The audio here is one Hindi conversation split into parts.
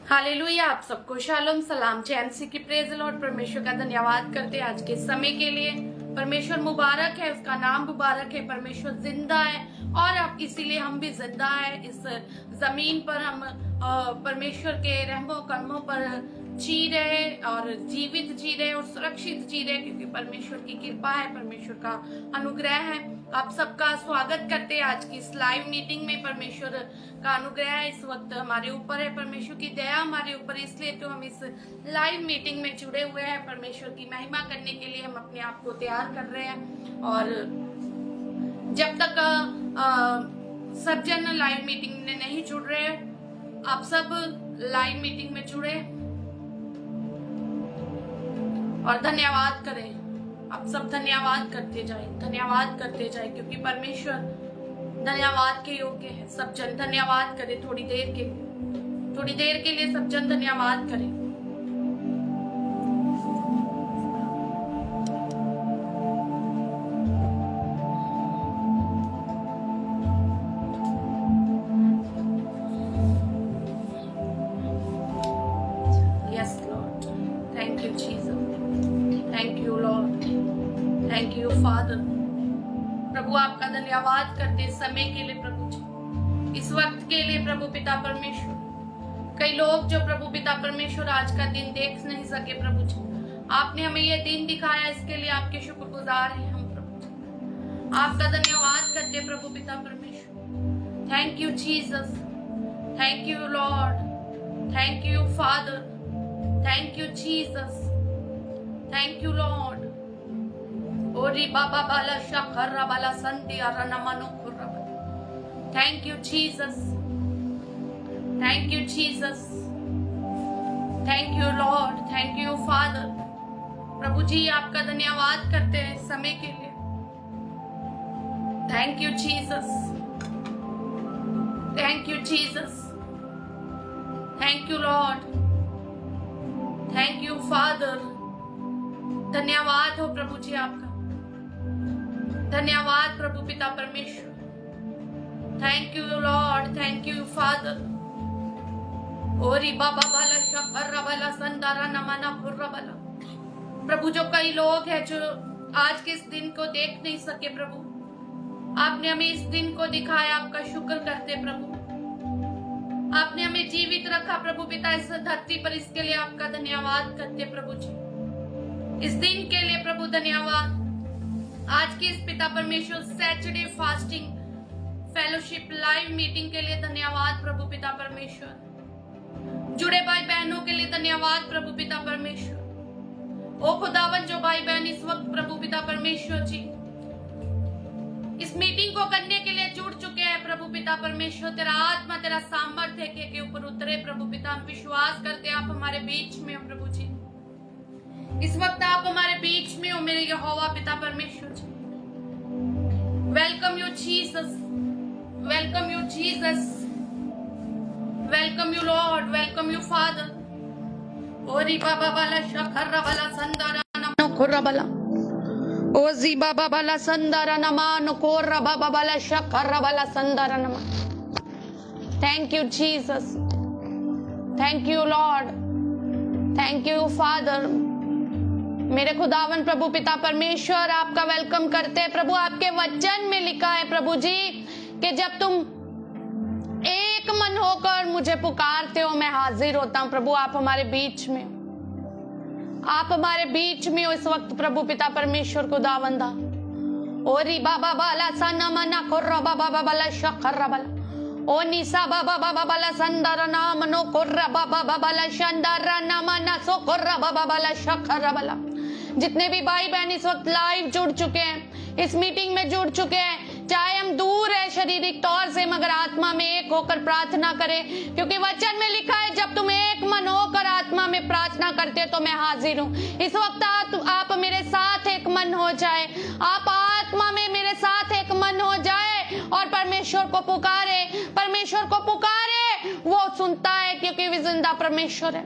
हालेलुया। आप सबको शालोम सलाम जैमसी की प्रेज लॉर्ड। परमेश्वर का धन्यवाद करते हैं आज के समय के लिए। परमेश्वर मुबारक है, उसका नाम मुबारक है। परमेश्वर जिंदा है और अब इसीलिए हम भी जिंदा है। इस जमीन पर हम परमेश्वर के रहमो कर्मों पर जी रहे और जीवित जी रहे और सुरक्षित जी रहे, क्योंकि परमेश्वर की कृपा है, परमेश्वर का अनुग्रह है। आप सबका स्वागत करते हैं आज की इस लाइव मीटिंग में। परमेश्वर का अनुग्रह इस वक्त हमारे ऊपर है, परमेश्वर की दया हमारे ऊपर, इसलिए तो हम इस लाइव मीटिंग में जुड़े हुए हैं। परमेश्वर की महिमा करने के लिए हम अपने आप को तैयार कर रहे हैं। और जब तक सब जन लाइव मीटिंग में नहीं जुड़ रहे, आप सब लाइव मीटिंग में जुड़े और धन्यवाद करें। आप सब धन्यवाद करते जाए, धन्यवाद करते जाए, क्योंकि परमेश्वर धन्यवाद के योग्य है। सब जन धन्यवाद करें। थोड़ी देर के लिए सब जन धन्यवाद करें। Yes Lord, thank you Jesus, thank you Lord, thank you Father. प्रभु आपका धन्यवाद करते समय के लिए, प्रभु जी इस वक्त के लिए, प्रभु पिता परमेश्वर। कई लोग जो प्रभु पिता परमेश्वर आज का दिन देख नहीं सके, प्रभु जी आपने हमें ये दिन दिखाया, इसके लिए आपके शुक्रगुजार हैं हम। प्रभु जी आपका धन्यवाद करते प्रभु पिता परमेश्वर। Thank you Jesus, thank you Lord, thank you Father, thank you Jesus, thank you Lord. ओरी बाबा बाला शखरा बाला संति अरनमनो खुरबा। Thank you Jesus, thank you Jesus, thank you Lord, thank you Father. प्रभु जी आपका धन्यवाद करते हैं समय के लिए। Thank you Jesus, thank you Jesus, thank you Lord, thank you Father. धन्यवाद हो प्रभु जी आपका, धन्यवाद प्रभु पिता परमेश्वर। Thank you Lord, thank you Father. ओरी बाबा बाला शक्कर बाला संदारा नमाना खुर्रा बाला। प्रभु जो कई लोग हैं जो आज के इस दिन को देख नहीं सके, प्रभु आपने हमें इस दिन को दिखाया, आपका शुक्र करते प्रभु। आपने हमें जीवित रखा प्रभु पिता इस धरती पर, इसके लिए आपका धन्यवाद करते प्रभु जी। इस दिन के लिए प्रभु धन्यवाद। आज की इस पिता परमेश्वर Saturday fasting fellowship live meeting के लिए धन्यवाद प्रभु पिता परमेश्वर। जुड़े भाई बहनों के लिए धन्यवाद प्रभु पिता परमेश्वर। ओ खुदावन जो भाई बहन इस वक्त प्रभु पिता परमेश्वर जी इस मीटिंग को करने के लिए जुड़ चुके हैं, प्रभु पिता परमेश्वर तेरा आत्मा तेरा सामर्थ्य के ऊपर उतरे प्रभु पिता। हम विश्वास करते आप हमारे बीच में हो प्रभु जी। इस वक्त आप हमारे बीच में हो मेरे यहोवा पिता परमेश्वर जी। Welcome you Jesus, welcome you Jesus, welcome you Lord, welcome you Father. ओरी बाबा वाला शखर वाला संदारा नमनो खुर्रा वाला। ओजी बाबा वाला संदारा नमनो खुर्रा बाबा वाला शखर वाला संदारा नमा। Thank you Jesus, thank you Lord, thank you father. मेरे खुदावन प्रभु पिता परमेश्वर आपका वेलकम करते हैं प्रभु। आपके वचन में लिखा है प्रभु जी कि जब तुम एक मन होकर मुझे पुकारते हो मैं हाजिर होता हूं। प्रभु आप हमारे बीच में, आप हमारे बीच में हो इस वक्त प्रभु पिता परमेश्वर खुदावंदा। ओरी बाबा बाला सना मना खुर्रा बाबा बाला शखरा बाला। ओ निसा बाबा बाबा बाला संदारा नाम नो खुर्रा बाबा बाला शंदारा नामा सो खुर्रा बाबा बाला शखरा बाला। जितने भी भाई बहन इस वक्त लाइव जुड़ चुके हैं, इस मीटिंग में जुड़ चुके हैं, चाहे हम दूर है शारीरिक तौर से, मगर आत्मा में एक होकर प्रार्थना करें, क्योंकि वचन में लिखा है जब तुम एक मन होकर आत्मा में प्रार्थना करते तो मैं हाजिर हूँ। इस वक्त आप मेरे साथ एक मन हो जाए, आप आत्मा में मेरे साथ एक मन हो जाए और परमेश्वर को पुकारे, परमेश्वर को पुकारे। वो सुनता है क्योंकि वे जिंदा परमेश्वर है।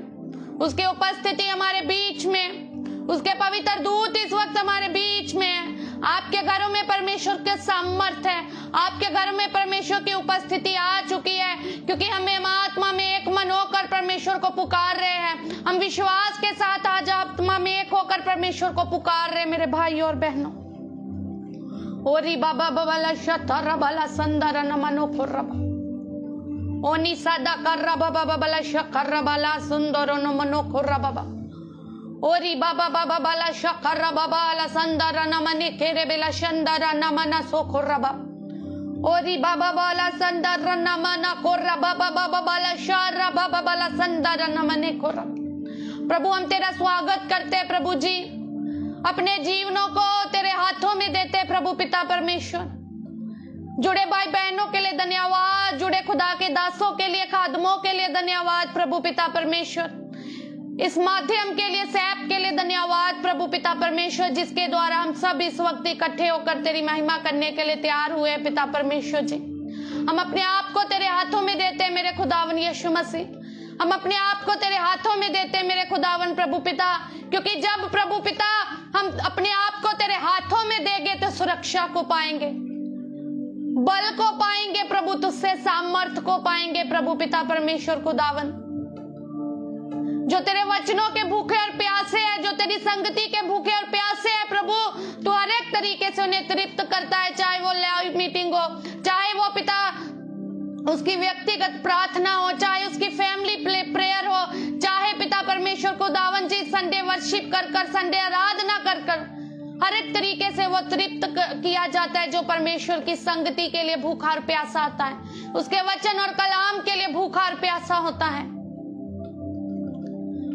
उसकी उपस्थिति हमारे बीच में, उसके पवित्र दूत इस वक्त हमारे बीच में है। आपके घरों में परमेश्वर के सामर्थ है, आपके घरों में परमेश्वर की उपस्थिति आ चुकी है, क्योंकि हमें आत्मा में एक मन होकर परमेश्वर परमेश्वर को पुकार रहे हैं, हम विश्वास के साथ आज आत्मा में एक होकर परमेश्वर को पुकार रहे मेरे भाई और बहनों। ओरी बाबा बाबा शतर बाला संदर नमनो खुरबा ओनी सदा कर बाबा बाबा शकर बाला सुंदर नमनो खुरबा ओरी बाबा बाबा बाला शकर बाबा संदर नमने केरे बेला शंदर नमना सोखुरबा ओरी बाबा बाला संदर नमना कोर्रा बाबा बाबा बाला शारा बाबा बाला संदर नमने कोर्रा। प्रभु हम तेरा स्वागत करते हैं प्रभु जी, अपने जीवनों को तेरे हाथों में देते प्रभु पिता परमेश्वर। जुड़े भाई बहनों के लिए धन्यवाद, जुड़े खुदा के दासों के लिए, खादमों के लिए धन्यवाद प्रभु पिता परमेश्वर। इस माध्यम के लिए, सैप के लिए धन्यवाद प्रभु पिता परमेश्वर, जिसके द्वारा हम सब इस वक्त इकट्ठे होकर तेरी महिमा करने के लिए तैयार हुए पिता परमेश्वर जी। हम अपने आप को तेरे हाथों में देते मेरे खुदावन यीशु मसीह, हम अपने आप को तेरे हाथों में देते मेरे खुदावन प्रभु पिता, क्योंकि जब प्रभु पिता हम अपने आप को तेरे हाथों में देंगे तो सुरक्षा को पाएंगे, बल को पाएंगे प्रभु, तुझसे सामर्थ को पाएंगे प्रभु पिता परमेश्वर खुदावन। जो तेरे वचनों के भूखे और प्यासे हैं, जो तेरी संगति के भूखे और प्यासे हैं प्रभु, तो हर एक तरीके से उन्हें तृप्त करता है, चाहे वो लाइव मीटिंग हो, चाहे वो पिता उसकी व्यक्तिगत प्रार्थना हो, चाहे उसकी फैमिली प्रेयर हो, चाहे पिता परमेश्वर को दावन जी संडे वर्शिप कर संडे आराधना कर हर एक तरीके से वो तृप्त किया जाता है। जो परमेश्वर की संगति के लिए भूखा और प्यासा आता है, उसके वचन और कलाम के लिए भूखा और प्यासा होता है।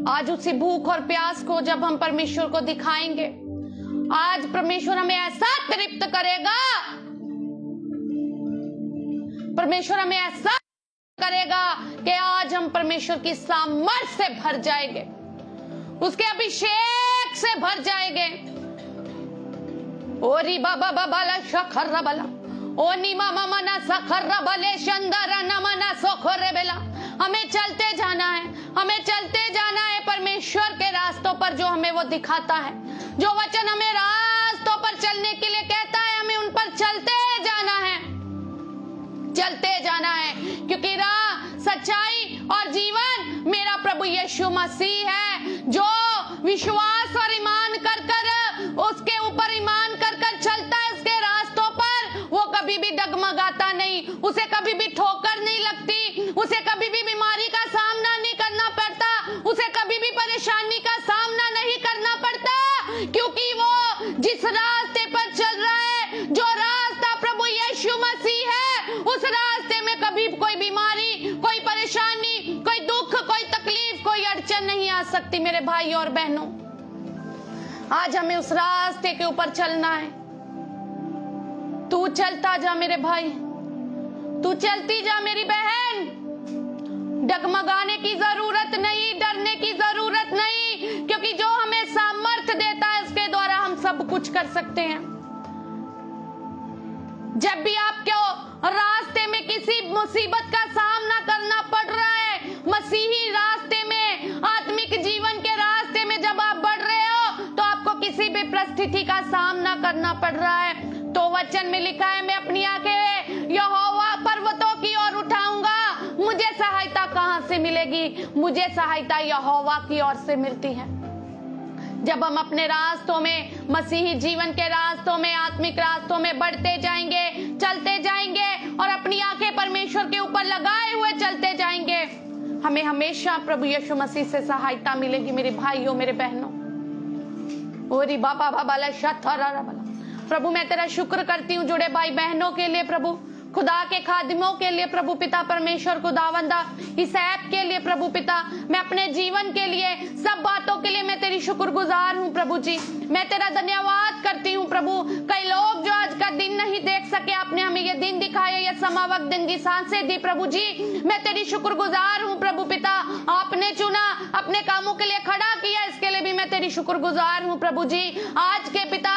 आज उसी भूख और प्यास को जब हम परमेश्वर को दिखाएंगे, आज परमेश्वर हमें ऐसा तृप्त करेगा, परमेश्वर हमें ऐसा करेगा कि आज हम परमेश्वर की सामर्थ से भर जाएंगे, उसके अभिषेक से भर जाएंगे। ओरी बाबा बाबा शखर बला ओनी मामा मना सखर बले शंदर नमना सोखरे बेला। हमें चलते जाना है, हमें चलते जाना है परमेश्वर के रास्तों पर, जो हमें वो दिखाता है, जो वचन हमें रास्तों पर चलने के लिए कहता है, हमें उन पर चलते जाना है, चलते जाना है, क्योंकि राह, सच्चाई और जीवन मेरा प्रभु यीशु मसीह है। जो विश्वास और ईमान कर उसके ऊपर ईमान कर चलता है उसके रास्तों पर, वो कभी भी डगमगाता नहीं, उसे कभी भी ठोकर नहीं लगती, उसे कभी भी बीमारी का सामना नहीं करना पड़ता, उसे कभी भी परेशानी का सामना नहीं करना पड़ता, क्योंकि वो जिस रास्ते पर चल रहा है, जो रास्ता प्रभु यीशु मसीह है, उस रास्ते में कभी कोई बीमारी, कोई परेशानी, कोई दुख, कोई तकलीफ, कोई अड़चन नहीं आ सकती मेरे भाई और बहनों। आज हमें उस रास्ते के ऊपर चलना है। तू चलता जा मेरे भाई, तू चलती जा मेरी बहन, डगमगाने की जरूरत नहीं, डरने की जरूरत नहीं, क्योंकि जो हमें सामर्थ देता है उसके द्वारा हम सब कुछ कर सकते हैं। जब भी आपको रास्ते में किसी मुसीबत का सामना करना पड़ रहा है, मसीही रास्ते में, आत्मिक जीवन के रास्ते में जब आप बढ़ रहे हो, तो आपको किसी भी परिस्थिति का सामना करना पड़ रहा है, तो वचन में लिखा है, मैं अपनी आंखें यहोवा पर्वतों की ओर उठाऊंगा, मुझे सहायता कहां से मिलेगी? मुझे सहायता यहोवा की ओर से मिलती है। जब हम अपने रास्तों में, मसीही जीवन के रास्तों में, आत्मिक रास्तों में बढ़ते जाएंगे, चलते जाएंगे और अपनी आंखें परमेश्वर के ऊपर लगाए हुए चलते जाएंगे, हमें हमेशा प्रभु यीशु मसीह से सहायता मिलेगी मेरे भाइयों, मेरे बहनों। ओरी बाबा बाबा शथरा प्रभु मैं तेरा शुक्र करती हूँ जुड़े भाई बहनों के लिए, प्रभु खुदा के खादिमों के लिए, प्रभु पिता परमेश्वर खुदावंदा, इस ऐप के लिए प्रभु पिता, मैं अपने जीवन के लिए, सब बातों के लिए मैं तेरी शुक्रगुजार हूँ प्रभु जी। मैं तेरा धन्यवाद करती हूँ प्रभु। कई लोग जो आज का दिन नहीं देख सके, आपने हमें ये दिन दिखाया, ये समावक दिन की सांसें दी प्रभु जी, मैं तेरी शुक्रगुजार हूँ प्रभु पिता। आपने चुना, अपने कामों के लिए खड़ा किया, इसके लिए भी मैं तेरी शुक्रगुजार हूँ प्रभु जी। आज के पिता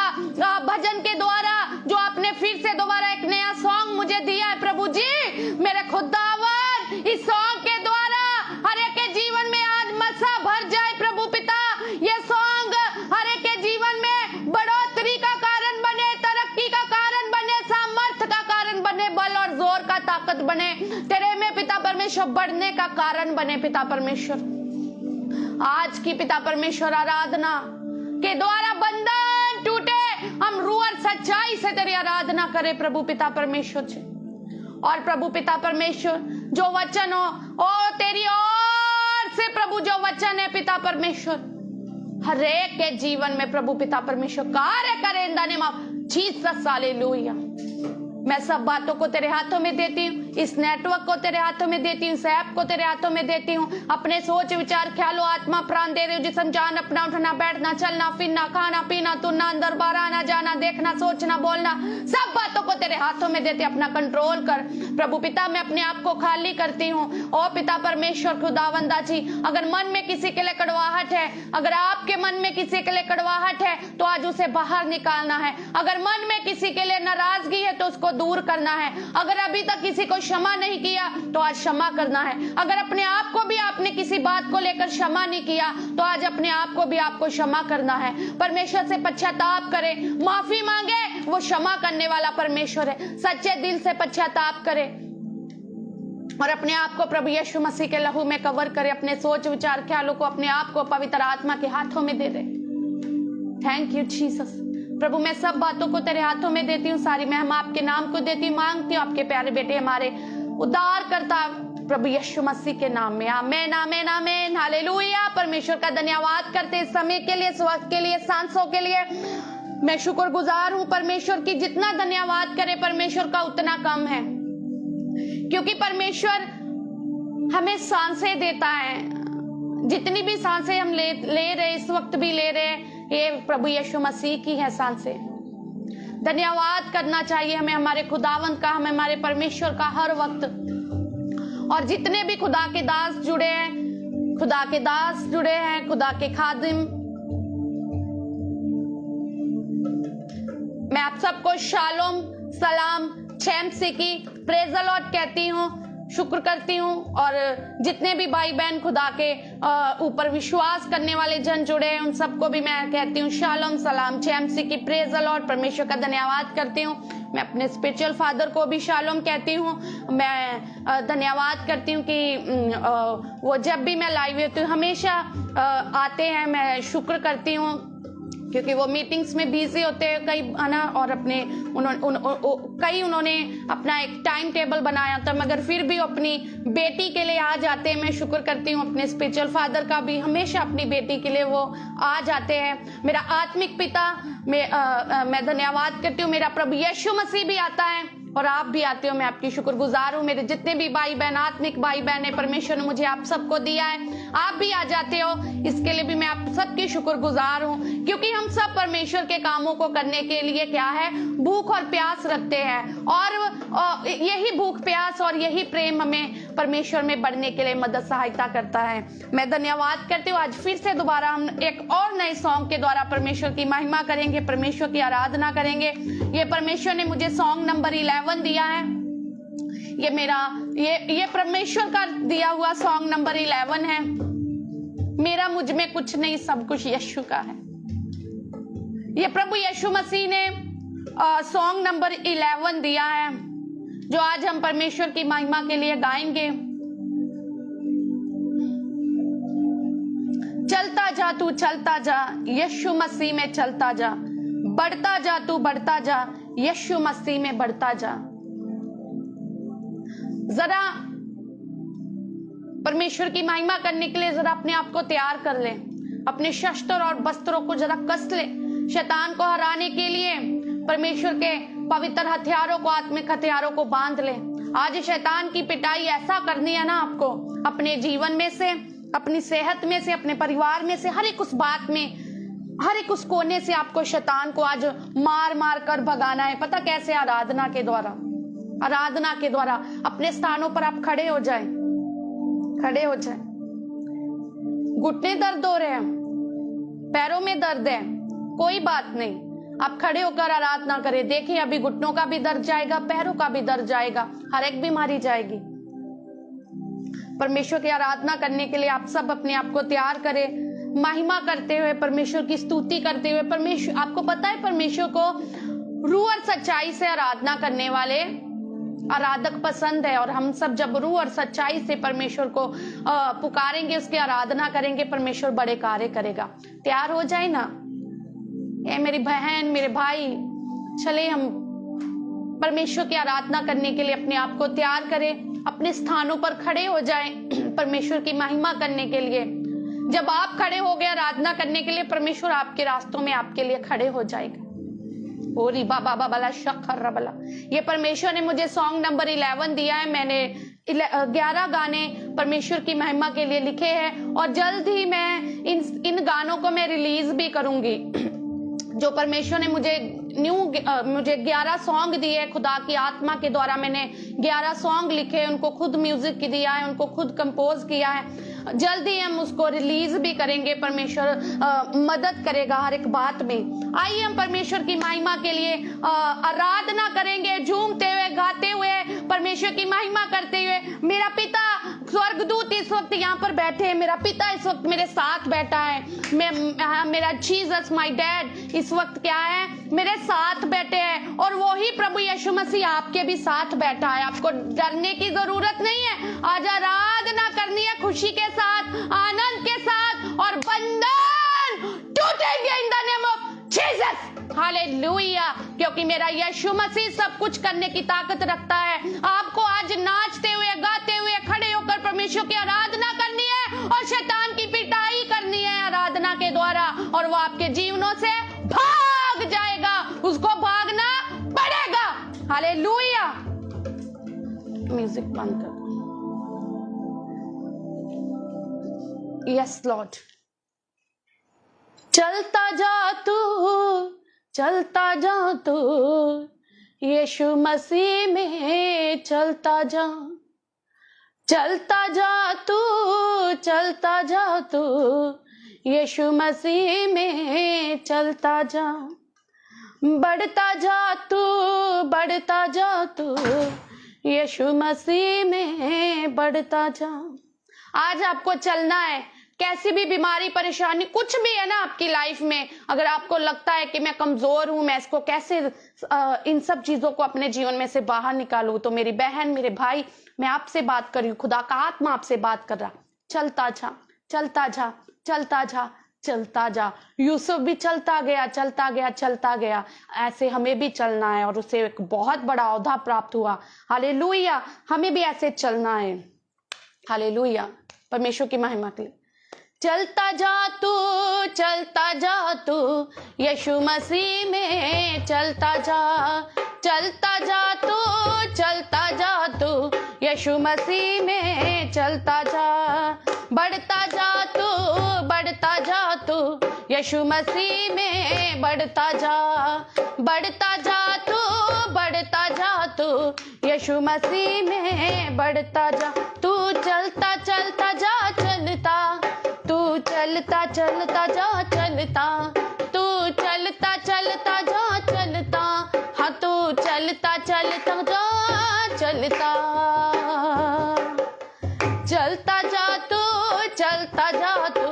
भजन के द्वारा जो आपने फिर से दोबारा एक नया सॉन्ग मुझे दिया है प्रभु जी, मेरे खुदावन, इस सॉन्ग के द्वारा हर एक के जीवन में आज मसा भर जाए प्रभु पिता। ये सॉन्ग हर एक के जीवन में बढ़ोतरी का कारण बने, तरक्की का कारण बने, सामर्थ्य का कारण बने, बल और जोर का ताकत बने। तेरे में पिता परमेश्वर परमेश्वर बढ़ने का कारण बने पिता परमेश्वर। आज की पिता परमेश्वर आराधना के द्वारा बंधन टूटे, हम रूह और सच्चाई से तेरी आराधना करें प्रभु पिता परमेश्वर जी। और प्रभु पिता परमेश्वर जो वचन हो ओ तेरी ओर से प्रभु जो वचन है पिता परमेश्वर हर एक के जीवन में प्रभु पिता परमेश्वर कार्य करे इन the name of Jesus. Hallelujah. मैं सब बातों को तेरे हाथों में देती हूँ, इस नेटवर्क को तेरे हाथों में देती हूँ, इस ऐप को तेरे हाथों में देती हूँ। अपने सोच विचार ख्यालों आत्मा प्राण दे रही हूँ, जिसम जान अपना उठना बैठना चलना फिरना खाना पीना तुरना अंदर बाहर आना जाना देखना सोचना बोलना सब बातों को तेरे हाथों में देती। अपना कंट्रोल कर प्रभु पिता। मैं अपने आप को खाली करती हूँ ओ पिता परमेश्वर खुदावंदा जी। अगर मन में किसी के लिए कड़वाहट है, अगर आपके मन में किसी के लिए कड़वाहट है तो आज उसे बाहर निकालना है। अगर मन में किसी के लिए नाराजगी है तो उसको दूर करना है। अगर अभी तक किसी को क्षमा नहीं किया तो आज क्षमा करना है। अगर अपने आप को भी आपने किसी बात को लेकर क्षमा नहीं किया तो आज अपने आप को भी आपको क्षमा करना है। परमेश्वर से पश्चाताप करें, माफी मांगे, वो क्षमा करने वाला परमेश्वर है। सच्चे दिल से पश्चाताप करें और अपने आप को प्रभु यीशु मसीह के लहू में कवर करे। अपने सोच विचार ख्यालों को अपने आप को पवित्र आत्मा के हाथों में दे दे। Thank you Jesus. प्रभु मैं सब बातों को तेरे हाथों में देती हूँ, सारी महिमा आपके नाम को देती हूँ, मांगती हूँ आपके प्यारे बेटे हमारे उद्धार करता प्रभु यीशु मसीह के नाम में। आमेन आमेन आमेन। हालेलुया। परमेश्वर का धन्यवाद करते इस समय के लिए, इस वक्त के लिए, सांसों के लिए। मैं शुक्रगुजार हूँ परमेश्वर की। जितना धन्यवाद करे परमेश्वर का उतना कम है, क्योंकि परमेश्वर हमें सांसें देता है। जितनी भी सांसें हम ले रहे, इस वक्त भी ले रहे हैं, ये प्रभु यीशु मसीह की है सांसें। धन्यवाद करना चाहिए हमें हमारे खुदावंत का, हमें हमारे परमेश्वर का हर वक्त। और जितने भी खुदा के दास जुड़े हैं, खुदा के दास जुड़े हैं, खुदा के खादिम, मैं आप सबको शालोम सलाम चैम्सी की प्रेज द लॉर्ड कहती हूँ, शुक्र करती हूँ। और जितने भी भाई बहन खुदा के ऊपर विश्वास करने वाले जन जुड़े हैं उन सबको भी मैं कहती हूँ शालोम सलाम चैम्सी की प्रेज द लॉर्ड। परमेश्वर का धन्यवाद करती हूँ। मैं अपने स्पिरिचुअल फादर को भी शालोम कहती हूँ। मैं धन्यवाद करती हूँ कि वो जब भी मैं लाइव होती हूँ हमेशा आते हैं। मैं शुक्र करती हूँ क्योंकि वो मीटिंग्स में बिजी होते हैं कई, है ना, और अपने उन्होंने अपना एक टाइम टेबल बनाया था, मगर फिर भी अपनी बेटी के लिए आ जाते हैं। मैं शुक्र करती हूँ अपने स्पिरिचुअल फादर का भी, हमेशा अपनी बेटी के लिए वो आ जाते हैं। मेरा आत्मिक पिता मैं धन्यवाद करती हूँ। मेरा प्रभु यीशु मसीह भी आता है और आप भी आते हो। मैं आपकी शुक्रगुजार हूँ। मेरे जितने भी भाई बहन, आत्मिक भाई बहन है, परमेश्वर ने मुझे आप सबको दिया है, आप भी आ जाते हो। इसके लिए भी मैं आप सबकी शुक्रगुजार हूँ, क्योंकि हम सब परमेश्वर के कामों को करने के लिए क्या है, भूख और प्यास रखते हैं। और यही भूख प्यास और यही प्रेम हमें परमेश्वर में बढ़ने के लिए मदद सहायता करता है। मैं धन्यवाद करती हूँ। आज फिर से दोबारा हम एक और नए सॉन्ग के द्वारा परमेश्वर की महिमा करेंगे, परमेश्वर की आराधना करेंगे। ये परमेश्वर ने मुझे सॉन्ग नंबर 11 दिया है। ये मेरा ये परमेश्वर का दिया हुआ सॉन्ग नंबर 11 है। मेरा मुझ में कुछ नहीं, सब कुछ यीशु का है। ये प्रभु यीशु मसीह ने सॉन्ग नंबर 11 दिया है, जो आज हम परमेश्वर की महिमा के लिए गाएंगे। चलता जा तू चलता जा, यीशु मसीह में चलता जा, बढ़ता जा तू बढ़ता जा, यीशु मसीह में बढ़ता जा। जरा परमेश्वर की महिमा करने के लिए जरा अपने आप को तैयार कर ले, अपने शस्त्र और वस्त्रों को जरा कस ले। शैतान को हराने के लिए परमेश्वर के पवित्र हथियारों को, आत्मिक हथियारों को बांध ले। आज शैतान की पिटाई ऐसा करनी है ना आपको, अपने जीवन में से, अपनी सेहत में से, अपने परिवार में से, हर एक उस बात में, हर एक उस कोने से आपको शैतान को आज मार मार कर भगाना है। पता कैसे? आराधना के द्वारा। आराधना के द्वारा अपने स्थानों पर आप खड़े हो जाएं, खड़े हो जाएं। घुटने दर्द हो रहे हैं, पैरों में दर्द है, कोई बात नहीं, आप खड़े होकर आराधना करें। देखिए अभी घुटनों का भी दर्द जाएगा, पैरों का भी दर्द जाएगा, हर एक बीमारी जाएगी। परमेश्वर की आराधना करने के लिए आप सब अपने आप को तैयार करें, महिमा करते हुए, परमेश्वर की स्तुति करते हुए। परमेश्वर, आपको पता है परमेश्वर को रूह और सच्चाई से आराधना करने वाले आराधक पसंद है, और हम सब जब रूह और सच्चाई से परमेश्वर को पुकारेंगे, उसकी आराधना करेंगे, परमेश्वर बड़े कार्य करेगा। तैयार हो जाए ना ये मेरी बहन, मेरे भाई, चले हम परमेश्वर की आराधना करने के लिए अपने आप को तैयार करें, अपने स्थानों पर खड़े हो जाएं परमेश्वर की महिमा करने के लिए। जब आप खड़े हो गए आराधना करने के लिए, परमेश्वर आपके रास्तों में आपके लिए खड़े हो जाएगा। ओरी बाबा बाबा शखर बला, ये परमेश्वर ने मुझे सॉन्ग नंबर 11 दिया है। मैंने 11 गाने परमेश्वर की महिमा के लिए लिखे हैं, और जल्द ही मैं इन गानों को मैं रिलीज भी करूंगी। जो परमेश्वर ने मुझे 11 सॉन्ग दिए, खुदा की आत्मा के द्वारा मैंने 11 सॉन्ग लिखे, उनको खुद म्यूजिक दिया है, उनको खुद कंपोज किया है। जल्दी हम उसको रिलीज भी करेंगे। परमेश्वर मदद करेगा हर एक बात में। आइए हम परमेश्वर की महिमा के लिए आराधना करेंगे, झूमते हुए, गाते हुए, परमेश्वर की महिमा करते हुए। मेरा पिता स्वर्गदूत इस वक्त यहाँ पर बैठे हैं, मेरा पिता इस वक्त मेरे साथ बैठा है। मेरा जीसस माय डैड इस वक्त क्या है, मेरे साथ बैठे हैं, और वो ही प्रभु यीशु मसीह आपके भी साथ बैठा है। आपको डरने की जरूरत नहीं है। आज आराधना करनी है खुशी के साथ, आनंद के साथ, और बंधन टूटेंगे in the name of Jesus. Hallelujah, क्योंकि मेरा यीशु मसीह सब कुछ करने की ताकत रखता है। आपको आज नाचते हुए, गाते हुए, खड़े होकर परमेश्वर की आराधना करनी है, और शैतान की पिटाई करनी है आराधना के द्वारा, और वो आपके जीवनों से भाग जाएगा। उसको भागना पड़ेगा। हालेलुया। म्यूजिक बंद कर। Yes Lord. चलता जा तू, चलता जा तू, यीशु मसीह में चलता जा। चलता जा तू, चलता जा तू, यीशु मसीह में चलता जा। बढ़ता जा तू, बढ़ता जा तू, यीशु मसीह में बढ़ता जा। आज आपको चलना है। कैसी भी बीमारी, परेशानी, कुछ भी है ना आपकी लाइफ में, अगर आपको लगता है कि मैं कमजोर हूं, मैं इसको कैसे इन सब चीजों को अपने जीवन में से बाहर निकालूं, तो मेरी बहन, मेरे भाई, मैं आपसे बात कर रही हूँ। खुदा का आत्मा आपसे बात कर रहा। चलता जा, चलता जा, चलता जा, चलता जा। यूसुफ भी चलता गया, चलता गया, चलता गया। ऐसे हमें भी चलना है, और उसे एक बहुत बड़ा ओहदा प्राप्त हुआ। हालेलुया। हमें भी ऐसे चलना है। हालेलुया। परमेश्वर की महिमा के लिए। चलता जा तू, चलता जा तू, यीशु मसीह में चलता जा। चलता जा तू, चलता जा तू, यीशु मसीह में चलता जा। बढ़ता जा तू, बढ़ता जा तू, यीशु मसीह में बढ़ता जा। बढ़ता जा तू, बढ़ता जा तू, यीशु मसीह में बढ़ता जा। तू चलता चलता जा, चलता, तू चलता चलता जा, चलता, तू चलता चलता जा, चलता, हाँ तू चलता चलता जा, चलता। चलता जा तू, चलता जा तू,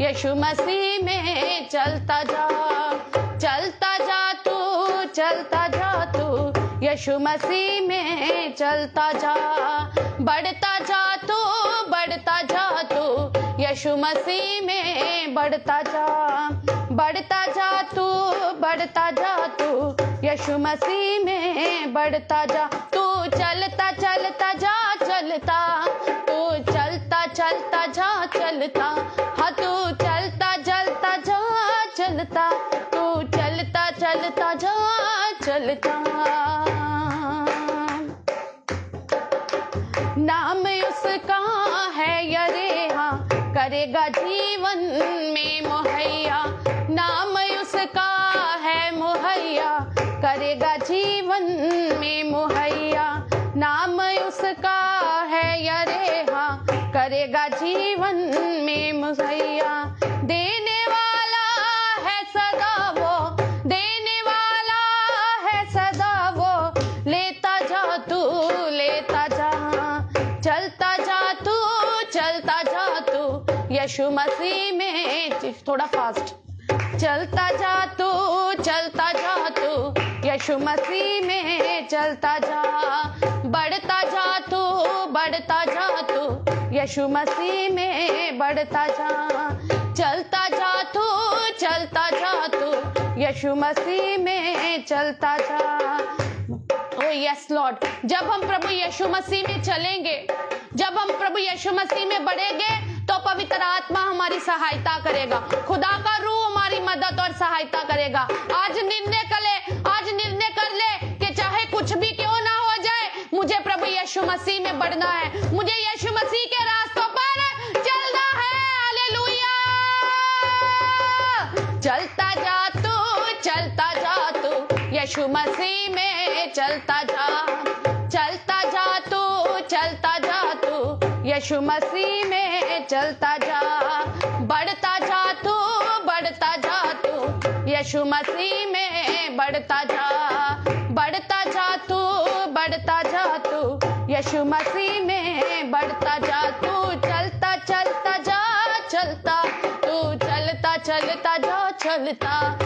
यीशु मसीह में चलता जा। चलता जा तू, चलता जा तू, यीशु मसीह में चलता जा। बढ़ता जा तू, बढ़ता जा तू, यीशु मसीह में बढ़ता जा। बढ़ता जा तू, बढ़ता जा तू, यीशु मसीह में बढ़ता जा। तू चलता चलता जा, चलता, तू चलता चलता जा, चलता, हाँ तू चलता चलता जा, चलता, तू चलता चलता जा, चलता। नाम उसका है यरेहा, करेगा जीवन में मुहैया। नाम उसका है मुहैया, करेगा जीवन में मुहैया। नाम उसका है यरेहा, करेगा जीवन में मुहैया। देने वाला है सदा वो, देने वाला है सदा वो, लेता जा तू, लेता जा। चलता जा तू, चलता जा तू, यीशु मसीह में, थोड़ा फास्ट। चलता जा तू, चलता जा तू, यीशु मसीह में चलता जा। बढ़ता जा तू यीशु मसीह में बढ़ता जा, चलता जा तू यीशु मसीह में चलता जा। ओ यस लॉर्ड, जब हम प्रभु यीशु मसीह में चलेंगे, जब हम प्रभु यीशु मसीह में बढ़ेंगे तो पवित्र आत्मा हमारी सहायता करेगा, खुदा का रूह हमारी मदद और सहायता करेगा। आज निर्णय कर ले कि चाहे कुछ भी क्यों ना हो जाए, मुझे प्रभु यीशु मसीह में बढ़ना है, मुझे यीशु मसीह के रास्तों पर चलना है। हालेलुया। चलता जा तू यीशु मसीह में चलता जा, चलता जा तू यीशु मसीह में चलता जा, बढ़ता जा तू यीशु मसीह में बढ़ता जा, बढ़ता जा तू यीशु मसीह में बढ़ता जा। तू चलता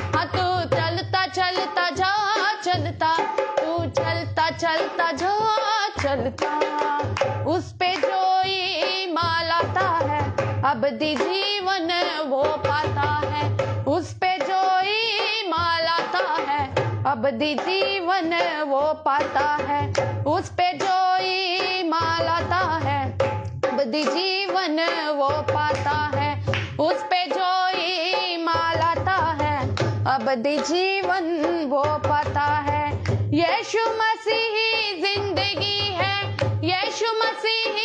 हाँ तू चलता उस पे जो ईमान लाता है अबदी जीवन वो पाता है, उस पे जो ईमान लाता है अबदी जीवन वो पाता है, उस पे जो ईमान लाता है अबदी जीवन वो पाता है, उस पे जो ईमान लाता है अबदी जीवन वो पाता है। यीशु मसीह जिंदगी है, यीशु मसीह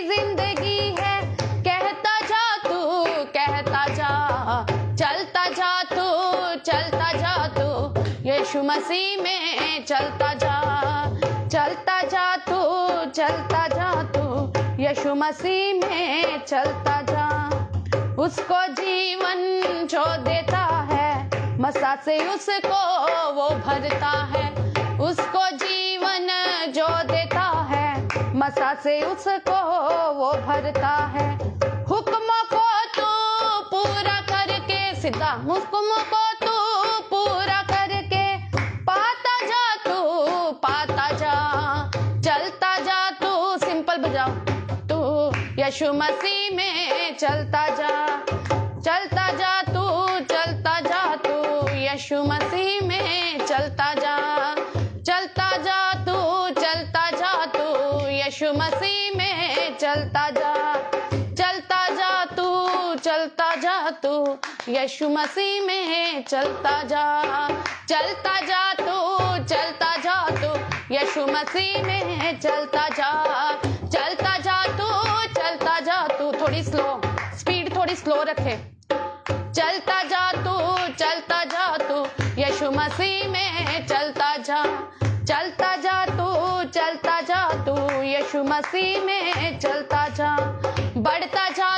जिंदगी है, कहता जा चलता जा तू यीशु मसीह में चलता जा तू यीशु मसीह में चलता जा। उसको जीवन जो देता है मसा से उसको वो भरता है, उसको जीवन जो देता है मसा से उसको वो भरता है। हुक्मों को तू पूरा करके सीधा, हुक्मों को तू पूरा करके पाता जा, चलता जा तू, सिंपल बजाओ, तू यीशु मसीह में चलता जा तू यीशु मसीह में चलता जा तू यीशु मसीह में चलता तू यीशु मसीह में चलता तू यीशु मसीह में चलता तू। थोड़ी स्पीड थोड़ी स्लो रखे। चलता जा तू यीशु मसीह में चलता जा तू यीशु मसीह में चलता जा। बढ़ता जा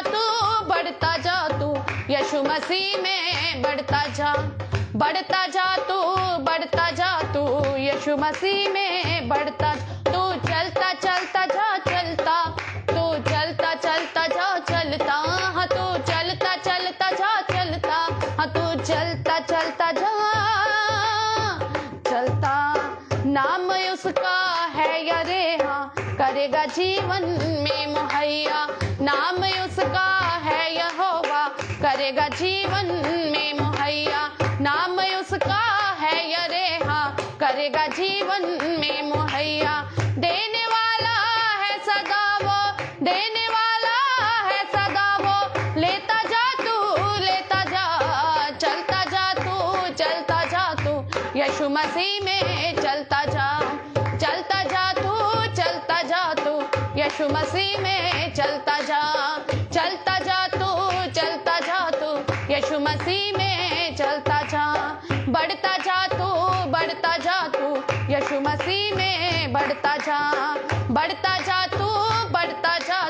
तू यीशु मसीह में बढ़ता जा तू यीशु मसीह में बढ़ता। तू चलता हाँ तू चलता जा चलता। नाम उसका है यरे हाँ करेगा जीवन में मुहैया, नाम उसका है यहोवा करेगा जीवन में मुहैया, नाम उसका है यरे हाँ करेगा जीवन में मुहैया। देने वाला है सदा वो, देने वाला है सदा वो, लेता जा यीशु मसीह में चलता जा तू यीशु मसीह में चलता जा तू यीशु मसीह में चलता जा। बढ़ता जा तू यीशु मसीह में बढ़ता जा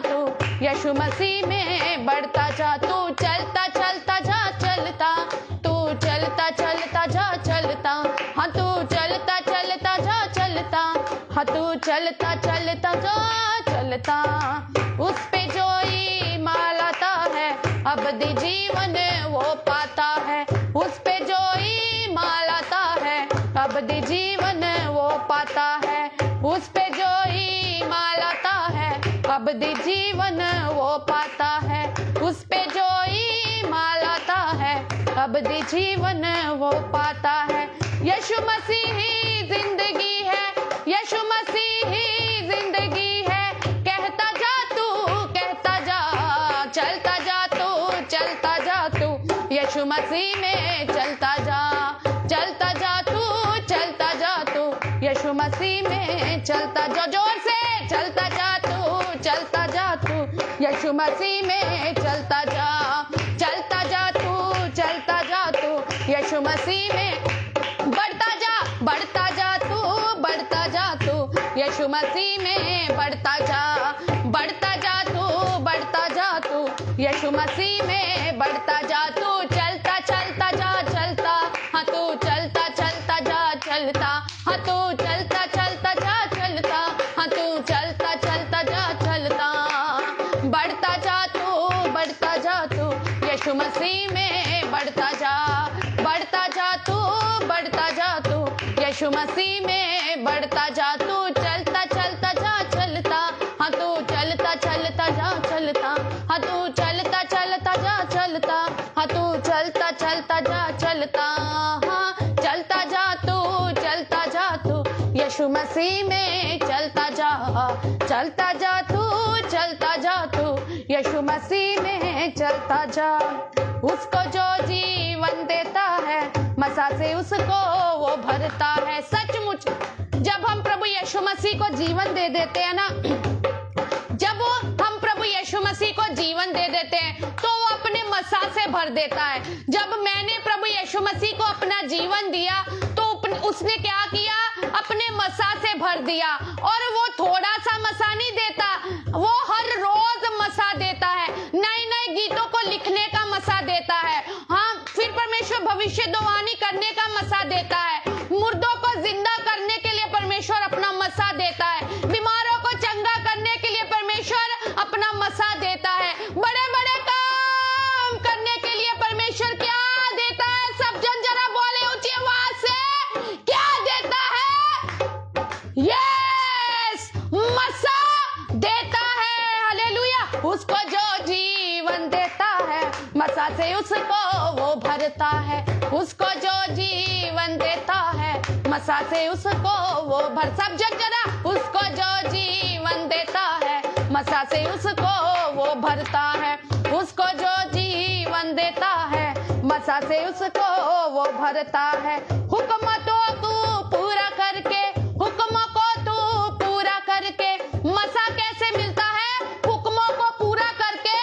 तू यीशु मसीह में बढ़ता जा। तू चलता हाँ तू चलता जा उस पे जो ईमान लाता है अबदी जीवन वो पाता है, उस पे जो ईमान लाता है अबदी जीवन वो पाता है, उस पे जो अबदी जीवन वो पाता है, उस पे जो ईमान लाता है अबदी जीवन वो पाता है। यीशु मसीह ही जिंदगी है, यीशु मसीह ही जिंदगी है। कहता जा तू, कहता जा, चलता जा तू, चलता जा तू, यीशु मसीह में चलता जा, चलता जा तू, चलता जा तू, यीशु मसीह में चलता जा। जोर से चलता जा तू, चलता जा तू, यीशु मसीह में चलता जा, चलता जा तू, चलता जा तू, यीशु मसीह में बढ़ता जा, बढ़ता जा तू, बढ़ता जा तू, यीशु मसीह में बढ़ता जा, बढ़ता जा तू, बढ़ता जा तू, यीशु मसीह में बढ़ता जा तू। चलता चलता जा, चलता, हाँ तू चलता चलता जा, चलता, हाँ तू चलता चलता जा, चलता, हाँ तू चलता चलता जा, चलता, बढ़ता जा तू, बढ़ता जा तू, यीशु मसीह में बढ़ता जा, बढ़ता जा तू, बढ़ता जा तू, यीशु मसीह में बढ़ता जा तू। चलता चलता जा, चलता, हाँ तू चलता चलता जा, चलता, हाँ तू चलता चलता जा, चलता, हाँ तू चलता चलता जा, चलता, हाँ चलता जा तू, चलता जा तू, यीशु मसीह में चलता जा, चलता जा तू, चलता जा तू, यीशु मसीह में चलता जा। उसको जो जीवन देता है मसा से उसको वो भरता है। सचमुच जब हम प्रभु यीशु मसीह को जीवन दे देते हैं ना, जब हम प्रभु यीशु मसीह को जीवन दे देते हैं तो वो अपने मसा से भर देता है। जब मैंने प्रभु यीशु मसीह को अपना जीवन दिया तो उसने क्या किया, अपने मसा से भर दिया। और वो थोड़ा सा मसा नहीं देता, वो हर रोज मसा देता है, नए नए गीतों को लिखने का मसा देता है। हाँ, फिर परमेश्वर भविष्यवाणी करने का मसा देता है, मुर्दों को जिंदा करने के लिए परमेश्वर अपना मसा देता है, बीमारों को चंगा करने के लिए परमेश्वर अपना मसा देता है, बड़े बड़े काम करने के लिए परमेश्वर क्या देता है? सब जन जरा बोले ऊंची आवाज से, क्या देता है? यस, मसा देता है। हालेलुया। उसको जो जीवन देता है मसा से उसको वो भरता है, उसको जो जीवन देता है मसा से उसको वो भर। सब जग जरा, उसको जो जीवन देता है मसा से उसको वो भरता है, उसको जो जीवन देता है मसा से उसको वो भरता है। हुक्म तो तू पूरा करके, हुक्म को तू पूरा करके, मसा कैसे मिलता है? हुक्मों को पूरा करके,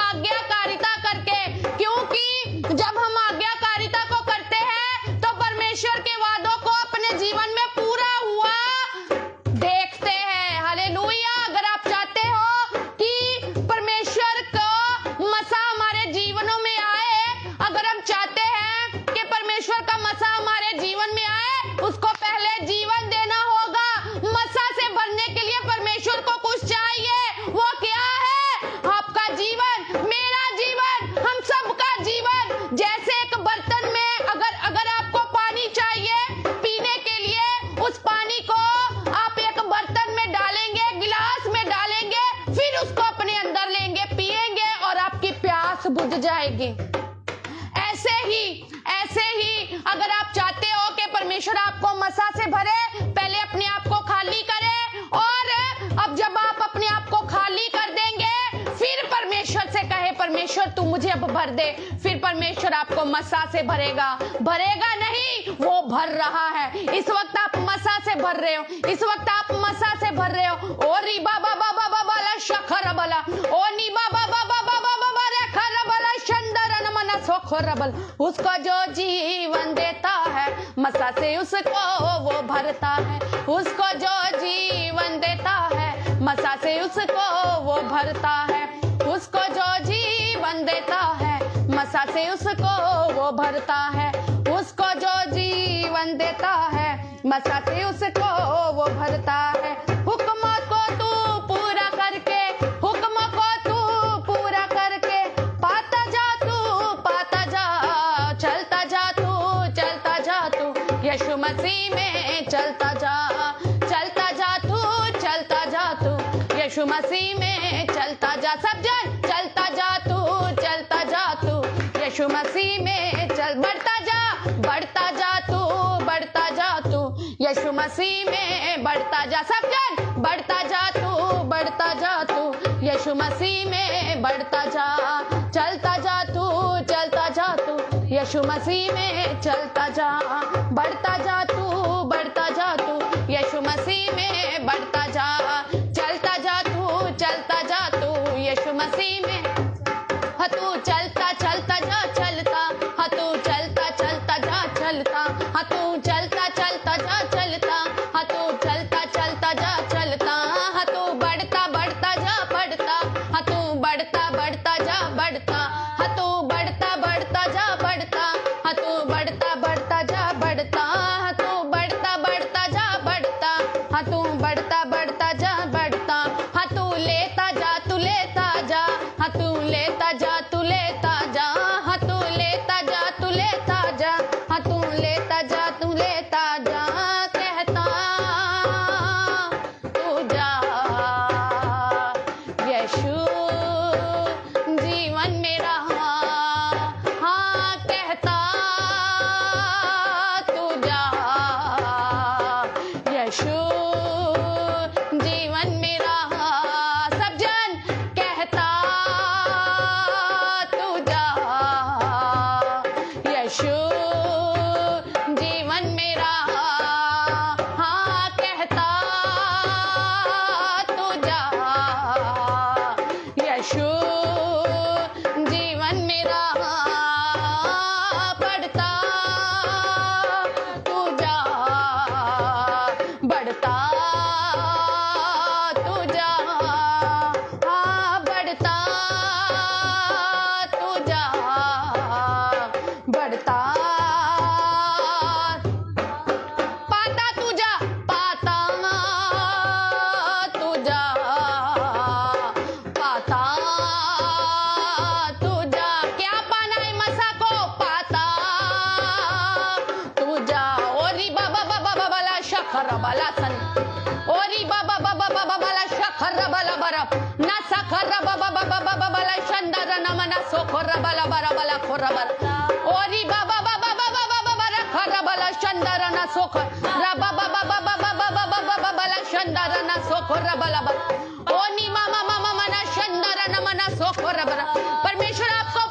आज्ञाकारिता करके। क्योंकि जब हम आज्ञाकारिता को करते हैं तो परमेश्वर के वादों को अपने जीवन में पूरा हुआ देखते हैं। हालेलुया। अगर आप चाहते हो कि परमेश्वर को मसा हमारे जीवनों में आए, अगर हम चाहते हैं कि परमेश्वर का मसा हमारे जीवन में आए, उसको पहले जीवन देना होगा। मसा से भरने के लिए परमेश्वर को कुछ चाहिए, वो क्या है? आपका जीवन, मेरा जीवन, हम सबका जीवन। जैसे एक बर्तन में अगर आपको पानी चाहिए पीने के लिए, उस पानी को आप एक बर्तन में डालेंगे, गिलास में डालेंगे, फिर उसको अपने अंदर लेंगे, पिएंगे और आपकी प्यास बुझ जाएगी। ऐसे ही अगर आप चाहते हो कि परमेश्वर आपको मसा से भरे, पहले अपने आप को खाली करे, और अब जब आप अपने आप को खाली कर देंगे फिर परमेश्वर से कहे, परमेश्वर तू मुझे अब भर दे, फिर परमेश्वर आपको मसा से भरेगा। भरेगा नहीं, वो भर रहा है। इस वक्त आप मसा से भर रहे हो, इस वक्त आप मसा से भर रहे हो। ओ रिबा बाबा बाबा बाला शखर बला, ओ निबा बाबा बाबा बाबा रे खर बला शंदरन मन सोखर बल। उसको जो जीवन देता है मसा से उसको वो भरता है, उसको जो जीवन देता है मसा से उसको वो भरता है, उसको जो जीवन देता है मसा से उसको वो भरता है, उसको जो जीवन देता है मसा से उसको वो भरता है। हुक्म को तू पूरा करके, हुक्म को तू पूरा करके, पाता जा तू, पाता जा, चलता जा तू, चलता जा तू, यीशु मसीह में चलता जा, चलता जा तू, चलता जा तू, यीशु यीशु मसीह में चलता जा। सब जन चलता जा तू, चलता जा तू, यीशु मसीह में चल। बढ़ता जा, बढ़ता जा तू, बढ़ता जा तू, यीशु मसीह में बढ़ता जा। सब जन बढ़ता जा तू, बढ़ता जा तू, यीशु मसीह में बढ़ता जा। चलता जा तू, चलता जा तू, यीशु मसीह में चलता जा। बढ़ता जा तू, बढ़ता जा तू, यीशु मसीह में बढ़ता जा। चलता जा तू, चलता जा तू, यीशु मसीह में। हाँ तू चलता चलता जा चलता, हाँ तू चलता चलता जा चलता, हाँ तू चलता चलता जा चलता, हाँ तू चलता चलता जा चलता, हाँ तू बढ़ता बढ़ता जा बढ़ता, हाँ तू बढ़ता बढ़ता जा बढ़ता, हाँ तू बढ़ता बढ़ता जा बढ़ता, हाँ तू बढ़ता बढ़ता जा बढ़ता, हाँ तू बढ़ता बढ़ता जा बढ़ता, हाँ तू बढ़ता बढ़ता जा बढ़ता, हाँ तू लेता जा तू लेता जा, हाँ तू लेता जा तू लेता जा, हाँ तू लेता जा तू लेता जा, हाँ तू लेता जा तू लेता जा। कहता तू जा यीशु जीवन मेरा, हाँ कहता तू जा यीशु जीवन मेरा। सब जन कहता तू जा यीशु जीवन मेरा, हाँ कहता तू जा यीशु जीवन मेरा। बढ़ता तू जा, बढ़ता तू जा, हाँ बढ़ता तू जा, बढ़ता पाता तू जा, पाता तू जा, पाता तू जा। क्या पाना है मसा को? पाता तू जा। ओरी बाबा बाबा बाबा ला शखर बाला सन, ओरी बाबा बाबा बाबा बाला शखर बाला बरफ ना सखर बाबा बाबा बाबा बाला शंदर नमना सोखर बाला बरा बाला खोर बरा। ओरी बाबा बाबा बाबा बाबा रखर बाला शंदर ना सोखर बाबा बाबा बाबा बाबा बाबा बाला शंदर ना सोखर बाला बरा। ओनी मामा मामा मना शंदर नमना सोखर बरा। परमेश्वर आपको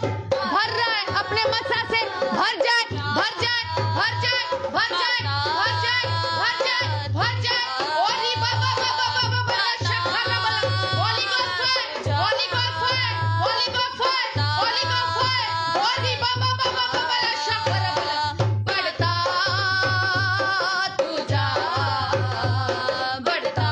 भर रहा है अपने मसा से, भर जाए भर जाए भर जाए भर जाए भर जाए भर जाए भर जाए। ओली बाबा बाबा बाबा बाबा शखर बाला, ओली गॉड फायर, ओली गॉड फायर, ओली गॉड फायर, ओली गॉड फायर, ओली बाबा बाबा बाबा शखर बाला। बढ़ता तू जा, बढ़ता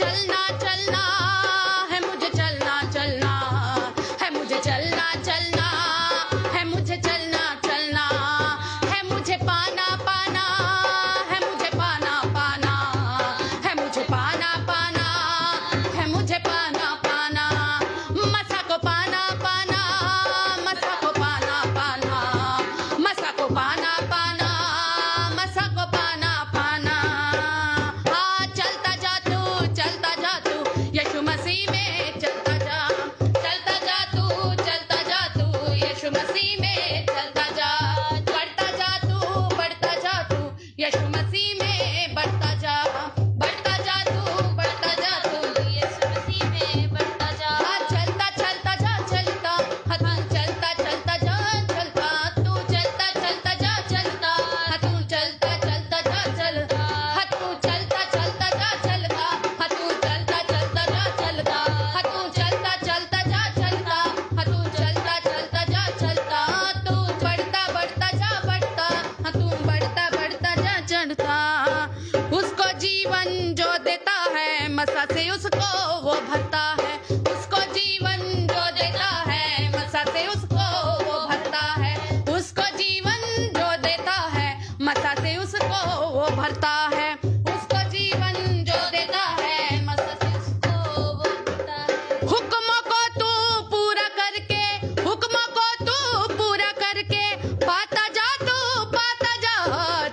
चलना चलना है, मुझे चलना चलना है, मुझे चलना चलना है, मुझे चलना चलना है, मुझे पाना पाना है, मुझे पाना पाना है, मुझे पाना पाना है, मुझे पाना पाना मसा को पाना पाना, मसा को पाना पाना, मसा को पाना पाना, मसा को पाना पाना। हाँ चलता जा तू यीशु मसीह में चलता जा, चलता जा तू यीशु मसीह में चलता जा, बढ़ता जा तू यीशु मसीह में बढ़ता जा, बढ़ता जा तू यीशु मसीह में बढ़ता जा। हाँ चलता चलता जा चलता, हाँ तू चलता चलता जा चलता, तू चलता चलता जा चलता, हाँ तू चलता चलता जा चलता, हाँ तू चलता चलता जा चलता, हाँ तू चलता चलता जा चलता, हाँ तू चलता चलता जा चलता, हाँ तू चलता चलता जा चलता, तू बढ़ता बढ़ता जा बढ़ता, हाँ तू बढ़ता बढ़ता जा चढ़ता। उसको जीवन जो देता है मसा से उसको वो भरता है, उसको जीवन जो देता है मसा से उसको वो भरता है, उसको जीवन जो देता है मसा से उसको वो भरता है, उसको जीवन जो देता है मसा से उसको वो भरता है। हुक्मों को तू पूरा करके, हुक्मों को तू पूरा करके पाता जा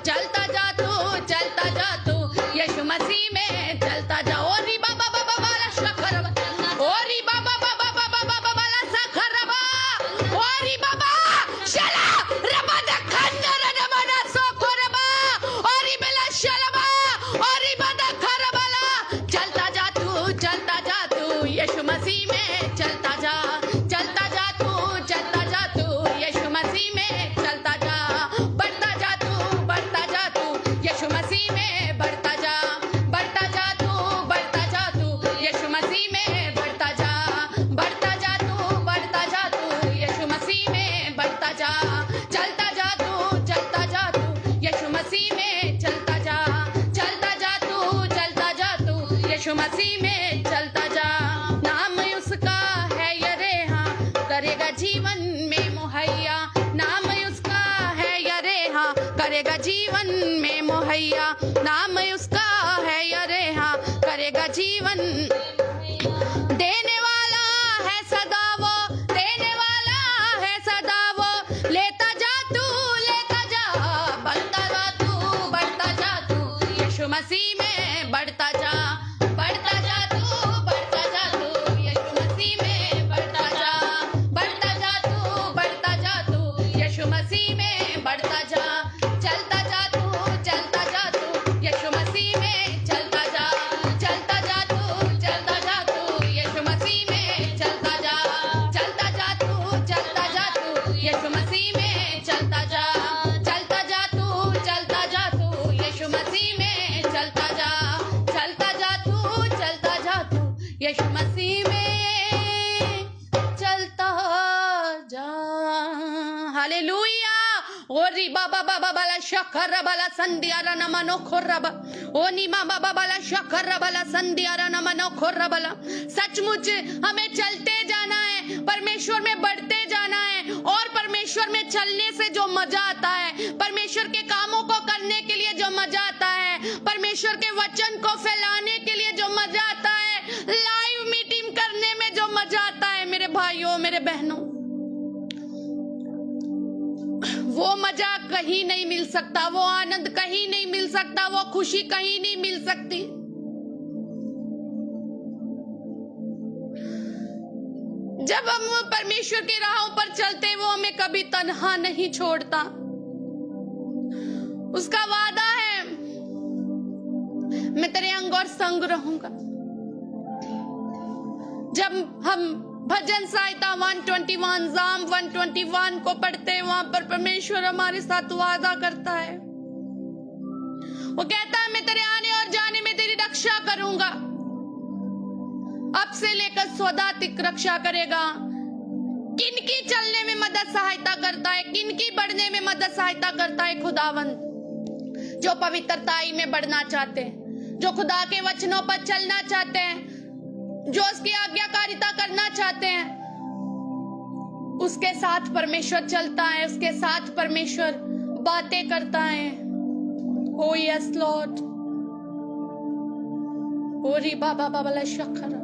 चलता जा तू यीशु मसीह में चलता जा। ओरी बाबा बाबा बाला शखरबा, ओरी बाबा बाबा बाबा बाला शखरबा, ओरी बाबा शला रबा द खंडर नमना सोखरबा, ओरी बेला शलबा, ओरी बदा खरबला। चलता जा तू यीशु मसीह में चलता जा, चलता जा तू यीशु मसीह में चलता जा, बढ़ता जा तू यीशु मसीह में बढ़ता जा, बढ़ता जा तू यीशु मसीह में बढ़ता जा, बढ़ता जा तू यीशु मसीह में बढ़ता जा, चलता जा तू यीशु मसीह में चलता जा, चलता जा तू यीशु मसीह में चलता जा। नाम उसका है यरेहा, करेगा जीवन में मुहैया, नाम उसका है यरेहा, करेगा जीवन में मुहैया, नाम उसका है यरेहा, करेगा जीवन देने वाला है सदा वो, देने वाला है सदा वो, लेता जा बढ़ता जा तू यीशु मसीह में बढ़ता जा, बढ़ता जा तू यीशु मसीह में बढ़ता जा, बढ़ता जा तू यीशु मसीह में बढ़ता जा, चलता जा तू यीशु मसीह में चलता जा, चलता जा तू यीशु मसीह में चलता जा, चलता जा तू यीशु मसीह में चलता जा, चलता जा तू यीशु मसीह में चलता जा, चलता जा तू यीशु मसीह में चलता जा। हालेलुया। ओरी बाबा बाबा बाला शखर बाला संध्यारा नमनो खोरबा, ओनी मामा बाबा बाला शखर बाला संध्यारा नमनो खोरबला। सचमुच हमें चलते जाना है, परमेश्वर में बढ़ते जाना है, और परमेश्वर में चलने से जो मजा आता है, परमेश्वर के कामों को करने के लिए जो मजा आता है, परमेश्वर के वचन को फैलाने के लिए जो मजा आता है, लाइव मीटिंग करने में जो मजा आता है, मेरे भाइयों मेरे बहनों, वो मजा कहीं नहीं मिल सकता, वो आनंद कहीं नहीं मिल सकता, वो खुशी कहीं नहीं मिल सकती। जब हम परमेश्वर की राहों पर चलते, वो हमें कभी तन्हा नहीं छोड़ता। उसका वादा है, मैं तेरे अंग और संग रहूंगा। जब हम भजन संहिता 121 जाम 121 को पढ़ते हैं, वहां पर परमेश्वर हमारे साथ वादा करता है। वो कहता है, मैं तेरे आने और जाने में तेरी रक्षा करूंगा, अब से लेकर सदा तक रक्षा करेगा। किनकी चलने में मदद सहायता करता है, किनकी बढ़ने में मदद सहायता करता है? खुदावंद, जो पवित्रताई में बढ़ना चाहते हैं, जो खुदा के वचनों पर चलना चाहते हैं, जो उसकी आज्ञाकारिता करना चाहते हैं, उसके साथ परमेश्वर चलता है, उसके साथ परमेश्वर बातें करता है। ओ यस लॉर्ड, ओरी बाबा बाबा शखर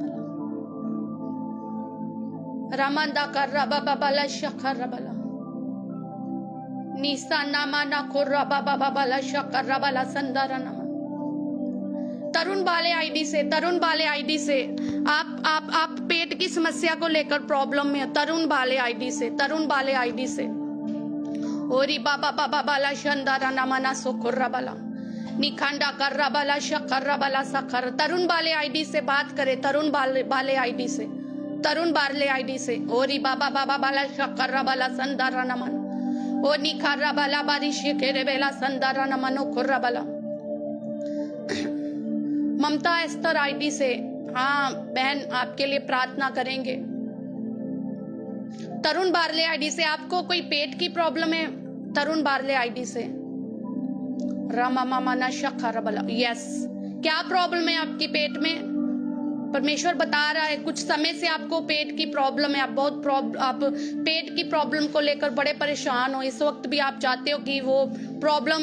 रामंदा कर बाबा बाबा शखर बाला निसा नामा ना खुर्रा बाबा बाबा शखर बाला संदारा नामा। तरुण बाले आईडी से, तरुण बाले आईडी से आप पेट की समस्या को लेकर प्रॉब्लम में, तरुण बाले आईडी से, तरुण बाले आईडी से। ओरी बाबा बाबा बाला शंदारा नमना सुखुर्रा बाला निखंडा कर्रा बाला शखर्रा बाला सखर। तरुण बाले आईडी से बात करें, तरुण बाले आईडी से, तरुण बाले आईडी से। ओरी बाबा बाबा बाला शखर्रा बाला संदारा नमन ओ निखर्रा बाला बारी शिखेरे बेला संदारा नमनो खुर्रा बाला। ममता एस्तर आईडी से, हाँ बहन आपके लिए प्रार्थना करेंगे। तरुण बारले आईडी से, आपको कोई पेट की प्रॉब्लम है? तरुण बारले आईडी से रामा मामा ना शखर बला। यस, क्या प्रॉब्लम है आपकी पेट में? परमेश्वर बता रहा है कुछ समय से आपको पेट की प्रॉब्लम है, आप पेट की प्रॉब्लम को लेकर बड़े परेशान हो। इस वक्त भी आप चाहते हो कि वो प्रॉब्लम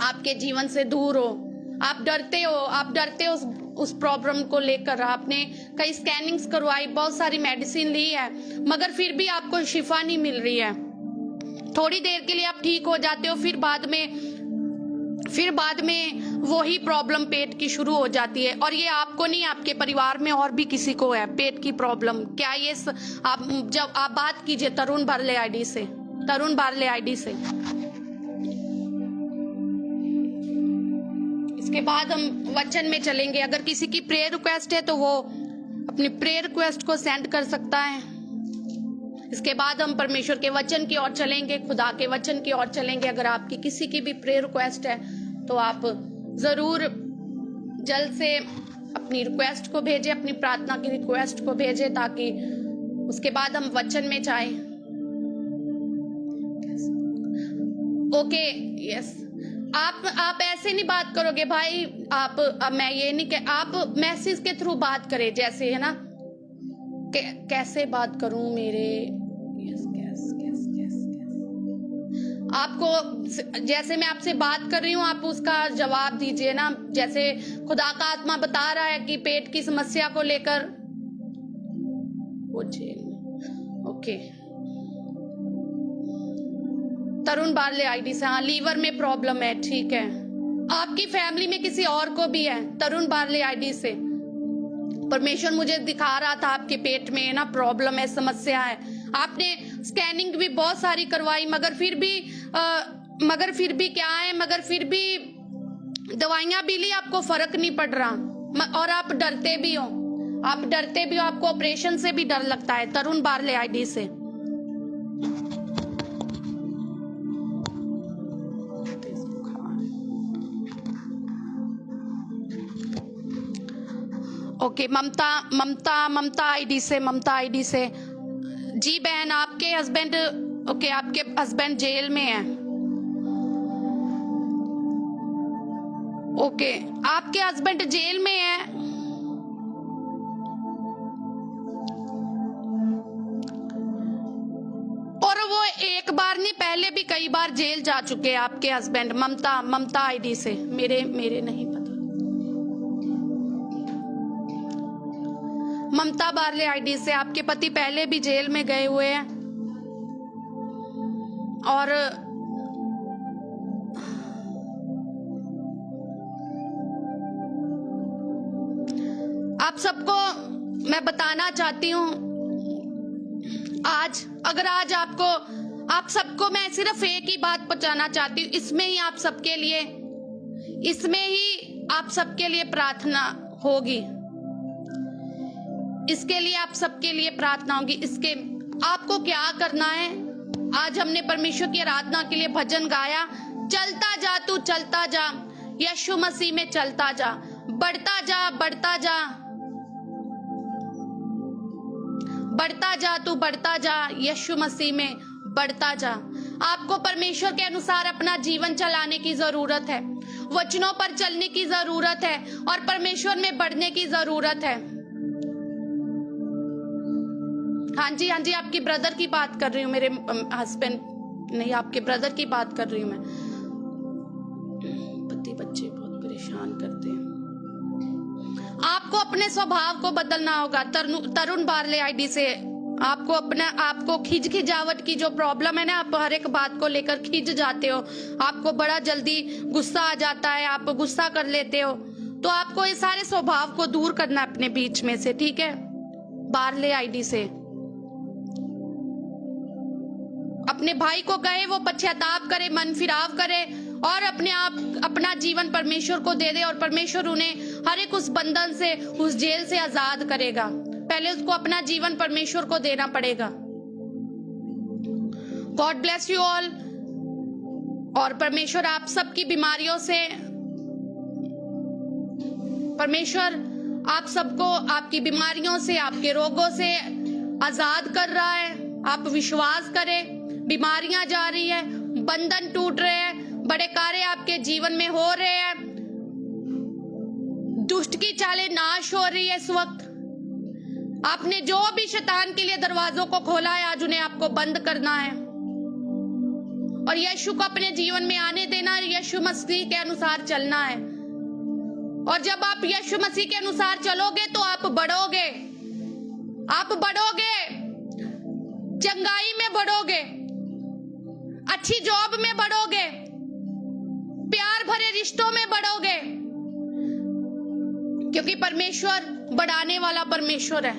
आपके जीवन से दूर हो। आप डरते हो उस प्रॉब्लम को लेकर। आपने कई स्कैनिंग्स करवाई, बहुत सारी मेडिसिन ली है, मगर फिर भी आपको शिफा नहीं मिल रही है। थोड़ी देर के लिए आप ठीक हो जाते हो, फिर बाद में वही प्रॉब्लम पेट की शुरू हो जाती है। और ये आपको नहीं, आपके परिवार में और भी किसी को है पेट की प्रॉब्लम। क्या ये जब आप बात कीजिए तरुण बारले आईडी से, तरुण बारले आईडी से। इसके बाद हम वचन में चलेंगे। अगर किसी की प्रेयर रिक्वेस्ट है तो वो अपनी प्रेयर रिक्वेस्ट को सेंड कर सकता है। इसके बाद हम परमेश्वर के वचन की ओर चलेंगे, खुदा के वचन की ओर चलेंगे। अगर आपकी किसी की भी प्रेयर रिक्वेस्ट है तो आप जरूर जल्द से अपनी रिक्वेस्ट को भेजें, अपनी प्रार्थना की रिक्वेस्ट को भेजें, ताकि उसके बाद हम वचन में जाएं। Okay, yes. आप ऐसे नहीं बात करोगे भाई। मैं ये नहीं कह, आप मैसेज के थ्रू बात करें, जैसे है ना। कैसे बात करूं मेरे, यस आपको जैसे मैं आपसे बात कर रही हूँ आप उसका जवाब दीजिए ना। जैसे खुदा का आत्मा बता रहा है कि पेट की समस्या को लेकर वो जेल में। ओके, तरुण बारले आईडी से, हाँ लीवर में प्रॉब्लम है, ठीक है। आपकी फैमिली में किसी और को भी है? तरुण बारले आईडी से परमेश्वर मुझे दिखा रहा था आपके पेट में ना प्रॉब्लम है, समस्या है। आपने स्कैनिंग भी बहुत सारी करवाई, मगर फिर भी दवाइयां भी ली, आपको फर्क नहीं पड़ रहा। और आप डरते भी हो, आपको ऑपरेशन से भी डर लगता है। तरुण बारले आईडी से। ओके, ममता आईडी से, ममता आईडी से। जी बहन, आपके हस्बैंड, ओके आपके हस्बैंड जेल में है। ओके, आपके हस्बैंड जेल में है। और वो एक बार नहीं, पहले भी कई बार जेल जा चुके हैं आपके हस्बैंड। ममता आईडी से, मेरे नहीं पता। ममता बारले आईडी से आपके पति पहले भी जेल में गए हुए हैं। और आप सबको मैं बताना चाहती हूं, आज आप सबको मैं सिर्फ एक ही बात पहुंचाना चाहती हूँ। इसमें ही आप सबके लिए प्रार्थना होगी। इसके लिए आप सबके लिए प्रार्थना होगी। इसके आपको क्या करना है? आज हमने परमेश्वर की आराधना के लिए भजन गाया, चलता जा तू चलता जा, यीशु मसीह में चलता जा, बढ़ता जा बढ़ता जा, बढ़ता जा तू बढ़ता जा, यीशु मसीह में बढ़ता जा। आपको परमेश्वर के अनुसार अपना जीवन चलाने की जरूरत है। वचनों पर चलने की जरूरत है और परमेश्वर में बढ़ने की जरूरत है। हाँ जी, हाँ जी, आपकी ब्रदर की बात कर रही हूँ, मेरे हस्बैंड नहीं, आपके ब्रदर की बात कर रही हूँ मैं। पति बच्चे बहुत परेशान करते हैं। आपको अपने स्वभाव को बदलना होगा। तरुण बारले आईडी से आपको खिजावट की जो प्रॉब्लम है ना, आप हर एक बात को लेकर खिज जाते हो, आपको बड़ा जल्दी गुस्सा आ जाता है, आप गुस्सा कर लेते हो, तो आपको ये सारे स्वभाव को दूर करना है अपने बीच में से, ठीक है। बारले आईडी से अपने भाई को कहे वो पश्चाताप करे, मन फिराव करे और अपना जीवन परमेश्वर को दे दे और परमेश्वर उन्हें हर एक उस बंधन से, उस जेल से आजाद करेगा। पहले उसको अपना जीवन परमेश्वर को देना पड़ेगा। God bless you all. और परमेश्वर आप सबकी बीमारियों से, परमेश्वर आप सबको आपकी बीमारियों से, आपके रोगों से आजाद कर रहा है। आप विश्वास करें, बीमारियां जा रही है, बंधन टूट रहे हैं, बड़े कार्य आपके जीवन में हो रहे हैं, दुष्ट की चालें नाश हो रही है। इस वक्त आपने जो भी शैतान के लिए दरवाजों को खोला है, आज उन्हें आपको बंद करना है और यीशु को अपने जीवन में आने देना है, यीशु मसीह के अनुसार चलना है। और जब आप यीशु मसीह के अनुसार चलोगे तो आप बढ़ोगे, आप बढ़ोगे, चंगाई में बढ़ोगे, अच्छी जॉब में बढ़ोगे, प्यार भरे रिश्तों में बढ़ोगे, क्योंकि परमेश्वर बढ़ाने वाला परमेश्वर है।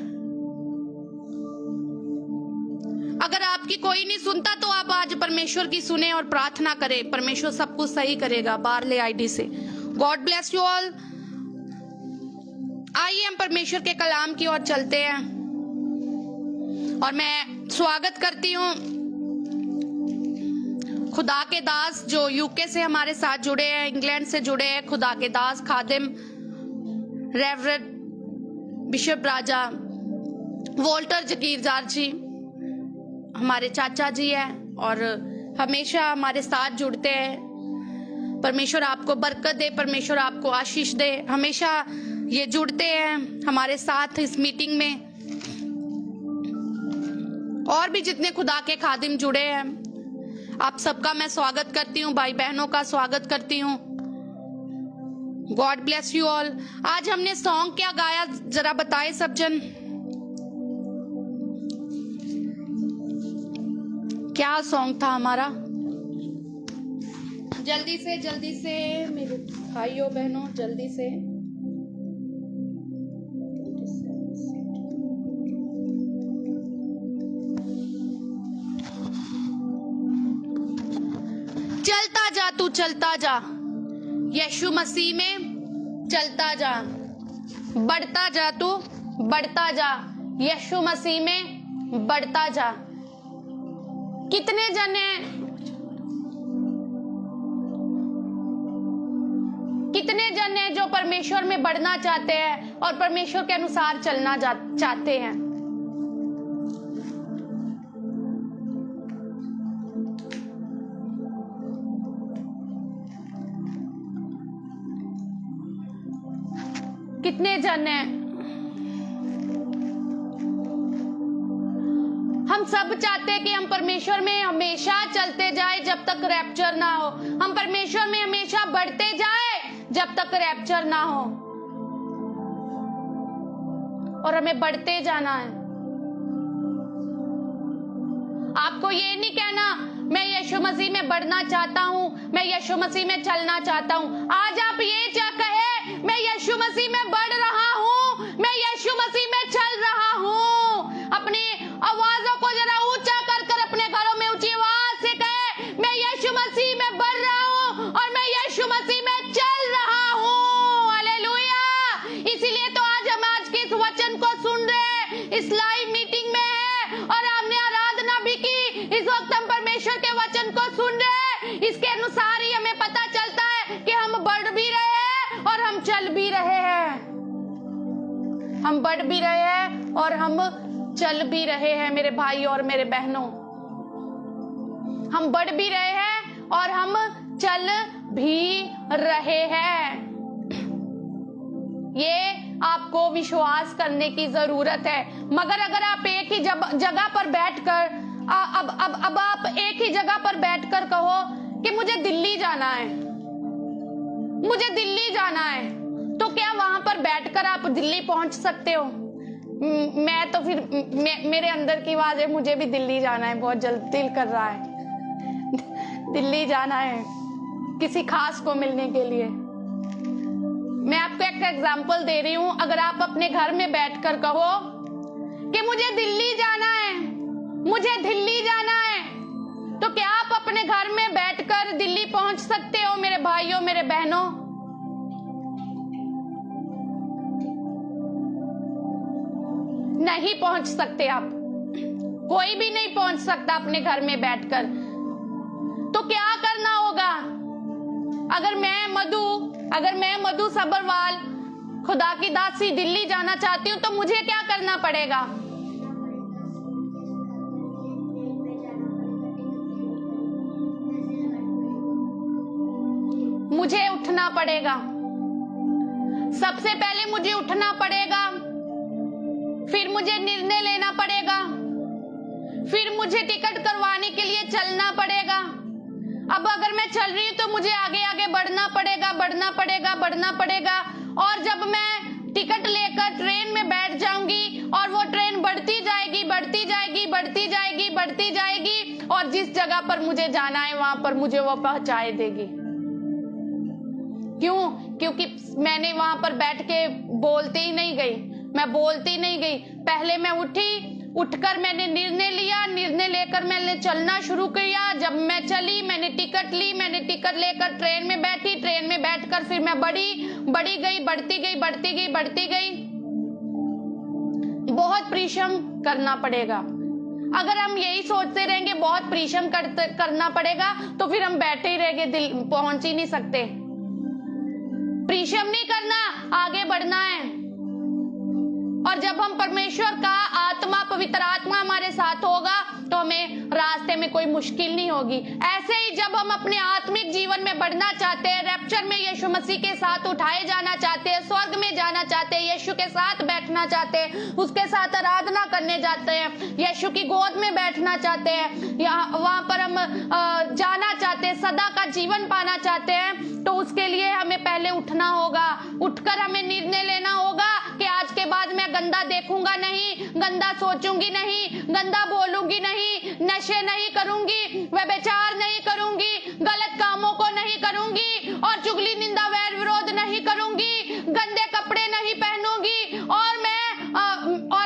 अगर आपकी कोई नहीं सुनता तो आप आज परमेश्वर की सुने और प्रार्थना करें, परमेश्वर सब कुछ सही करेगा। बारले आईडी से गॉड ब्लेस यू ऑल। आइए हम परमेश्वर के कलाम की ओर चलते हैं और मैं स्वागत करती हूँ खुदा के दास जो यूके से हमारे साथ जुड़े हैं, इंग्लैंड से जुड़े हैं, खुदा के दास खादिम रेवरेंड बिशप राजा वॉल्टर जगीरदार जी हमारे चाचा जी हैं और हमेशा हमारे साथ जुड़ते हैं। परमेश्वर आपको बरकत दे, परमेश्वर आपको आशीष दे। हमेशा ये जुड़ते हैं हमारे साथ इस मीटिंग में। और भी जितने खुदा के खादिम जुड़े हैं, आप सबका मैं स्वागत करती हूँ, भाई बहनों का स्वागत करती हूँ। God bless you all. आज हमने सॉन्ग क्या गाया, जरा बताए सब जन, क्या सॉन्ग था हमारा? जल्दी से मेरे भाइयों बहनों, जल्दी से। चलता जा तू चलता जा, यीशु मसीह में चलता जा, बढ़ता जा तू बढ़ता जा, यीशु मसीह में बढ़ता जा। कितने जने जो परमेश्वर में बढ़ना चाहते हैं और परमेश्वर के अनुसार चलना चाहते हैं। कितने जने, हम सब चाहते हैं कि हम परमेश्वर में हमेशा चलते जाए जब तक रैप्चर ना हो। हम परमेश्वर में हमेशा बढ़ते जाए जब तक रैप्चर ना हो, और हमें बढ़ते जाना है। आपको ये नहीं कहना मैं यीशु मसीह में बढ़ना चाहता हूं, मैं यीशु मसीह में चलना चाहता हूं। आज आप ये कहे मैं यीशु मसीह में बढ़ रहा हूं, मैं यीशु मसीह में चल रहा हूं। अपनी आवाजों को जरा ऊंचा कर कर अपने घरों में ऊंची आवाज से कहे मैं यीशु मसीह में बढ़ रहा हूं और मैं यीशु मसीह में चल रहा हूं। हालेलुया। इसीलिए तो आज के इस वचन को सुन रहे, इस लाइव मीटिंग में है और हमने आराधना भी की। इस वक्त हम परमेश्वर के वचन को सुन रहे, इसके अनुसार ही हमें पता चलता है कि हम बढ़ भी रहे हैं और हम चल भी रहे हैं। हम बढ़ भी रहे हैं और हम चल भी रहे हैं मेरे भाई और मेरे बहनों। हम बढ़ भी रहे हैं और हम चल भी रहे हैं। ये आपको विश्वास करने की जरूरत है। मगर अगर आप एक ही जगह पर बैठकर अब आप एक ही जगह पर बैठकर कहो कि मुझे दिल्ली जाना है, मुझे दिल्ली जाना है, तो क्या वहां पर बैठकर आप दिल्ली पहुंच सकते हो? मैं तो फिर मेरे अंदर की आवाज है, मुझे भी दिल्ली जाना है, बहुत जल्द दिल कर रहा है दिल्ली जाना है किसी खास को मिलने के लिए। मैं आपको एक एग्जांपल दे रही हूं। अगर आप अपने घर में बैठकर कहो कि मुझे दिल्ली जाना है, मुझे दिल्ली जाना है, तो क्या आप अपने घर में बैठकर दिल्ली पहुंच सकते हो मेरे भाइयों, मेरे बहनों? नहीं पहुंच सकते आप। कोई भी नहीं पहुंच सकता अपने घर में बैठकर। तो क्या करना होगा? अगर मैं मधु सब्रवाल खुदा की दासी दिल्ली जाना चाहती हूं, तो मुझे क्या करना पड़ेगा? मुझे उठना पड़ेगा। सबसे पहले मुझे उठना पड़ेगा, फिर मुझे निर्णय लेना पड़ेगा, फिर मुझे टिकट करवाने के लिए चलना पड़ेगा। अब अगर मैं चल रही हूं तो मुझे आगे आगे बढ़ना पड़ेगा, बढ़ना पड़ेगा, बढ़ना पड़ेगा। और जब मैं टिकट लेकर ट्रेन में बैठ जाऊंगी और वो ट्रेन बढ़ती जाएगी, बढ़ती जाएगी, बढ़ती जाएगी, बढ़ती जाएगी, और जिस जगह पर मुझे जाना है वहां पर मुझे वो पहुंचाए देगी। क्यों? क्योंकि मैंने वहां पर बैठ के बोलती ही नहीं गई, मैं बोलती नहीं गई। पहले मैं उठकर मैंने निर्णय लिया, निर्णय लेकर मैंने चलना शुरू किया। जब मैं चली, मैंने टिकट ली, मैंने टिकट लेकर ट्रेन में बैठी, ट्रेन में बैठकर फिर मैं बढ़ी गई, बढ़ती गई, बढ़ती गई, बढ़ती गई। बहुत परिश्रम करना पड़ेगा। अगर हम यही सोचते रहेंगे बहुत परिश्रम करना पड़ेगा, तो फिर हम बैठे ही रहेंगे, पहुंच ही नहीं सकते। परिश्रम नहीं करना, आगे बढ़ना है। और जब हम परमेश्वर का आत्मा, पवित्र आत्मा हमारे साथ होगा, तो हमें रास्ते में कोई मुश्किल नहीं होगी। ऐसे ही जब हम अपने आत्मिक जीवन में बढ़ना चाहते हैं, रैप्चर में यीशु मसीह के साथ उठाए जाना चाहते हैं, स्वर्ग में जाना चाहते हैं, यीशु के साथ बैठना चाहते हैं, उसके साथ आराधना करने जाते हैं, यीशु की गोद में बैठना चाहते हैं, वहां पर हम जाना चाहते हैं, सदा का जीवन पाना चाहते हैं, तो उसके लिए हमें पहले उठना होगा। उठकर हमें निर्णय लेना होगा कि आज के बाद मैं गंदा देखूंगा नहीं, गंदा सोचूंगी नहीं, गंदा बोलूंगी नहीं, नशे नहीं करूंगी, व्यभिचार नहीं करूंगी, गलत कामों को नहीं करूंगी, और चुगली, निंदा, वैर विरोध नहीं करूंगी, गंदे कपड़े नहीं पहनूंगी, और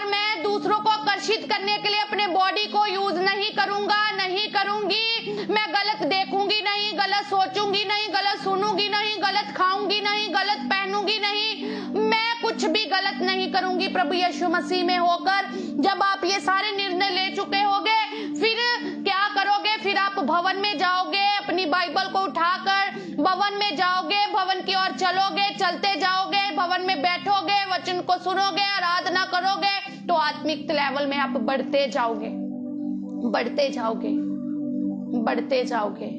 मैं दूसरों को आकर्षित करने के लिए अपने बॉडी को यूज नहीं करूंगा, नहीं करूंगी। मैं गलत देखूंगी नहीं, गलत सोचूंगी नहीं, गलत सुनूंगी नहीं, गलत खाऊंगी नहीं, गलत पहनूंगी नहीं, मैं कुछ भी गलत नहीं करूंगी प्रभु यीशु मसीह में होकर। जब आप ये सारे निर्णय ले चुके होगे, फिर क्या करोगे? फिर आप भवन में जाओगे, अपनी बाइबल को उठाकर भवन में जाओगे, भवन की ओर चलोगे, चलते जाओगे, भवन में बैठोगे, वचन को सुनोगे, आराधना करोगे, तो आत्मिक लेवल में आप बढ़ते जाओगे, बढ़ते जाओगे, बढ़ते जाओगे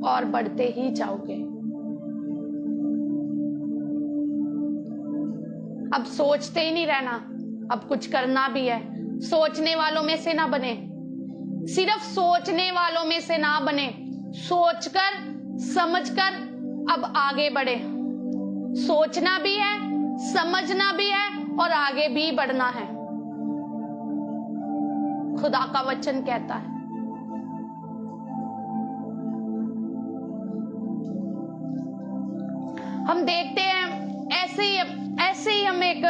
और बढ़ते ही जाओगे। अब सोचते ही नहीं रहना, अब कुछ करना भी है। सोचने वालों में से ना बने, सिर्फ सोचने वालों में से ना बने, सोचकर समझकर अब आगे बढ़े। सोचना भी है, समझना भी है और आगे भी बढ़ना है। खुदा का वचन कहता है। हम देखते हैं ऐसे ही हम एक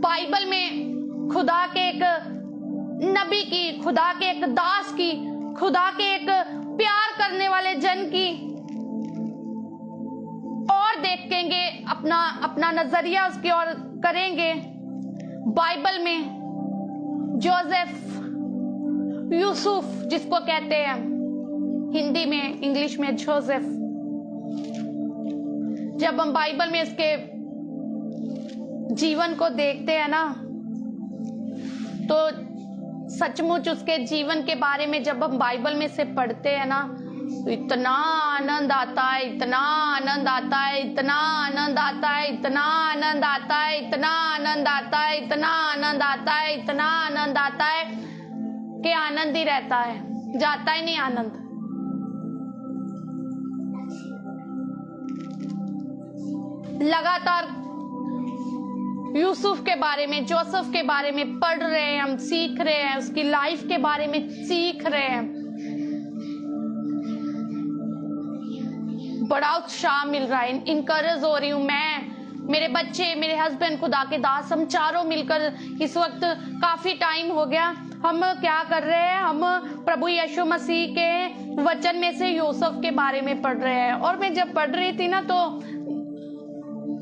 बाइबल में खुदा के एक नबी की, खुदा के एक दास की, खुदा के एक प्यार करने वाले जन की और देखेंगे, अपना नजरिया उसकी ओर करेंगे। बाइबल में जोसेफ, यूसुफ जिसको कहते हैं हिंदी में, इंग्लिश में जोसेफ, जब हम बाइबल में इसके जीवन को देखते हैं ना, तो सचमुच उसके जीवन के बारे में जब हम बाइबल में से पढ़ते हैं ना, तो इतना आनंद आता है, इतना आनंद आता है, इतना आनंद आता है, इतना आनंद आता है, इतना आनंद आता है, इतना आनंद आता है, इतना आनंद आता है कि आनंद ही रहता है, जाता ही नहीं आनंद। लगातार यूसुफ के बारे में, जोसेफ के बारे में पढ़ रहे हैं, हम सीख रहे हैं, उसकी लाइफ के बारे में सीख रहे हैं। बड़ा उत्साह मिल रहा है, इनकरेज हो रही हूं मैं, मेरे बच्चे, मेरे हस्बैंड, खुदा के दास, हम चारों मिलकर इस वक्त काफी टाइम हो गया, हम क्या कर रहे हैं, हम प्रभु यीशु मसीह के वचन में से यूसुफ के बारे में पढ़ रहे हैं। और मैं जब पढ़ रही थी ना, तो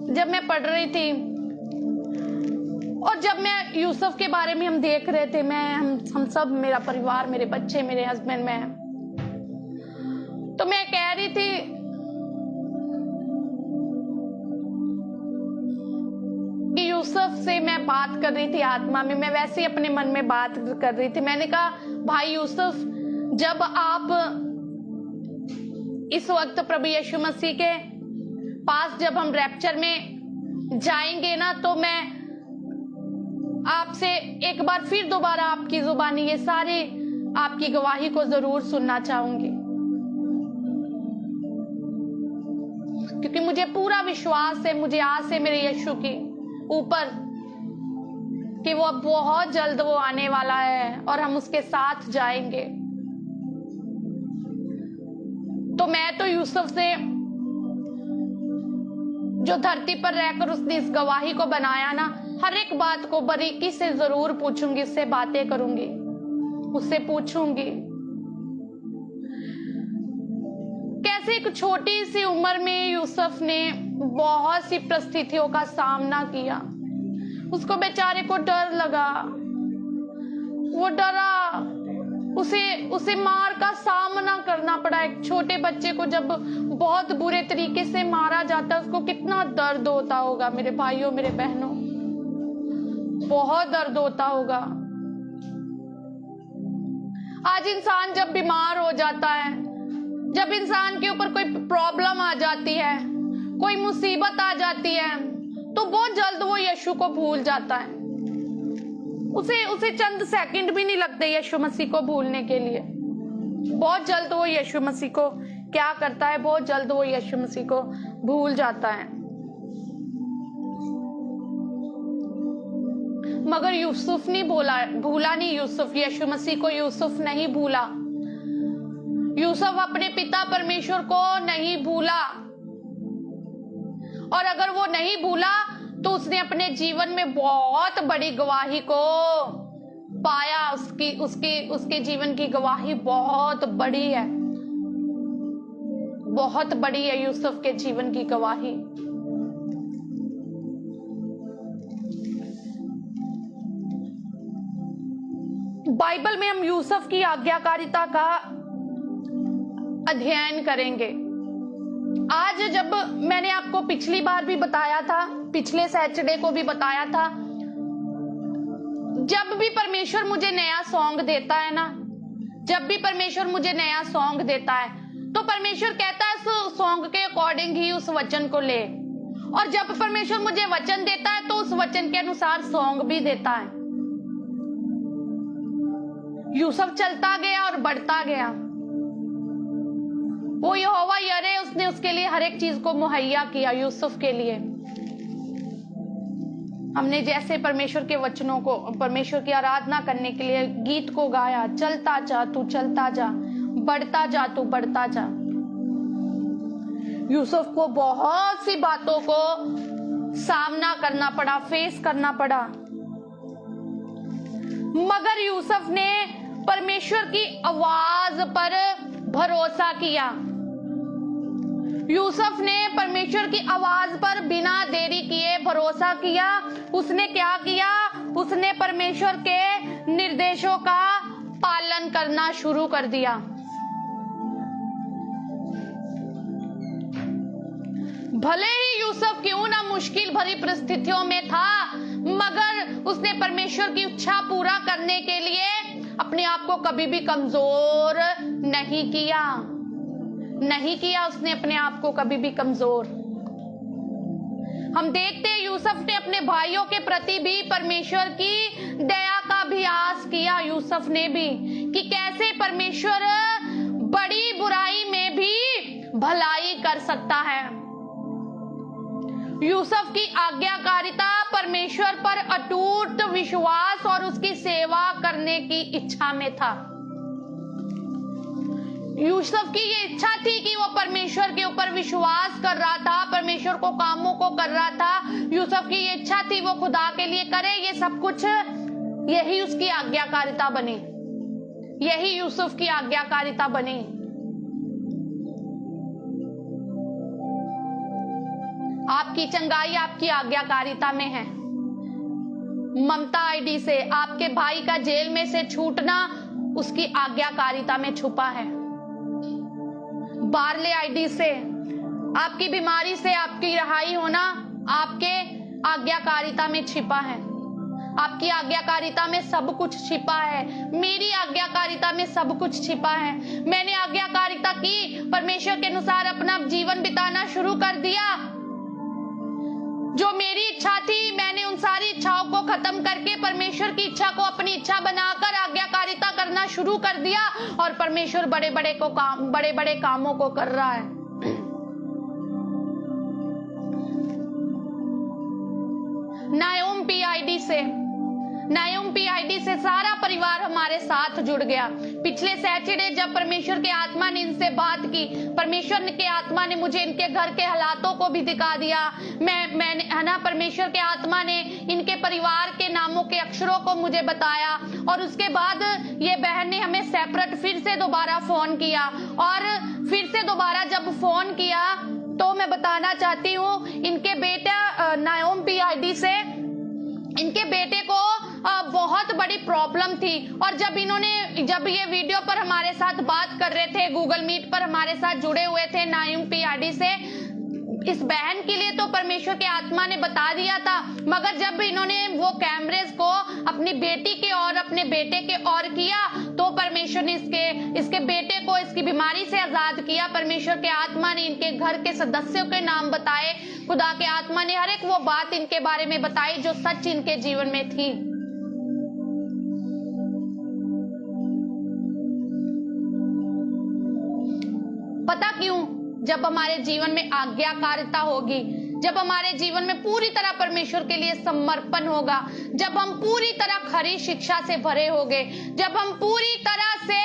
जब मैं पढ़ रही थी और जब मैं यूसुफ के बारे में हम देख रहे थे, हम सब, मेरा परिवार, मेरे बच्चे, मेरे हस्बैंड, मैं, तो मैं कह रही थी कि यूसुफ से मैं बात कर रही थी आत्मा में, मैं वैसे ही अपने मन में बात कर रही थी। मैंने कहा, भाई यूसुफ, जब आप इस वक्त प्रभु यीशु मसीह के पास, जब हम रैप्चर में जाएंगे ना, तो मैं आपसे एक बार फिर दोबारा आपकी जुबानी ये सारी आपकी गवाही को जरूर सुनना चाहूंगी, क्योंकि मुझे पूरा विश्वास है, मुझे आस है मेरे यीशु की ऊपर कि वो अब बहुत जल्द वो आने वाला है और हम उसके साथ जाएंगे। तो मैं तो यूसुफ से, जो धरती पर रहकर उसने इस गवाही को बनाया ना, हर एक बात को बारीकी से जरूर पूछूंगी, उससे बातें करूंगी, उससे पूछूंगी कैसे एक छोटी सी उम्र में यूसुफ ने बहुत सी परिस्थितियों का सामना किया। उसको बेचारे को डर लगा, वो डरा, उसे मार का सामना करना पड़ा। एक छोटे बच्चे को जब बहुत बुरे तरीके से मारा जाता है, उसको कितना दर्द होता होगा मेरे भाइयों, मेरे बहनों, बहुत दर्द होता होगा। आज इंसान जब बीमार हो जाता है, जब इंसान के ऊपर कोई प्रॉब्लम आ जाती है, कोई मुसीबत आ जाती है, तो बहुत जल्द वो यीशु को भूल जाता है। उसे चंद सेकंड भी नहीं लगते यीशु मसीह को भूलने के लिए। बहुत जल्द वो यीशु मसीह को क्या करता है, बहुत जल्द वो यीशु मसीह को भूल जाता है। मगर यूसुफ नहीं भूला नहीं यूसुफ, यीशु मसीह को यूसुफ नहीं भूला। यूसुफ अपने पिता परमेश्वर को नहीं भूला, और अगर वो नहीं भूला तो उसने अपने जीवन में बहुत बड़ी गवाही को पाया। उसके जीवन की गवाही बहुत बड़ी है, बहुत बड़ी है यूसुफ के जीवन की गवाही। बाइबल में हम यूसुफ की आज्ञाकारिता का अध्ययन करेंगे। आज जब मैंने आपको पिछली बार भी बताया था, पिछले सैटरडे को भी बताया था, जब भी परमेश्वर मुझे नया सॉन्ग देता है ना, जब भी परमेश्वर मुझे नया सॉन्ग देता है, तो परमेश्वर कहता है उस सॉन्ग के अकॉर्डिंग ही उस वचन को ले। और जब परमेश्वर मुझे वचन देता है तो उस वचन के अनुसार सॉन्ग भी देता है। यूसुफ चलता गया और बढ़ता गया। वो यहोवा यरे, उसने उसके लिए हर एक चीज को मुहैया किया यूसुफ के लिए। हमने जैसे परमेश्वर के वचनों को, परमेश्वर की आराधना करने के लिए गीत को गाया, चलता जा तू चलता जा, बढ़ता जा तू बढ़ता जा। यूसुफ को बहुत सी बातों को सामना करना पड़ा, फेस करना पड़ा, मगर यूसुफ ने परमेश्वर की आवाज पर भरोसा किया। यूसुफ ने परमेश्वर की आवाज पर बिना देरी किए भरोसा किया। उसने क्या किया? उसने परमेश्वर के निर्देशों का पालन करना शुरू कर दिया। भले ही यूसुफ क्यों ना मुश्किल भरी परिस्थितियों में था, मगर उसने परमेश्वर की इच्छा पूरा करने के लिए अपने आप को कभी भी कमजोर नहीं किया। नहीं किया उसने अपने आप को कभी भी कमजोर। हम देखते हैं यूसुफ ने अपने भाइयों के प्रति भी परमेश्वर की दया का अभ्यास किया, यूसुफ ने भी, कि कैसे परमेश्वर बड़ी बुराई में भी भलाई कर सकता है। यूसुफ की आज्ञाकारिता परमेश्वर पर अटूट विश्वास और उसकी सेवा करने की इच्छा में था। यूसुफ की ये इच्छा थी कि वो परमेश्वर के ऊपर विश्वास कर रहा था, परमेश्वर को कामों को कर रहा था। यूसुफ की ये इच्छा थी वो खुदा के लिए करे ये सब कुछ, यही उसकी आज्ञाकारिता बनी, यही यूसुफ की आज्ञाकारिता बनी। आपकी चंगाई आपकी आज्ञाकारिता में है। ममता आईडी से आपके भाई का जेल में से छूटना उसकी आज्ञाकारिता में छुपा है। बारले आईडी से आपकी बीमारी से आपकी रिहाई होना आपके आज्ञाकारिता में छिपा है। आपकी आज्ञाकारिता में सब कुछ छिपा है। मेरी आज्ञाकारिता में सब कुछ छिपा है। मैंने आज्ञाकारिता की, परमेश्वर के अनुसार अपना जीवन बिताना शुरू कर दिया। जो मेरी इच्छा थी मैंने उन सारी इच्छाओं को खत्म करके परमेश्वर की इच्छा को अपनी इच्छा बनाकर आज्ञाकारिता करना शुरू कर दिया, और परमेश्वर बड़े बड़े कामों को कर रहा है। नायोम पीआईडी से सारा परिवार हमारे साथ जुड़ गया। पिछले सैटरडे जब परमेश्वर के आत्मा ने इनसे बात की, परमेश्वर के आत्मा ने मुझे इनके घर के हालातों को भी दिखा दिया। मैंने है ना, परमेश्वर के आत्मा ने इनके परिवार के नामों के अक्षरों को मुझे बताया, और उसके बाद ये बहन ने हमें सेपरेट फिर से दोबारा फोन किया, और फिर से दोबारा जब फोन किया तो मैं बताना चाहती हूँ इनके बेटा नायोम पीआईडी से, इनके बेटे को बहुत बड़ी प्रॉब्लम थी। और जब ये वीडियो पर हमारे साथ बात कर रहे थे, गूगल मीट पर हमारे साथ जुड़े हुए थे नायोम पीआईडी से, इस बहन के लिए तो परमेश्वर के आत्मा ने बता दिया था, मगर जब इन्होंने वो कैमरेज को अपनी बेटी के और अपने बेटे के और किया तो परमेश्वर ने इसके बेटे को इसकी बीमारी से आजाद किया। परमेश्वर के आत्मा ने इनके घर के सदस्यों के नाम बताए, खुदा के आत्मा ने हर एक वो बात इनके बारे में बताई जो सच इनके जीवन में थी। पता क्यों? जब हमारे जीवन में आज्ञाकारिता होगी, जब हमारे जीवन में पूरी तरह परमेश्वर के लिए समर्पण होगा, जब हम पूरी तरह खरी शिक्षा से भरे होंगे, जब हम पूरी तरह से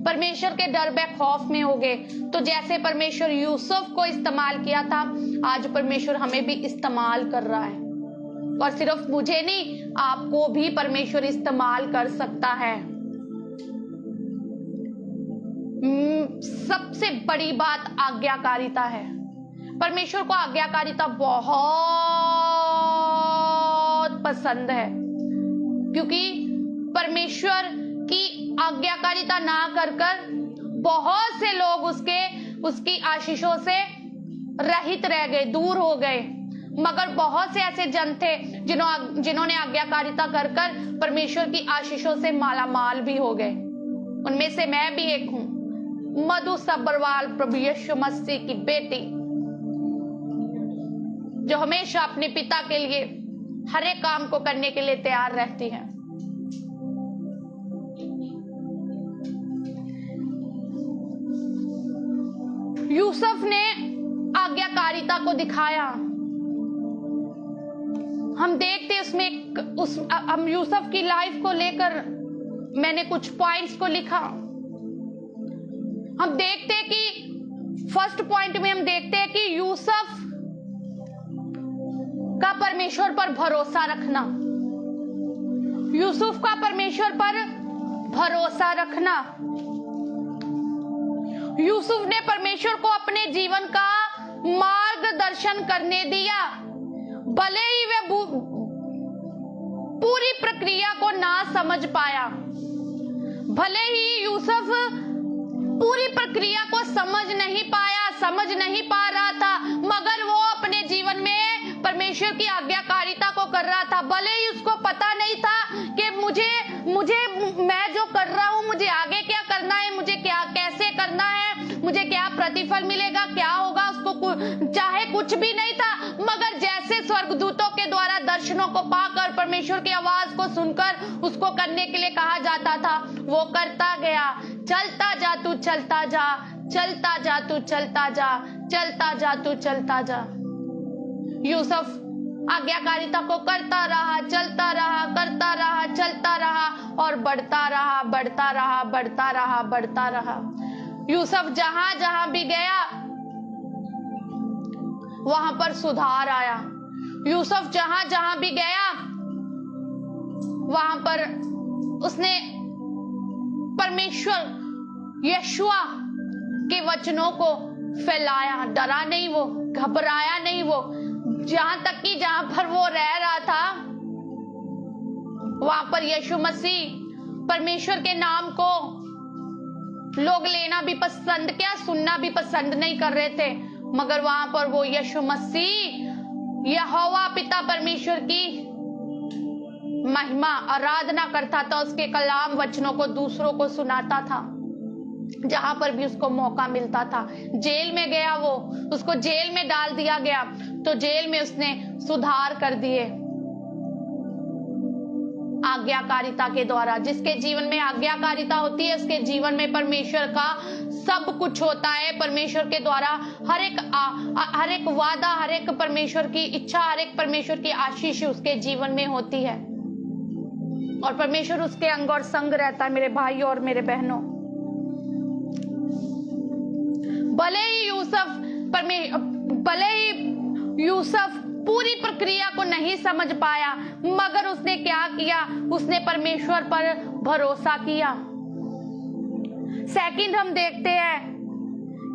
परमेश्वर के डर व खौफ में होंगे, तो जैसे परमेश्वर यूसुफ को इस्तेमाल किया था, आज परमेश्वर हमें भी इस्तेमाल कर रहा है। और सिर्फ मुझे नहीं, आपको भी परमेश्वर इस्तेमाल कर सकता है। सबसे बड़ी बात आज्ञाकारिता है। परमेश्वर को आज्ञाकारिता बहुत पसंद है, क्योंकि परमेश्वर की आज्ञाकारिता ना कर बहुत से लोग उसकी आशीषों से रहित रह गए, दूर हो गए। मगर बहुत से ऐसे जन थे जिन्होंने आज्ञाकारिता कर परमेश्वर की आशीषों से मालामाल भी हो गए। उनमें से मैं भी एक हूं, मधु सब्बरवाल, प्रभु यीशु मसीह की बेटी, जो हमेशा अपने पिता के लिए हर एक काम को करने के लिए तैयार रहती है। यूसुफ ने आज्ञाकारिता को दिखाया। हम देखते हम यूसुफ की लाइफ को लेकर मैंने कुछ पॉइंट्स को लिखा। हम देखते हैं कि फर्स्ट पॉइंट में हम देखते हैं कि यूसुफ का परमेश्वर पर भरोसा रखना, यूसुफ का परमेश्वर पर भरोसा रखना। यूसुफ ने परमेश्वर को अपने जीवन का मार्गदर्शन करने दिया, भले ही वे पूरी प्रक्रिया को ना समझ पाया, भले ही यूसुफ पूरी प्रक्रिया को समझ नहीं पा रहा था, मगर वो अपने जीवन में परमेश्वर की आज्ञाकारिता को कर रहा था। भले ही उसको पता नहीं था कि मुझे मैं जो कर रहा हूं, मुझे आगे क्या करना है, मुझे क्या कैसे करना है, मुझे क्या मिलेगा, क्या होगा उसको, चाहे कुछ भी नहीं था, मगर जैसे स्वर्गदूतों के द्वारा दर्शनों को पाकर परमेश्वर की आवाज को सुनकर उसको करने के लिए कहा जाता था, वो करता गया। चलता जा तू, चलता जा, चलता जा तू, चलता जा, चलता जा तू, चलता जा। यूसुफ आज्ञाकारिता को करता रहा, चलता रहा, करता रहा, चलता रहा और बढ़ता रहा, बढ़ता रहा, बढ़ता रहा, बढ़ता रहा। यूसुफ जहां जहां भी गया वहां पर सुधार आया। यूसुफ जहां जहां भी गया वहां पर उसने परमेश्वर यशुआ के वचनों को फैलाया। डरा नहीं वो, घबराया नहीं वो। जहां तक कि जहां पर वो रह रहा था वहां पर यीशु मसीह परमेश्वर के नाम को लोग लेना भी पसंद, क्या सुनना भी पसंद नहीं कर रहे थे, मगर वहां पर वो यीशु मसीह यहोवा पिता परमेश्वर की महिमा आराधना करता था, उसके कलाम वचनों को दूसरों को सुनाता था जहां पर भी उसको मौका मिलता था। जेल में गया वो, उसको जेल में डाल दिया गया तो जेल में उसने सुधार कर दिए आज्ञाकारिता के द्वारा। जिसके जीवन में आज्ञाकारिता होती है उसके जीवन में परमेश्वर का सब कुछ होता है। परमेश्वर के द्वारा हर एक वादा, हर एक परमेश्वर की इच्छा, हर एक परमेश्वर की आशीष उसके जीवन में होती है और परमेश्वर उसके अंग और संग रहता है। मेरे भाई और मेरे बहनों, भले ही यूसुफ पूरी प्रक्रिया को नहीं समझ पाया, मगर उसने क्या किया, उसने परमेश्वर पर भरोसा किया। सेकंड हम देखते हैं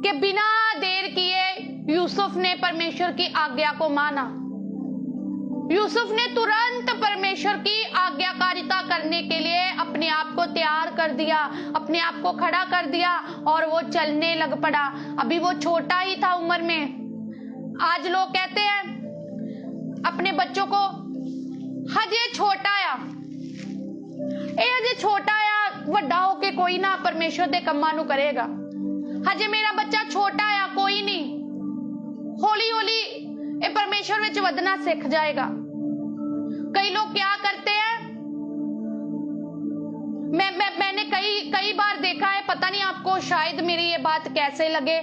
कि बिना देर किए यूसुफ ने परमेश्वर की आज्ञा को माना। यूसुफ ने तुरंत परमेश्वर की आज्ञाकारिता करने के लिए अपने आप को तैयार कर दिया, अपने आप को खड़ा कर दिया और वो चलने लग पड़ा। अभी वो छोटा ही था उम्र में। आज लोग कहते हैं अपने बच्चों को, हजे छोटा आ, हजे छोटा आ, वड्डा होके कोई ना परमेश्वर दे कम्मां नूं करेगा। हजे मेरा बच्चा छोटा आ, कोई नहीं, हौली हौली ये परमेश्वर विच वधना सीख जाएगा। कई लोग क्या करते हैं, मैंने कई बार देखा है, पता नहीं आपको शायद मेरी ये बात कैसे लगे,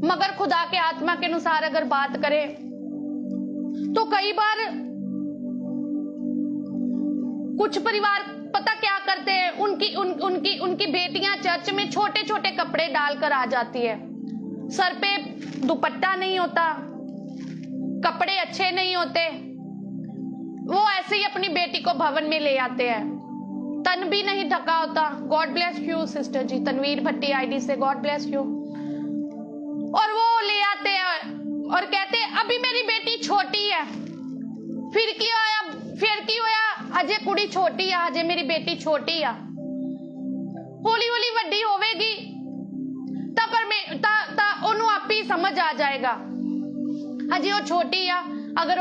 मगर खुदा के आत्मा के अनुसार अगर बात करें तो कई बार कुछ परिवार पता क्या करते हैं, उनकी बेटियां चर्च में छोटे छोटे कपड़े डालकर आ जाती है, सर पे दुपट्टा नहीं होता, कपड़े अच्छे नहीं होते, वो ऐसे ही अपनी बेटी को भवन में ले आते हैं, तन भी नहीं ढका होता। God bless you sister ji, Tanveer Bhatti ID से गॉड ब्लेस यू। और वो ले आते हैं और कहते हैं अभी मेरी बेटी छोटी है, फिर की होया अजे कुड़ी छोटी है, अजे मेरी बेटी छोटी है, हौली हौली वड्डी होवेगी ता ओनू आप ही समझ आ जाएगा। अजे वो छोटी है, अगर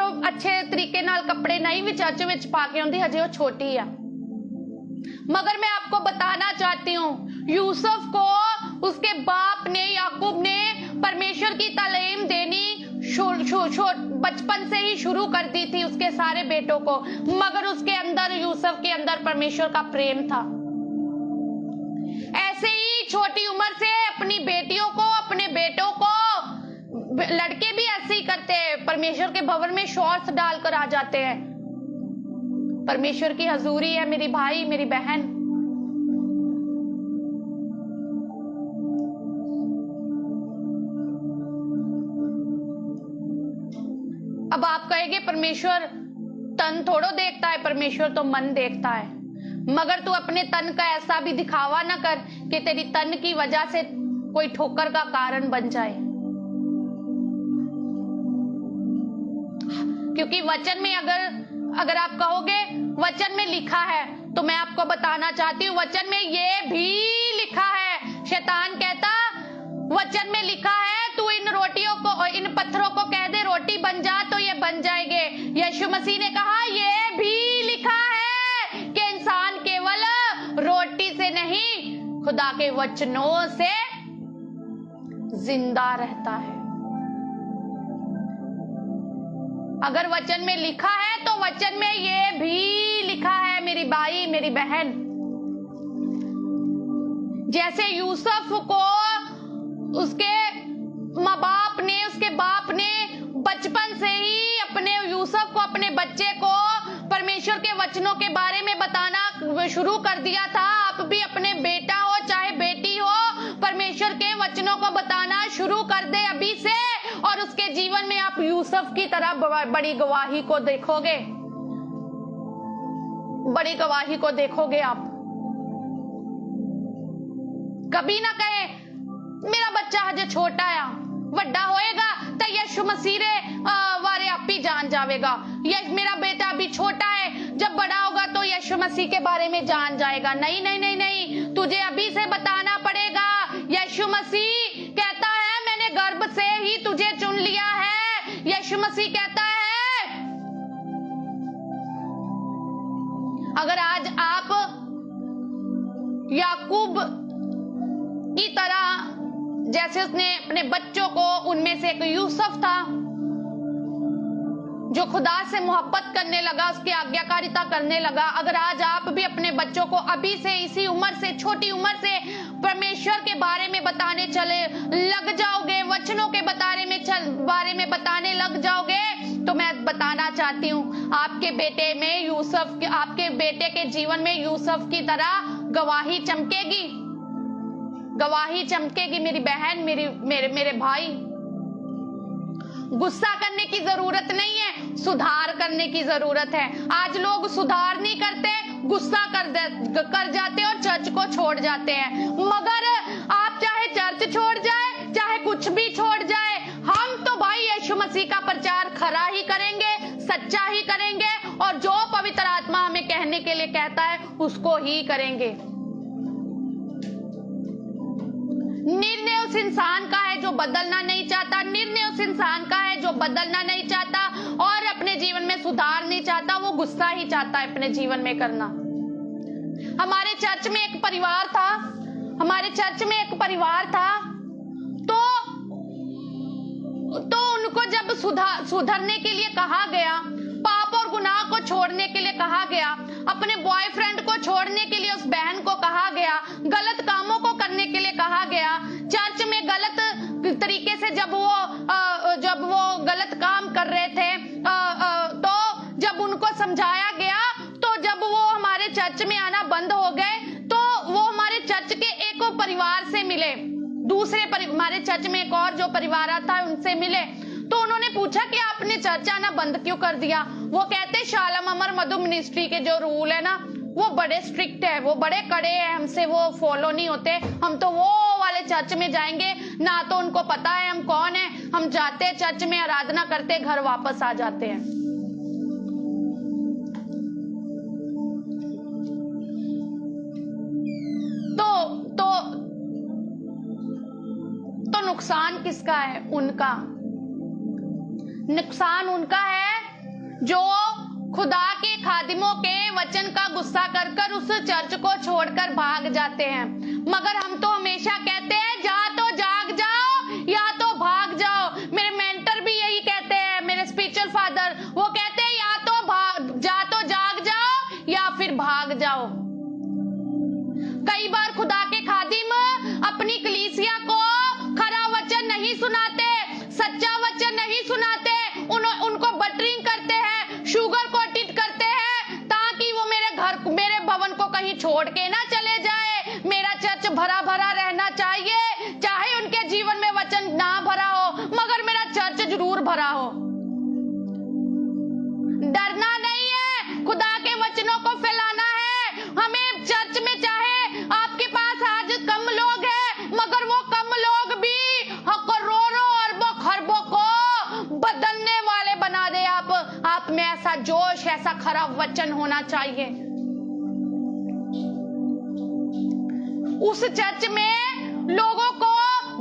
वो अच्छे तरीके नाल कपड़े नहीं भी चर्च विच पा के आउंदी, अजे वो छोटी है। मगर मैं आपको बताना चाहती हूँ, यूसुफ को उसके बाप ने, याकूब ने परमेश्वर की तालीम देनी बचपन से ही शुरू कर दी थी उसके सारे बेटों को, मगर उसके अंदर, यूसुफ के अंदर परमेश्वर का प्रेम था। ऐसे ही छोटी उम्र से अपनी बेटियों को, अपने बेटों को, लड़के भी ऐसे ही करते हैं, परमेश्वर के भवन में शॉर्ट्स डालकर आ जाते हैं। परमेश्वर की हजूरी है मेरी भाई, मेरी बहन। अब आप कहेंगे परमेश्वर तन थोड़ो देखता है, परमेश्वर तो मन देखता है। मगर तू अपने तन का ऐसा भी दिखावा ना कर कि तेरी तन की वजह से कोई ठोकर का कारण बन जाए, क्योंकि वचन में अगर आप कहोगे वचन में लिखा है, तो मैं आपको बताना चाहती हूँ वचन में ये भी लिखा है। शैतान कहता वचन में लिखा है तू इन रोटियों को, इन पत्थरों को कह दे रोटी बन जा तो ये बन जाएंगे। यीशु मसीह ने कहा ये भी लिखा है कि इंसान केवल रोटी से नहीं खुदा के वचनों से जिंदा रहता है। अगर वचन में लिखा है तो वचन में ये भी लिखा है मेरी भाई मेरी बहन, जैसे यूसुफ को उसके माँ बाप ने, उसके बाप ने बचपन से ही अपने यूसुफ को, अपने बच्चे को परमेश्वर के वचनों के बारे में बताना शुरू कर दिया था। आप भी अपने बेटा हो चाहे बेटी हो, परमेश्वर के वचनों को बताना शुरू कर दे अभी से, और उसके जीवन में आप यूसुफ की तरह बड़ी गवाही को देखोगे, बड़ी गवाही को देखोगे आप। कभी ना कहे मेरा बच्चा हजे छोटा है, वड्डा होएगा तो यीशु मसीह रे वारे आप ही जान जाएगा। ये मेरा बेटा अभी छोटा है, जब बड़ा होगा तो यीशु मसीह के बारे में जान जाएगा। नहीं नहीं नहीं नहीं, तुझे अभी से बताना पड़ेगा। यीशु मसीह कहता है मैंने गर्भ से ही तुझे चुन लिया है। यीशु मसीह कहता है अगर आज आप याकूब की तरह, जैसे उसने अपने बच्चों को, उनमें से एक यूसुफ था जो खुदा से मोहब्बत करने लगा, उसकी आज्ञाकारिता करने लगा, अगर आज आप भी अपने बच्चों को अभी से, इसी उम्र से, छोटी उम्र से परमेश्वर के बारे में बताने चले लग जाओगे, वचनों के बारे में बताने लग जाओगे, तो मैं बताना चाहती हूँ आपके बेटे में यूसुफ, आपके बेटे के जीवन में यूसुफ की तरह गवाही चमकेगी, गवाही चमकेगी मेरी बहन, मेरे भाई। गुस्सा करने की जरूरत नहीं है, सुधार करने की जरूरत है। आज लोग सुधार नहीं करते, गुस्सा कर जाते और चर्च को छोड़ जाते हैं। मगर आप चाहे चर्च छोड़ जाए, चाहे कुछ भी छोड़ जाए, हम तो भाई यीशु मसीह का प्रचार खरा ही करेंगे, सच्चा ही करेंगे, और जो पवित्र आत्मा हमें कहने के लिए कहता है उसको ही करेंगे। निर्णय उस इंसान का है जो बदलना नहीं चाहता, निर्णय उस इंसान का है जो बदलना नहीं चाहता और अपने जीवन में सुधार नहीं चाहता, वो गुस्सा ही चाहता है अपने जीवन में करना। हमारे चर्च में एक परिवार था, तो उनको जब सुधरने के लिए कहा गया, पाप और गुनाह को छोड़ने के लिए कहा गया, अपने बॉयफ्रेंड को छोड़ने के लिए उस बहन को कहा गया, गलत कामों को करने के लिए कहा गया, चर्च में गलत तरीके से जब वो गलत काम कर रहे थे, तो जब उनको समझाया गया, तो जब वो हमारे चर्च में आना बंद हो गए, तो वो हमारे चर्च के एक परिवार से मिले, हमारे चर्च में एक और जो परिवार आता है उनसे मिले, तो उन्होंने पूछा कि आपने चर्च आना बंद क्यों कर दिया। वो कहते शालम अमर मधु मिनिस्ट्री के जो रूल है ना, वो बड़े स्ट्रिक्ट है, वो बड़े कड़े हैं, हमसे वो फॉलो नहीं होते, हम तो वो वाले चर्च में जाएंगे, ना तो उनको पता है हम कौन है, हम जाते हैं चर्च में, आराधना करते, घर वापस आ जाते हैं। तो नुकसान किसका है? उनका नुकसान उनका है जो खुदा के खादिमों के वचन का गुस्सा कर उस चर्च को छोड़कर भाग जाते हैं। मगर हम तो हमेशा कहते हैं या तो जाग जाओ या तो भाग जाओ। मेरे मेंटर भी यही कहते हैं, मेरे स्पिरिचुअल फादर, वो कहते हैं या तो जाग जाओ या फिर भाग जाओ। कई बार खुदा के खादिम अपनी कलीसिया को खरा वचन नहीं सुनाते, सच्चा वचन नहीं सुनाते, उनको बटरिंग करते हैं, शुगर कोटेड करते हैं, ताकि वो मेरे भवन को कहीं छोड़ के ना चले जाए। मेरा चर्च भरा भरा रहना चाहिए, चाहे उनके जीवन में वचन ना भरा हो, मगर मेरा चर्च जरूर भरा हो। डरना नहीं है, खुदा के वचनों को फैलाना है। हमें चर्च में, चाहे आपके पास आज कम लोग हैं, मगर वो कम लोग भी करोड़ों अरबों खरबों को बदलने वाले बना दे। आप में ऐसा जोश, ऐसा खरा वचन होना चाहिए। उस चर्च में लोगों को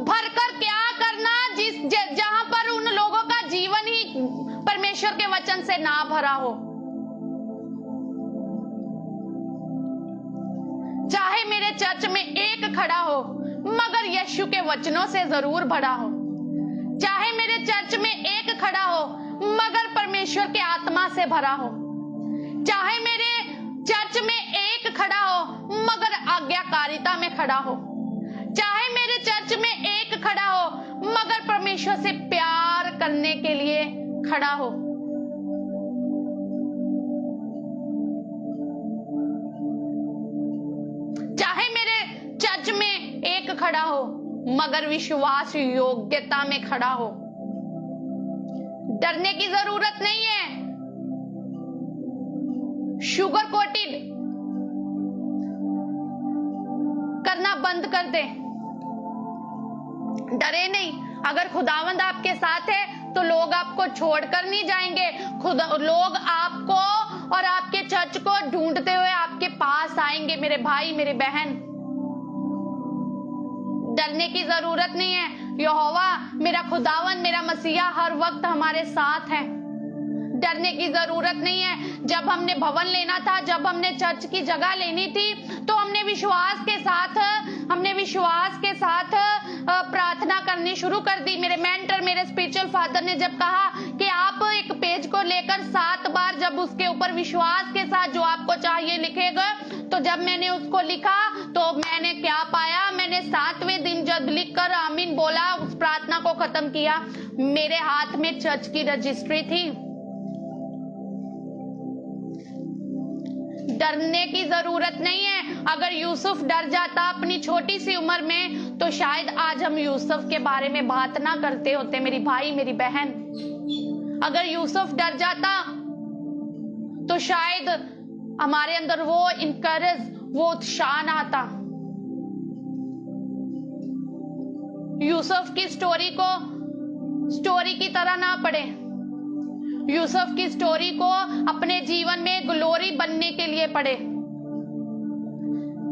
भरकर क्या करना जहां पर उन लोगों का जीवन ही परमेश्वर के वचन से ना भरा हो। चाहे मेरे चर्च में एक खड़ा हो मगर यीशु के वचनों से जरूर भरा हो। चाहे मेरे चर्च में एक खड़ा हो मगर परमेश्वर के आत्मा से भरा हो। चाहे मेरे चर्च में एक खड़ा हो मगर आज्ञाकारिता में खड़ा हो। चाहे मेरे चर्च में एक खड़ा हो मगर परमेश्वर से प्यार करने के लिए खड़ा हो। चाहे मेरे चर्च में एक खड़ा हो मगर विश्वास योग्यता में खड़ा हो। डरने की जरूरत नहीं है। शुगर कोटेड करना बंद कर दे। डरे नहीं। अगर खुदावंद आपके साथ है तो लोग आपको छोड़कर नहीं जाएंगे। लोग आपको और आपके चर्च को ढूंढते हुए आपके पास आएंगे। मेरे भाई मेरे बहन, डरने की जरूरत नहीं है। यहोवा मेरा खुदावंद मेरा मसीहा हर वक्त हमारे साथ है। डरने की जरूरत नहीं है। जब हमने भवन लेना था, जब हमने चर्च की जगह लेनी थी, तो हमने विश्वास के साथ प्रार्थना करनी शुरू कर दी। मेरे मेंटर, मेरे स्पिरिचुअल फादर ने जब कहा कि आप एक पेज को लेकर 7 बार जब उसके ऊपर विश्वास के साथ जो आपको चाहिए लिखेगा, तो जब मैंने उसको लिखा तो मैंने क्या पाया, मैंने 7वें दिन जब लिखकर आमीन बोला, उस प्रार्थना को खत्म किया, मेरे हाथ में चर्च की रजिस्ट्री थी। डरने की जरूरत नहीं है। अगर यूसुफ डर जाता अपनी छोटी सी उम्र में तो शायद आज हम यूसुफ के बारे में बात ना करते होते। मेरी भाई मेरी बहन, अगर यूसुफ डर जाता तो शायद हमारे अंदर वो इनकरेज, वो उत्साह ना आता। यूसुफ की स्टोरी को स्टोरी की तरह ना पढ़े। यूसुफ की स्टोरी को अपने जीवन में ग्लोरी बनने के लिए पढ़े।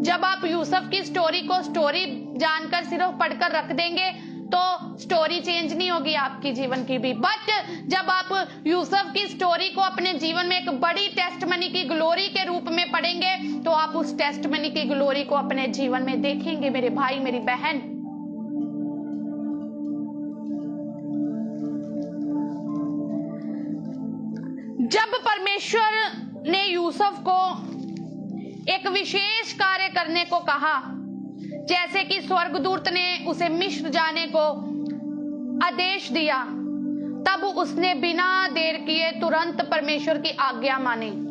जब आप यूसुफ की स्टोरी को स्टोरी जानकर सिर्फ पढ़कर रख देंगे तो स्टोरी चेंज नहीं होगी आपकी जीवन की भी। बट जब आप यूसुफ की स्टोरी को अपने जीवन में एक बड़ी टेस्टमनी की ग्लोरी के रूप में पढ़ेंगे तो आप उस टेस्टमनी की ग्लोरी को अपने जीवन में देखेंगे। मेरे भाई मेरी बहन, जब परमेश्वर ने यूसुफ को एक विशेष कार्य करने को कहा, जैसे कि स्वर्गदूत ने उसे मिस्र जाने को आदेश दिया, तब उसने बिना देर किए तुरंत परमेश्वर की आज्ञा मानी।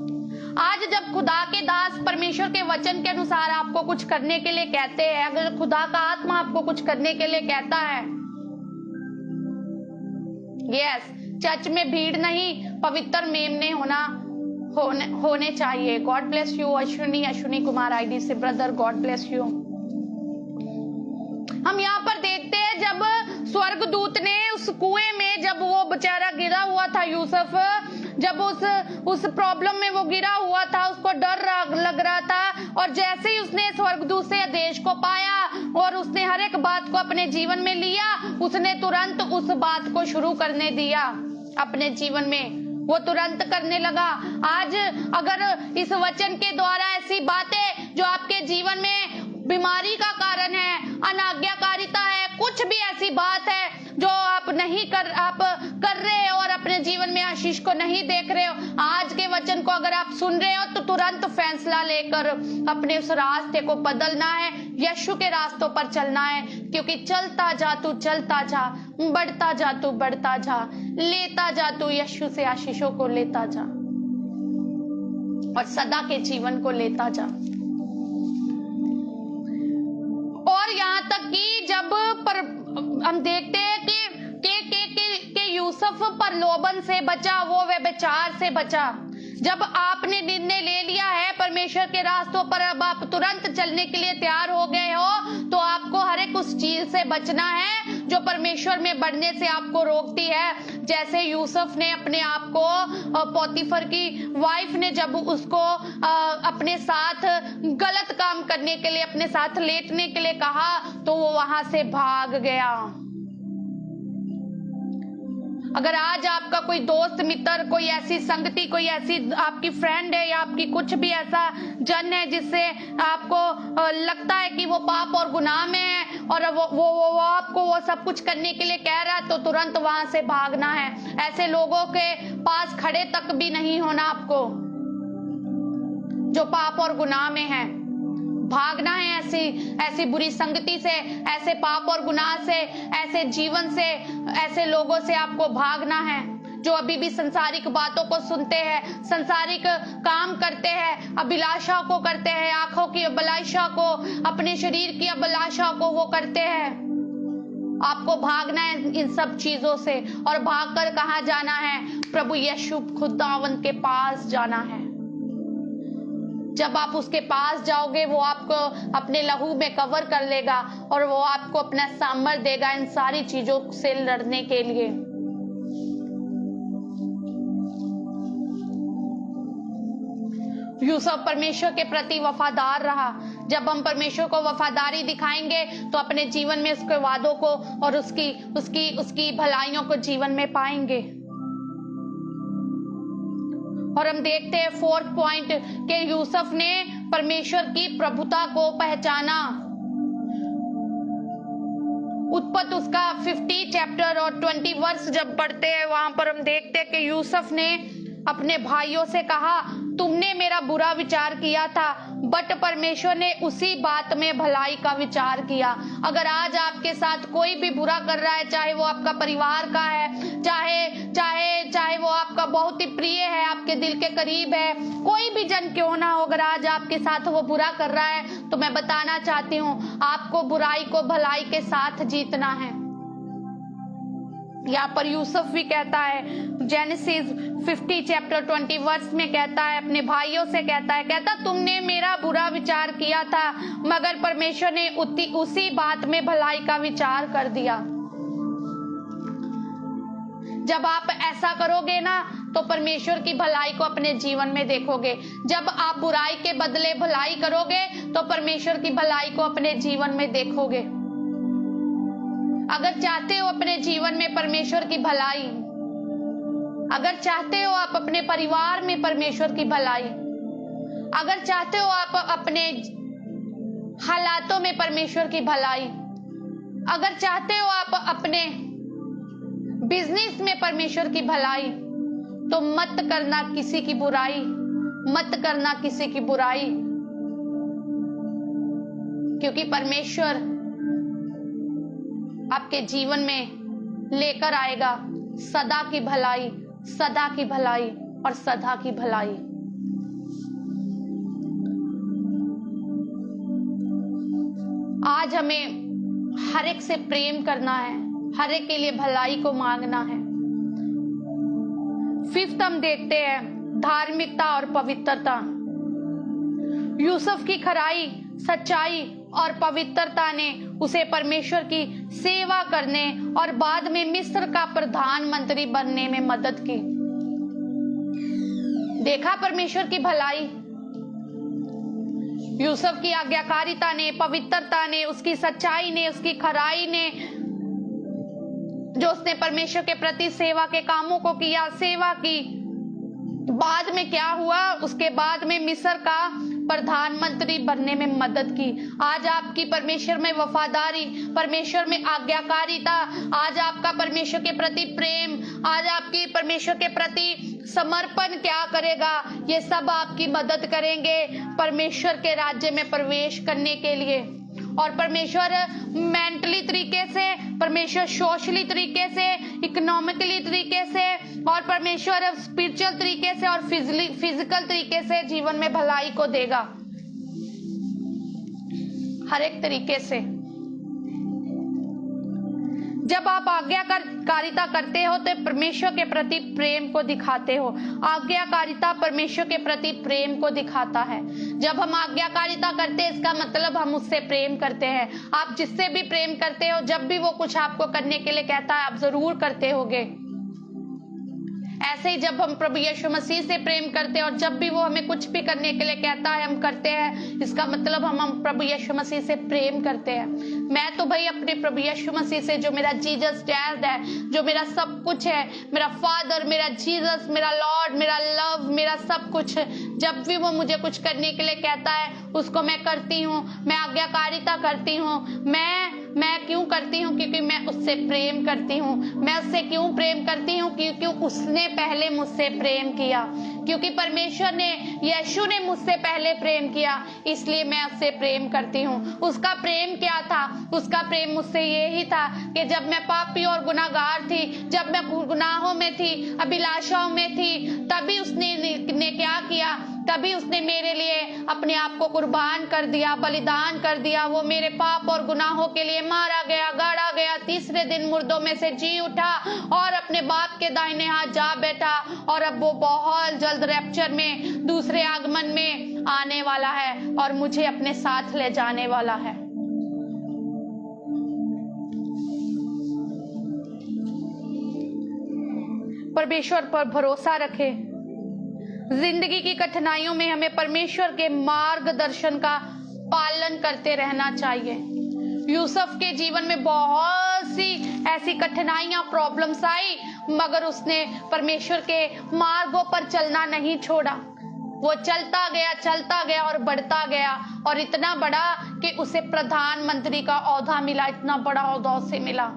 आज जब खुदा के दास परमेश्वर के वचन के अनुसार आपको कुछ करने के लिए कहते हैं, अगर खुदा का आत्मा आपको कुछ करने के लिए कहता है, यस, चर्च में भीड़ नहीं, पवित्र मेमने होने चाहिए। God bless you Ashwini Kumar ID से ब्रदर, गॉड ब्लेस यू। हम यहाँ पर देखते हैं जब स्वर्गदूत ने उस कुएं में, जब वो बेचारा गिरा हुआ था यूसुफ, जब उस प्रॉब्लम में वो गिरा हुआ था, उसको डर लग रहा था, और जैसे ही उसने स्वर्गदूत से आदेश को पाया और उसने हर एक बात को अपने जीवन में लिया, उसने तुरंत उस बात को शुरू करने दिया अपने जीवन में, वो तुरंत करने लगा। आज अगर इस वचन के द्वारा ऐसी बातें जो आपके जीवन में बीमारी का कारण है, अनाज्ञाकारिता है, कुछ भी ऐसी बात है जो आप कर रहे हो और अपने जीवन में आशीष को नहीं देख रहे हो, आज के वचन को अगर आप सुन रहे हो तो तुरंत फैसला लेकर अपने उस रास्ते को बदलना है, यीशु के रास्तों पर चलना है। क्योंकि चलता जा तू, चलता जा, बढ़ता जा तू, बढ़ता जा, लेता जा तू, यीशु से आशीषों को लेता जा और सदा के जीवन को लेता जा। और यहाँ तक कि जब हम देखते हैं कि यूसुफ प्रलोभन से बचा, वो व्यभिचार से बचा। जब आपने निर्णय ले लिया है परमेश्वर के रास्तों पर, अब आप तुरंत चलने के लिए तैयार हो गए हो, तो आपको हर एक उस चीज से बचना है जो परमेश्वर में बढ़ने से आपको रोकती है। जैसे यूसुफ ने अपने आप को, पोतीफर की वाइफ ने जब उसको अपने साथ गलत काम करने के लिए, अपने साथ लेटने के लिए कहा, तो वो वहां से भाग गया। अगर आज आपका कोई दोस्त मित्र, कोई ऐसी संगति, कोई ऐसी आपकी फ्रेंड है या आपकी कुछ भी ऐसा जन है जिससे आपको लगता है कि वो पाप और गुनाह में है और वो आपको वो सब कुछ करने के लिए कह रहा है, तो तुरंत वहां से भागना है। ऐसे लोगों के पास खड़े तक भी नहीं होना आपको, जो पाप और गुनाह में है। भागना है ऐसी बुरी संगति से, ऐसे पाप और गुनाह से, ऐसे जीवन से, ऐसे लोगों से आपको भागना है जो अभी भी संसारिक बातों को सुनते हैं, संसारिक काम करते हैं, अभिलाषा को करते हैं, आंखों की अभिलाषा को, अपने शरीर की अभिलाषा को वो करते हैं। आपको भागना है इन सब चीजों से, और भागकर कहाँ जाना है? प्रभु यीशु खुदावंद के पास जाना है। जब आप उसके पास जाओगे, वो आपको अपने लहू में कवर कर लेगा और वो आपको अपना सामर्थ्य देगा इन सारी चीजों से लड़ने के लिए। यूसुफ परमेश्वर के प्रति वफादार रहा। जब हम परमेश्वर को वफादारी दिखाएंगे तो अपने जीवन में उसके वादों को और उसकी भलाइयों को जीवन में पाएंगे। और हम देखते हैं 4th पॉइंट के यूसुफ ने परमेश्वर की प्रभुता को पहचाना। उत्पत्ति उसका 50 चैप्टर और 20 वर्ष जब पढ़ते हैं, वहां पर हम देखते हैं कि यूसुफ ने अपने भाइयों से कहा, तुमने मेरा बुरा विचार किया था, बट परमेश्वर ने उसी बात में भलाई का विचार किया। अगर आज आपके साथ कोई भी बुरा कर रहा है, चाहे वो आपका परिवार का है, चाहे वो आपका बहुत ही प्रिय है, आपके दिल के करीब है, कोई भी जन क्यों ना हो, अगर आज आपके साथ वो बुरा कर रहा है, तो मैं बताना चाहती हूँ, आपको बुराई को भलाई के साथ जीतना है। यहाँ पर यूसुफ भी कहता है, जेनेसिस 50 चैप्टर 20 वर्ष में कहता है, अपने भाइयों से कहता तुमने मेरा बुरा विचार किया था, मगर परमेश्वर ने उसी बात में भलाई का विचार कर दिया। जब आप ऐसा करोगे ना, तो परमेश्वर की भलाई को अपने जीवन में देखोगे। जब आप बुराई के बदले भलाई करोगे, तो परमेश्वर की भलाई को अपने जीवन में देखोगे। अगर चाहते हो अपने जीवन में परमेश्वर की भलाई, अगर चाहते हो आप अपने परिवार में परमेश्वर की भलाई, अगर चाहते हो आप अपने हालातों में परमेश्वर की भलाई, अगर चाहते हो आप अपने बिजनेस में परमेश्वर की भलाई, तो मत करना किसी की बुराई, मत करना किसी की बुराई, क्योंकि परमेश्वर आपके जीवन में लेकर आएगा सदा की भलाई, सदा की भलाई और सदा की भलाई। आज हमें हर एक से प्रेम करना है, हर एक के लिए भलाई को मांगना है। 5th हम देखते हैं धार्मिकता और पवित्रता। यूसुफ की खराई, सच्चाई और पवित्रता ने उसे परमेश्वर की सेवा करने और बाद में मिस्र का प्रधानमंत्री बनने में मदद की। देखा परमेश्वर की भलाई, यूसुफ की आज्ञाकारिता ने, पवित्रता ने, उसकी सच्चाई ने, उसकी खराई ने, जो उसने परमेश्वर के प्रति सेवा के कामों को किया, सेवा की। बाद में क्या हुआ? उसके बाद में मिस्र का प्रधानमंत्री बनने में मदद की। आज आपकी परमेश्वर में वफादारी, परमेश्वर में आज्ञाकारिता, आज आपका परमेश्वर के प्रति प्रेम, आज आपकी परमेश्वर के प्रति समर्पण क्या करेगा? ये सब आपकी मदद करेंगे परमेश्वर के राज्य में प्रवेश करने के लिए। और परमेश्वर मेंटली तरीके से, परमेश्वर सोशली तरीके से, इकोनॉमिकली तरीके से, और परमेश्वर स्पिरिचुअल तरीके से और फिजिकल तरीके से जीवन में भलाई को देगा, हर एक तरीके से। जब आप आज्ञाकारिता करते हो तो परमेश्वर के प्रति प्रेम को दिखाते हो। आज्ञाकारिता परमेश्वर के प्रति प्रेम को दिखाता है। जब हम आज्ञाकारिता करते हैं, इसका मतलब हम उससे प्रेम करते हैं। आप जिससे भी प्रेम करते हो, जब भी वो कुछ आपको करने के लिए कहता है, आप जरूर करते होगे। ऐसे ही जब हम प्रभु यीशु मसीह से प्रेम करते हैं और जब भी वो हमें कुछ भी करने के लिए कहता है हम करते हैं, इसका मतलब हम प्रभु यीशु मसीह से प्रेम करते हैं। मैं तो भाई अपने प्रभु यीशु मसीह से, जो मेरा जीसस डैड है, जो मेरा सब कुछ है, मेरा फादर, मेरा जीसस, मेरा लॉर्ड, मेरा लव, मेरा सब कुछ, जब भी वो मुझे कुछ करने के लिए कहता है उसको मैं करती हूँ, मैं आज्ञाकारिता करती हूँ। मैं क्यों करती हूँ? क्योंकि मैं उससे प्रेम करती हूँ। मैं उससे क्यों प्रेम करती हूँ? क्योंकि उसने पहले मुझसे प्रेम किया, क्योंकि परमेश्वर ने, यीशु ने मुझसे पहले प्रेम किया, इसलिए मैं उससे प्रेम करती हूँ। उसका प्रेम क्या था? उसका प्रेम मुझसे यही था कि जब मैं पापी और गुनाहगार थी, जब मैं गुनाहों में थी, अभिलाषाओं में थी, तभी उसने क्या किया? तभी उसने मेरे लिए अपने आप को कुर्बान कर दिया, बलिदान कर दिया। वो मेरे पाप और गुनाहों के लिए मारा गया, गाड़ा गया, तीसरे दिन मुर्दों में से जी उठा और अपने बाप के दाहिने हाथ जा बैठा, और अब वो बहुत जल्द रैप्चर में, दूसरे आगमन में आने वाला है और मुझे अपने साथ ले जाने वाला है। परमेश्वर पर भरोसा रखें। जिंदगी की कठिनाइयों में हमें परमेश्वर के मार्गदर्शन का पालन करते रहना चाहिए। यूसुफ के जीवन में बहुत सी ऐसी कठिनाइयां, प्रॉब्लम्स आई, मगर उसने परमेश्वर के मार्गों पर चलना नहीं छोड़ा। वो चलता गया और बढ़ता गया, और इतना बड़ा कि उसे प्रधानमंत्री का ओहदा मिला, इतना बड़ा ओहदा उसे मिला।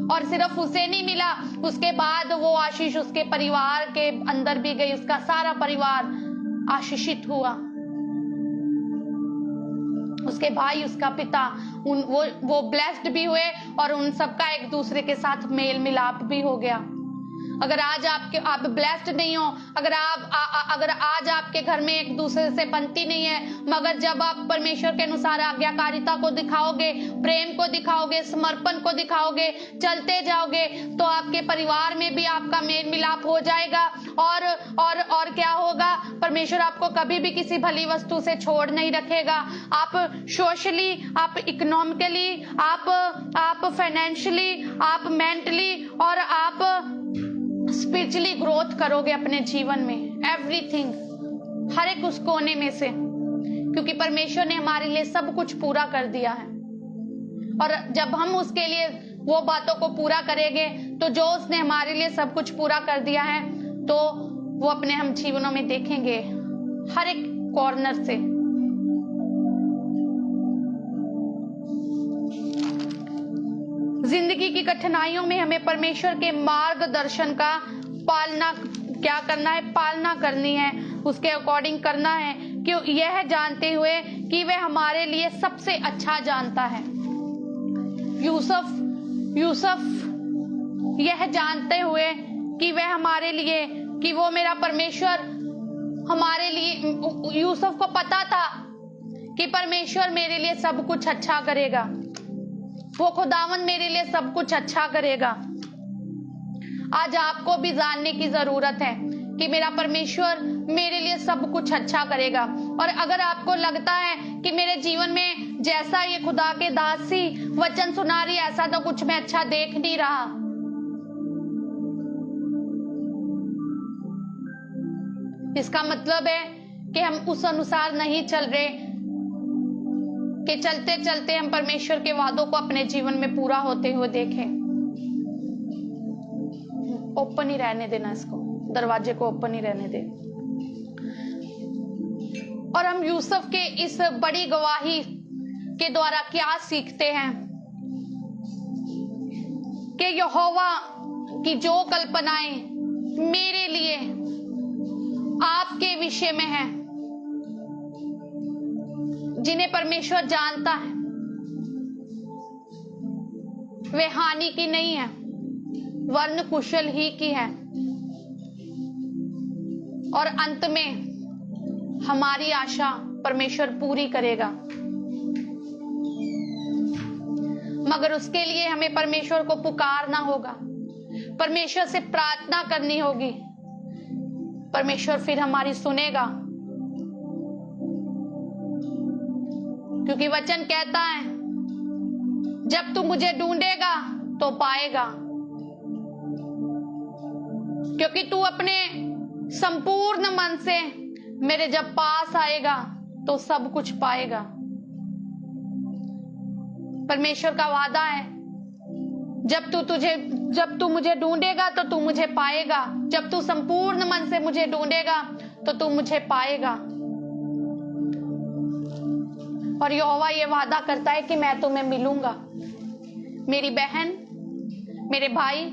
और सिर्फ उसे नहीं मिला, उसके बाद वो आशीष उसके परिवार के अंदर भी गई, उसका सारा परिवार आशीषित हुआ। उसके भाई, उसका पिता, वो ब्लेस्ड भी हुए, और उन सबका एक दूसरे के साथ मेल मिलाप भी हो गया। अगर आज आप ब्लेस्ड नहीं हो, अगर आज आपके घर में एक दूसरे से बनती नहीं है, मगर जब आप परमेश्वर के अनुसार आज्ञाकारिता को दिखाओगे, प्रेम को दिखाओगे, समर्पण को दिखाओगे, चलते जाओगे, तो आपके परिवार में भी आपका मेल मिलाप हो जाएगा। और क्या होगा? परमेश्वर आपको कभी भी किसी भली वस्तु से छोड़ नहीं रखेगा। आप सोशली, आप इकोनॉमिकली, आप फाइनेंशियली, आप मेंटली और आप स्पिरिचुअली ग्रोथ करोगे अपने जीवन में, एवरीथिंग, हर एक उस कोने में से, क्योंकि परमेश्वर ने हमारे लिए सब कुछ पूरा कर दिया है। और जब हम उसके लिए वो बातों को पूरा करेंगे, तो जो उसने हमारे लिए सब कुछ पूरा कर दिया है, तो वो अपने हम जीवनों में देखेंगे हर एक कॉर्नर से। जिंदगी की कठिनाइयों में हमें परमेश्वर के मार्गदर्शन का क्या करना है? पालना करनी है, उसके अकॉर्डिंग करना है, क्यों? यह जानते हुए कि वह हमारे लिए सबसे अच्छा जानता है। यूसुफ यह जानते हुए कि वह हमारे लिए, कि वो मेरा परमेश्वर हमारे लिए, यूसुफ को पता था कि परमेश्वर मेरे लिए सब कुछ अच्छा करेगा, वो खुदावन मेरे लिए सब कुछ अच्छा करेगा। आज आपको भी जानने की जरूरत है कि मेरा परमेश्वर मेरे लिए सब कुछ अच्छा करेगा। और अगर आपको लगता है कि मेरे जीवन में जैसा ये खुदा के दासी वचन सुना रही, ऐसा तो कुछ मैं अच्छा देख नहीं रहा, इसका मतलब है कि हम उस अनुसार नहीं चल रहे, कि चलते चलते हम परमेश्वर के वादों को अपने जीवन में पूरा होते हुए देखें। ओपन ही रहने देना, इसको, दरवाजे को ओपन ही रहने दे। और हम यूसुफ के इस बड़ी गवाही के द्वारा क्या सीखते हैं? कि यहोवा की जो कल्पनाएं मेरे लिए आपके विषय में है, जिन्हें परमेश्वर जानता है, वे हानि की नहीं है, वरन कुशल ही की है, और अंत में हमारी आशा परमेश्वर पूरी करेगा। मगर उसके लिए हमें परमेश्वर को पुकारना होगा, परमेश्वर से प्रार्थना करनी होगी, परमेश्वर फिर हमारी सुनेगा। क्योंकि वचन कहता है, जब तू मुझे ढूंढेगा तो पाएगा। क्योंकि तू अपने संपूर्ण मन से मेरे जब पास आएगा तो सब कुछ पाएगा। परमेश्वर का वादा है, जब तू मुझे ढूंढेगा तो तू मुझे पाएगा। जब तू संपूर्ण मन से मुझे ढूंढेगा तो तू मुझे पाएगा। और यहोवा ये वादा करता है कि मैं तुम्हें मिलूंगा। मेरी बहन, मेरे भाई,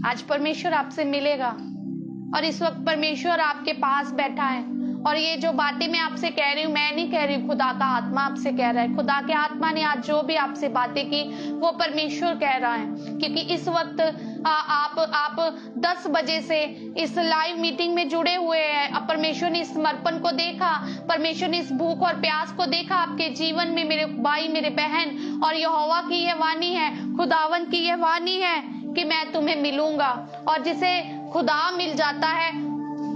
आज परमेश्वर आपसे मिलेगा। और इस वक्त परमेश्वर आपके पास बैठा है। और ये जो बातें मैं आपसे कह रही हूँ, मैं नहीं कह रही हूँ, खुदा का आत्मा आपसे कह रहा है। खुदा के आत्मा ने आज जो भी आपसे बातें की वो परमेश्वर कह रहा है। क्योंकि इस वक्त आप 10 बजे से इस लाइव मीटिंग में जुड़े हुए हैं। अब परमेश्वर ने इस समर्पण को देखा, परमेश्वर ने इस भूख और प्यास को देखा आपके जीवन में, मेरे भाई, मेरे बहन। और यहोवा की यह वाणी है, खुदावन की यह वाणी है कि मैं तुम्हें मिलूंगा। और जिसे खुदा मिल जाता है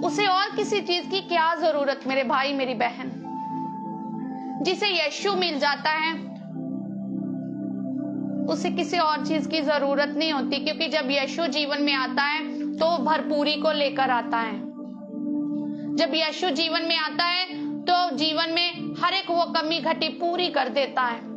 उसे और किसी चीज की क्या जरूरत, मेरे भाई, मेरी बहन। जिसे यीशु मिल जाता है उसे किसी और चीज की जरूरत नहीं होती। क्योंकि जब यीशु जीवन में आता है तो भरपूरी को लेकर आता है। जब यीशु जीवन में आता है तो जीवन में हर एक वो कमी घटी पूरी कर देता है।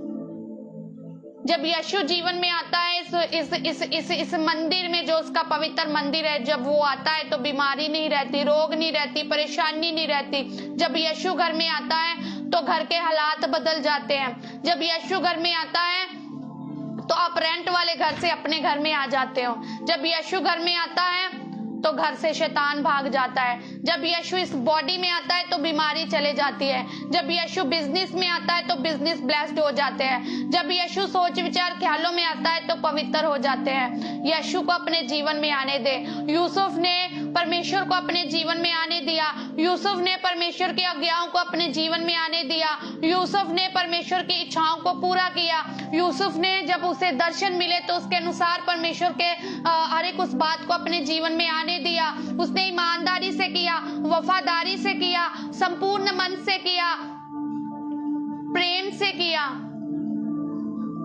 जब यीशु जीवन में आता है इस मंदिर में, जो उसका पवित्र मंदिर है, जब वो आता है तो बीमारी नहीं रहती, रोग नहीं रहती, परेशानी नहीं रहती। जब यीशु घर में आता है तो घर के हालात बदल जाते हैं। जब यीशु घर में आता है तो आप रेंट वाले घर से अपने घर में आ जाते हो। जब यीशु घर में आता है तो घर से शैतान भाग जाता है। जब यीशु इस बॉडी में आता है तो बीमारी चले जाती है। जब यीशु बिजनेस में आता है तो बिजनेस ब्लेस्ड हो जाते हैं। जब यीशु सोच विचार ख्यालों में आता है तो पवित्र हो जाते हैं। यीशु को अपने जीवन में आने दे। यूसुफ ने परमेश्वर को अपने जीवन में आने दिया। यूसुफ ने परमेश्वर की आज्ञाओं को अपने जीवन में आने दिया। यूसुफ ने परमेश्वर की इच्छाओं को पूरा किया। यूसुफ ने जब उसे दर्शन मिले तो उसके अनुसार परमेश्वर के हर एक उस बात को अपने जीवन में आने दिया। उसने ईमानदारी से किया, वफादारी से किया, संपूर्ण मन से किया, प्रेम से किया।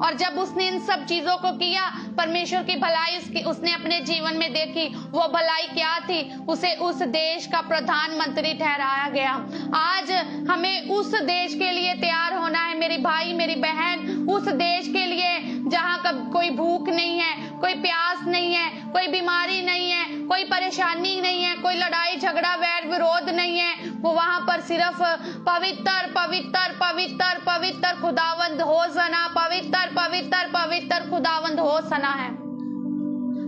और जब उसने इन सब चीजों को किया, परमेश्वर की भलाई उसने अपने जीवन में देखी। वो भलाई क्या थी? उसे उस देश का प्रधानमंत्री ठहराया गया। आज हमें उस देश के लिए तैयार होना है, मेरी भाई, मेरी बहन। उस देश के लिए जहाँ कोई भूख नहीं है, कोई प्यास नहीं है, कोई बीमारी नहीं है, कोई परेशानी नहीं है, कोई लड़ाई झगड़ा वैर विरोध नहीं है। वो वहां पर सिर्फ पवित्र पवित्र पवित्र पवित्र खुदावंद होसना, पवित्र पवित्र पवित्र खुदावंद होसना है।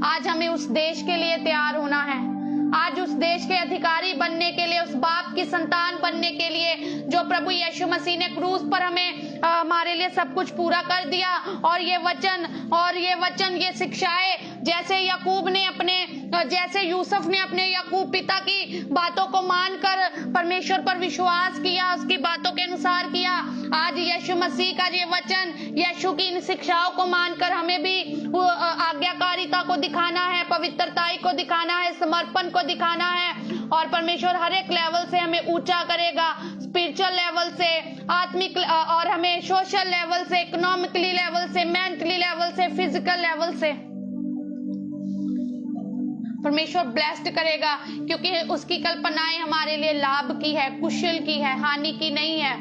आज हमें उस देश के लिए तैयार होना है। आज उस देश के अधिकारी बनने के लिए, उस बाप की संतान बनने के लिए जो प्रभु यीशु मसीह ने क्रूस पर हमारे लिए सब कुछ पूरा कर दिया। और ये वचन ये शिक्षाएं जैसे यूसुफ ने अपने याकूब पिता की बातों को मानकर परमेश्वर पर विश्वास किया, उसकी बातों के अनुसार किया। आज यीशु मसीह का ये वचन, यीशु की इन शिक्षाओं को मानकर हमें भी आज्ञाकारिता को दिखाना है, पवित्रताई को दिखाना है, समर्पण को दिखाना है। और परमेश्वर हर एक लेवल से हमें ऊंचा करेगा, स्पिरिचुअल लेवल से, आत्मिक, और हमें सोशल लेवल से, इकोनॉमिकली लेवल से, मेंटली लेवल से, फिजिकल लेवल से परमेश्वर ब्लेस्ड करेगा। क्योंकि उसकी कल्पनाएं हमारे लिए लाभ की है, कुशल की है, हानि की नहीं है।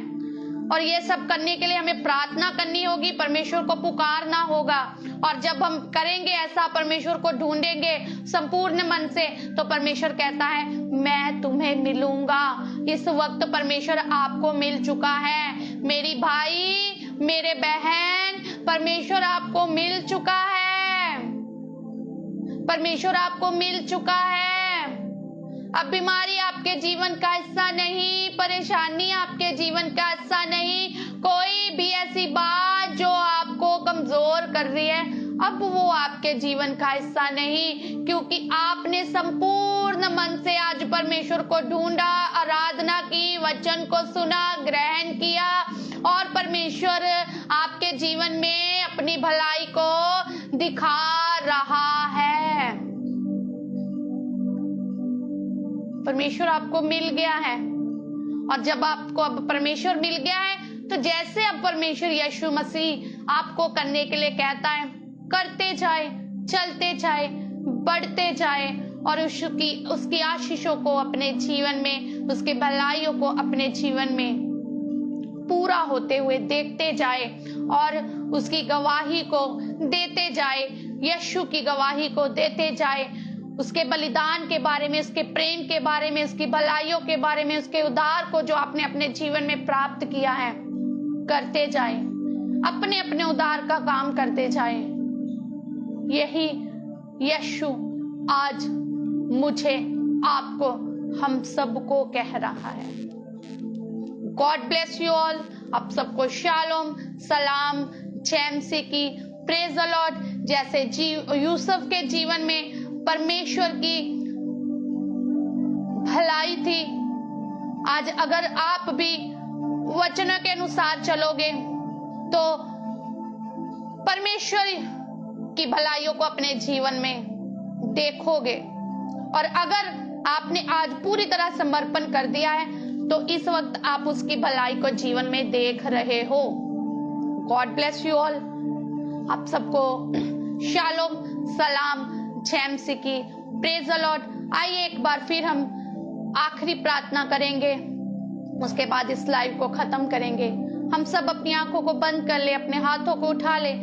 और ये सब करने के लिए हमें प्रार्थना करनी होगी, परमेश्वर को पुकारना होगा। और जब हम करेंगे ऐसा, परमेश्वर को ढूंढेंगे संपूर्ण मन से, तो परमेश्वर कहता है मैं तुम्हें मिलूंगा। इस वक्त परमेश्वर आपको मिल चुका है, मेरी भाई, मेरे बहन, परमेश्वर आपको मिल चुका है। परमेश्वर आपको मिल चुका है। अब बीमारी आपके जीवन का हिस्सा नहीं, परेशानी आपके जीवन का हिस्सा नहीं, कोई भी ऐसी बात जो आपको कमजोर कर रही है, अब वो आपके जीवन का हिस्सा नहीं। क्योंकि आपने संपूर्ण मन से आज परमेश्वर को ढूंढा, आराधना की, वचन को सुना, ग्रहण किया, और परमेश्वर आपके जीवन में अपनी भलाई को दिखा रहा है। परमेश्वर आपको मिल गया है। और जब आपको अब परमेश्वर मिल गया है, तो जैसे अब परमेश्वर यीशु मसीह आपको करने के लिए कहता है, करते जाए, चलते जाए, बढ़ते जाए, और उसकी आशीषों को अपने जीवन में, उसके भलाइयों को अपने जीवन में पूरा होते हुए देखते जाए और उसकी गवाही को देते जाए, यीशु की गवाही को देते जाए, उसके बलिदान के बारे में, उसके प्रेम के बारे में, उसकी भलाइयों के बारे में, उसके उद्धार को जो आपने अपने जीवन में प्राप्त किया है करते जाए, अपने अपने उद्धार का काम करते जाए। यही यीशु आज मुझे, आपको, हम सबको कह रहा है। God bless you all. आप सबको शालोम, सलाम, जय मसीह की, प्रेज द लॉर्ड। जैसे यूसुफ के जीवन में परमेश्वर की भलाई थी, आज अगर आप भी वचनों के अनुसार चलोगे तो परमेश्वर की भलाइयों को अपने जीवन में देखोगे। और अगर आपने आज पूरी तरह समर्पण कर दिया है तो इस वक्त आप उसकी भलाई को जीवन में देख रहे हो। God bless you all. आप सबको शालोम, सलाम, जय मसीह की, प्रेज द लॉर्ड। आइए एक बार फिर हम आखिरी प्रार्थना करेंगे, उसके बाद इस लाइव को खत्म करेंगे। हम सब अपनी आंखों को बंद कर ले, अपने हाथों को उठा ले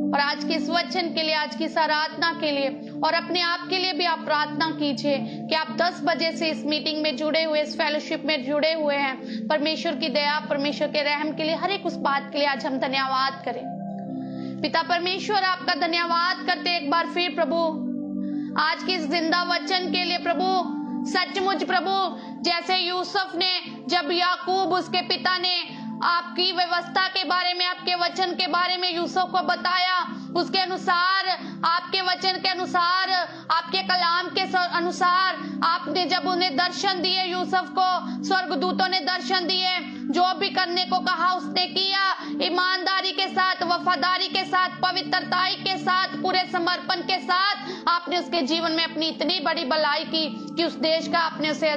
और आज के इस वचन के लिए, आज की इस आराधना के लिए और अपने आप के लिए भी आप प्रार्थना कीजिए कि आप 10 बजे से इस मीटिंग में जुड़े हुए, इस फेलोशिप में जुड़े हुए हैं। परमेश्वर की दया, परमेश्वर के रहम के लिए, हर एक उस बात के लिए आज हम धन्यवाद करें। पिता परमेश्वर, आपका धन्यवाद करते एक बार फिर प्रभु, आज की इस जिंदा वचन के लिए प्रभु। सचमुच प्रभु, जैसे यूसुफ ने, जब याकूब उसके पिता ने आपकी व्यवस्था के बारे में, आपके वचन के बारे में यूसुफ को बताया, उसके अनुसार, आपके वचन के अनुसार, आपके कलाम के अनुसार आपने जब उन्हें दर्शन दिए, यूसुफ को स्वर्गदूतों ने दर्शन दिए, जो भी करने को कहा उसने किया, ईमानदारी के साथ, वफादारी के साथ, पवित्रताई के साथ, पूरे समर्पण के साथ आपने उसके जीवन में अपनी इतनी बड़ी भलाई की कि उस देश का आपने उसे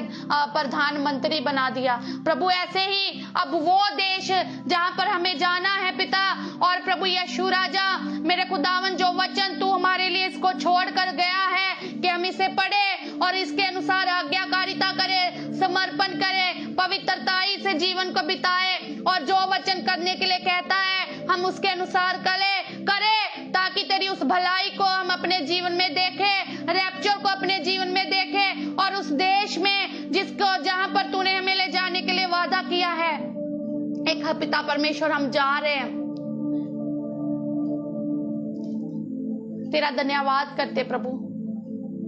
प्रधानमंत्री बना दिया। प्रभु ऐसे ही अब वो देश जहां पर हमें जाना है पिता, और प्रभु यीशु राजा, मेरे खुदावन, जो वचन तू हमारे लिए इसको छोड़ कर गया है कि हम इसे पढ़े और इसके अनुसार आज्ञाकारिता करे, समर्पण करे, पवित्रताई से जीवन को बिताए और जो वचन करने के लिए कहता है हम उसके अनुसार करे, ताकि तेरी उस भलाई को हम अपने जीवन में देखें, रैप्चर को अपने जीवन में देखें और उस देश में जिसको, जहां पर तूने हमें ले जाने के लिए वादा किया है। एक पिता परमेश्वर, हम जा रहे हैं, तेरा धन्यवाद करते प्रभु।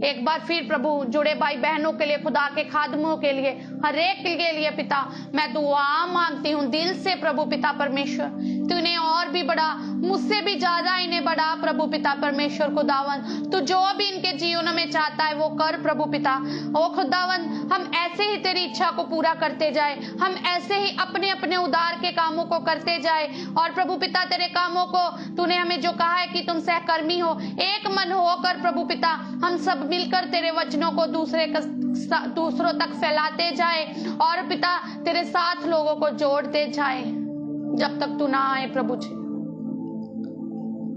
एक बार फिर प्रभु, जुड़े भाई बहनों के लिए, खुदा के खादमों के लिए, हर एक के लिए पिता मैं दुआ मांगती हूँ दिल से प्रभु पिता परमेश्वर, तूने और भी बड़ा, मुझसे भी ज्यादा इन्हें बड़ा प्रभु पिता परमेश्वर खुदावन, तू जो भी इनके जीवन में चाहता है वो कर प्रभु पिता। ओ खुदावन, हम ऐसे ही तेरी इच्छा को पूरा करते जाए, हम ऐसे ही अपने अपने उद्धार के कामों को करते जाए और प्रभु पिता तेरे कामों को, तूने हमें जो कहा है कि तुम सहकर्मी हो, एक मन होकर प्रभु पिता हम सब मिलकर तेरे वचनों को दूसरों तक फैलाते जाए और पिता तेरे साथ लोगों को जोड़ते जाए जब तक तू ना आए प्रभु जी।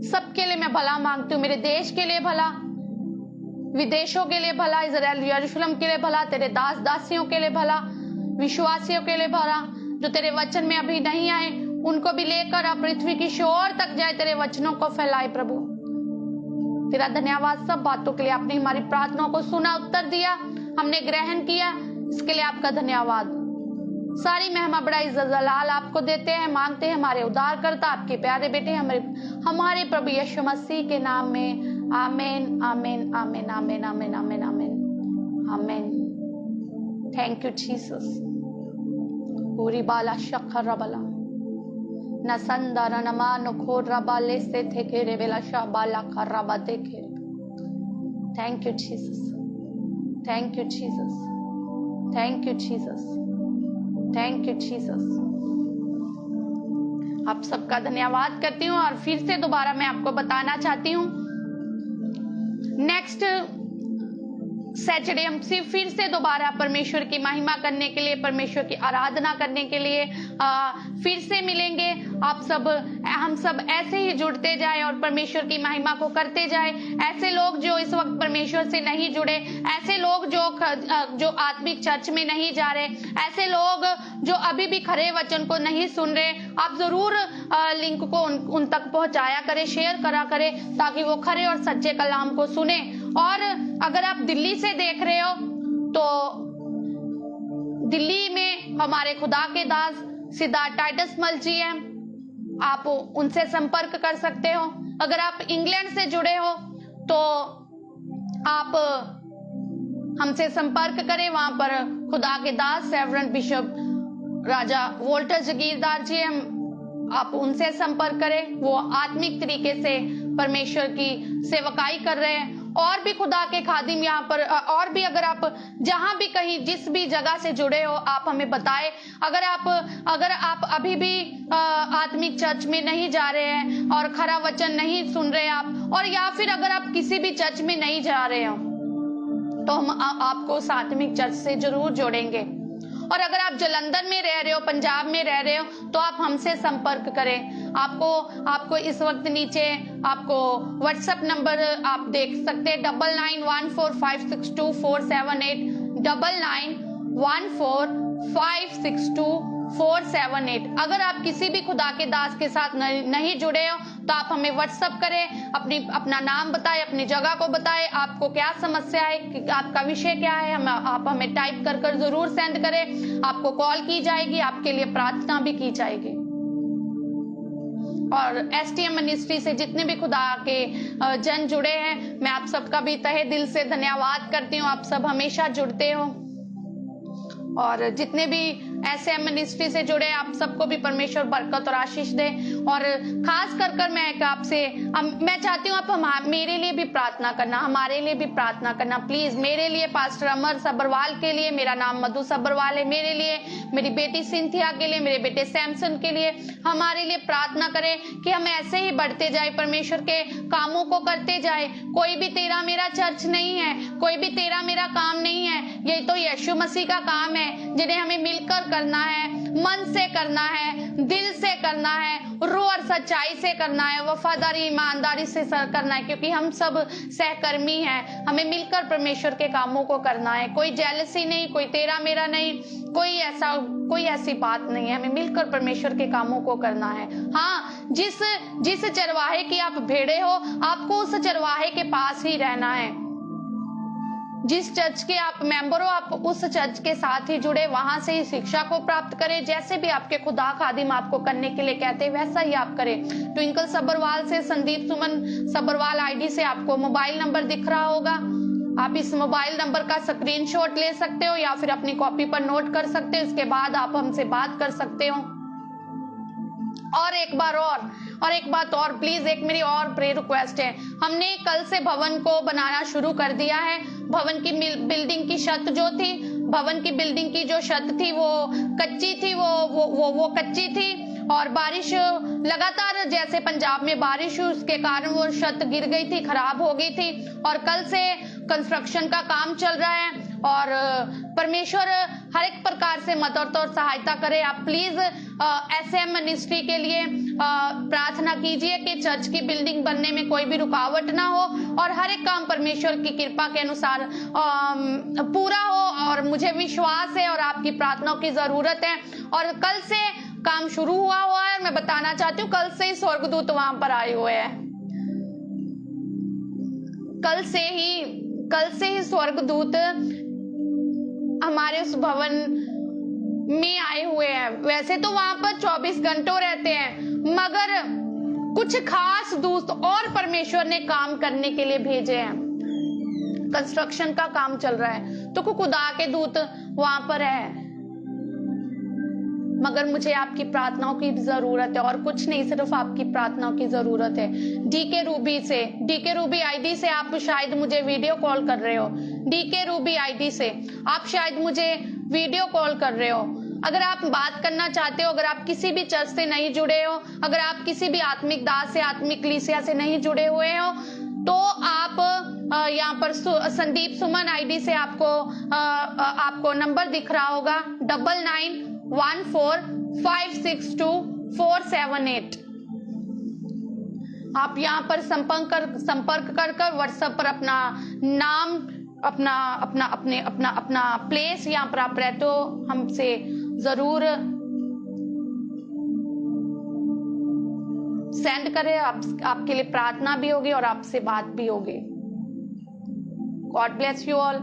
सबके लिए मैं भला मांगती हूँ, मेरे देश के लिए भला, विदेशों के लिए भला, इजराइल यरूशलेम के लिए भला, तेरे दास दासियों के लिए भला, विश्वासियों के लिए भला, जो तेरे वचन में अभी नहीं आए उनको भी लेकर आप पृथ्वी की शोर तक जाए, तेरे वचनों को फैलाए प्रभु। तेरा धन्यवाद सब बातों के लिए, आपने हमारी प्रार्थनाओं को सुना, उत्तर दिया, हमने ग्रहण किया, इसके लिए आपका धन्यवाद। सारी महिमा बड़ाई जलाल आपको देते हैं, मांगते हैं हमारे उद्धारकर्ता, आपके प्यारे बेटे हमारे प्रभु यीशु मसीह के नाम में। आमीन, आमीन, आमीन, आमीन, आमीन, आमीन, आमीन, आमीन। Thank you Jesus. पूरी बाला शखर रबला नसंदर नमान खोर रबाले से थे खेरे बेला शाबाला खराबा देखे। Thank you Jesus, thank you Jesus, thank you Jesus, thank you Jesus. आप सबका धन्यवाद करती हूँ और फिर से दोबारा मैं आपको बताना चाहती हूँ, नेक्स्ट सैटरडे हम फिर से दोबारा परमेश्वर की महिमा करने के लिए, परमेश्वर की आराधना करने के लिए फिर से मिलेंगे। हम सब ऐसे ही जुड़ते जाए और परमेश्वर की महिमा को करते जाए। ऐसे लोग जो इस वक्त परमेश्वर से नहीं जुड़े, ऐसे लोग जो आत्मिक चर्च में नहीं जा रहे, ऐसे लोग जो अभी भी खरे वचन को नहीं सुन रहे, आप जरूर लिंक को उन तक पहुंचाया करें, शेयर करा करें, ताकि वो खरे और सच्चे कलाम को सुने। और अगर आप दिल्ली से देख रहे हो तो दिल्ली में हमारे खुदा के दास सिद्धार्थ टाइटस मल जी हैं, आप उनसे संपर्क कर सकते हो। अगर आप इंग्लैंड से जुड़े हो तो आप हमसे संपर्क करें, वहां पर खुदा के दास रेवरेंड बिशप राजा वोल्टर जगीरदार जी हैं, आप उनसे संपर्क करें। वो आत्मिक तरीके से परमेश्वर की सेवकाई कर रहे हैं। और भी खुदा के खादिम यहाँ पर, और भी अगर आप जहां भी कहीं जिस भी जगह से जुड़े हो, आप हमें बताएं। अगर आप अभी भी आत्मिक चर्च में नहीं जा रहे हैं और खरा वचन नहीं सुन रहे आप, और या फिर अगर आप किसी भी चर्च में नहीं जा रहे हो, तो हम आपको उस आत्मिक चर्च से जरूर जोड़ेंगे। और अगर आप जलंधर में रह रहे हो, पंजाब में रह रहे हो, तो आप हमसे संपर्क करें। आपको इस वक्त नीचे आपको व्हाट्सएप नंबर आप देख सकते हैं, 9914562478, 9914562478। अगर आप किसी भी खुदा के दास के साथ नहीं जुड़े हो तो आप हमें व्हाट्सएप करें, अपना नाम बताएं, अपनी जगह को बताएं, आपको क्या समस्या है, आपका विषय क्या है, आप हमें टाइप कर जरूर सेंड करें। आपको कॉल की जाएगी, आपके लिए प्रार्थना भी की जाएगी। और STM मिनिस्ट्री से जितने भी खुदा के जन जुड़े हैं, मैं आप सबका भी तहे दिल से धन्यवाद करती हूँ। आप सब हमेशा जुड़ते हो। और जितने भी SM मिनिस्ट्री से जुड़े, आप सबको भी परमेश्वर बरकत और आशीष दे। और खास कर मैं चाहती हूँ आप मेरे लिए भी प्रार्थना करना, हमारे लिए भी प्रार्थना करना प्लीज। मेरे लिए, पास्टर अमर सब्रवाल के लिए, मेरा नाम मधु सब्रवाल है, मेरे लिए, मेरी बेटी सिंथिया के लिए, मेरे बेटे सैमसन के लिए, हमारे लिए प्रार्थना करें कि हम ऐसे ही बढ़ते जाए, परमेश्वर के कामों को करते जाए। कोई भी तेरा मेरा चर्च नहीं है, कोई भी तेरा मेरा काम नहीं है, ये तो यीशु मसीह का काम है, जिन्हें हमें मिलकर करना है, मन से करना है, दिल से करना है, रूह और सच्चाई से करना है, वफादारी ईमानदारी से करना है, क्योंकि हम सब सहकर्मी हैं। हमें मिलकर परमेश्वर के कामों को करना है। कोई जेलसी नहीं, कोई तेरा मेरा नहीं, कोई ऐसी बात नहीं है। हमें मिलकर परमेश्वर के कामों को करना है। हाँ, जिस चरवाहे की आप भेड़े हो, आपको उस चरवाहे के पास ही रहना है। जिस चर्च के आप मेंबर हो, आप उस चर्च के साथ ही जुड़े, वहां से ही शिक्षा को प्राप्त करें। जैसे भी आपके खुदा खादिम आपको करने के लिए कहते हैं, वैसा ही आप करें। ट्विंकल सब्रवाल से संदीप सुमन सब्रवाल ID से आपको मोबाइल नंबर दिख रहा होगा। आप इस मोबाइल नंबर का स्क्रीनशॉट ले सकते हो या फिर अपनी कॉपी पर नोट कर सकते हो। इसके बाद आप हमसे बात कर सकते हो। और एक बात और प्लीज, एक मेरी और प्रे रिक्वेस्ट है। हमने कल से भवन को बनाना शुरू कर दिया है। भवन की बिल्डिंग की छत जो थी, भवन की बिल्डिंग की जो छत थी वो कच्ची थी, वो कच्ची थी। और बारिश लगातार, जैसे पंजाब में बारिश हुई, उसके कारण वो छत गिर गई थी, खराब हो गई थी। और कल से कंस्ट्रक्शन का काम चल रहा है। और परमेश्वर हर एक प्रकार से मदद और सहायता करे। आप प्लीज SM मिनिस्ट्री के लिए प्रार्थना कीजिए कि चर्च की बिल्डिंग बनने में कोई भी रुकावट ना हो और हर एक काम परमेश्वर की कृपा के अनुसार पूरा हो। और मुझे विश्वास है और आपकी प्रार्थनाओं की जरूरत है। और कल से काम शुरू हुआ है। मैं बताना चाहती हूँ, कल से ही स्वर्गदूत वहां पर आए हुए हैं। कल से ही स्वर्गदूत हमारे उस भवन में आए हुए हैं। वैसे तो वहां पर 24 घंटों रहते हैं, मगर कुछ खास दूत और परमेश्वर ने काम करने के लिए भेजे हैं। कंस्ट्रक्शन का काम चल रहा है, तो खुदा के दूत वहां पर है। मगर मुझे आपकी प्रार्थनाओं की जरूरत है, और कुछ नहीं, सिर्फ आपकी प्रार्थनाओं की जरूरत है। DK रूबी ID से आप शायद मुझे वीडियो कॉल कर रहे हो। DK रूबी ID से आप शायद मुझे वीडियो कॉल कर रहे हो। अगर आप बात करना चाहते हो, अगर आप किसी भी चर्च से नहीं जुड़े हो, अगर आप किसी भी आत्मिक दास से, आत्मिक कलीसिया से नहीं जुड़े हुए हो, तो आप यहाँ पर संदीप सुमन आईडी से आपको नंबर दिख रहा होगा 9914562478। आप यहाँ पर संपर्क कर व्हाट्सएप पर अपना नाम, अपना प्लेस यहाँ पर आप रहते हो हमसे जरूर सेंड करें। आपके लिए प्रार्थना भी होगी और आपसे बात भी होगी। God bless you all.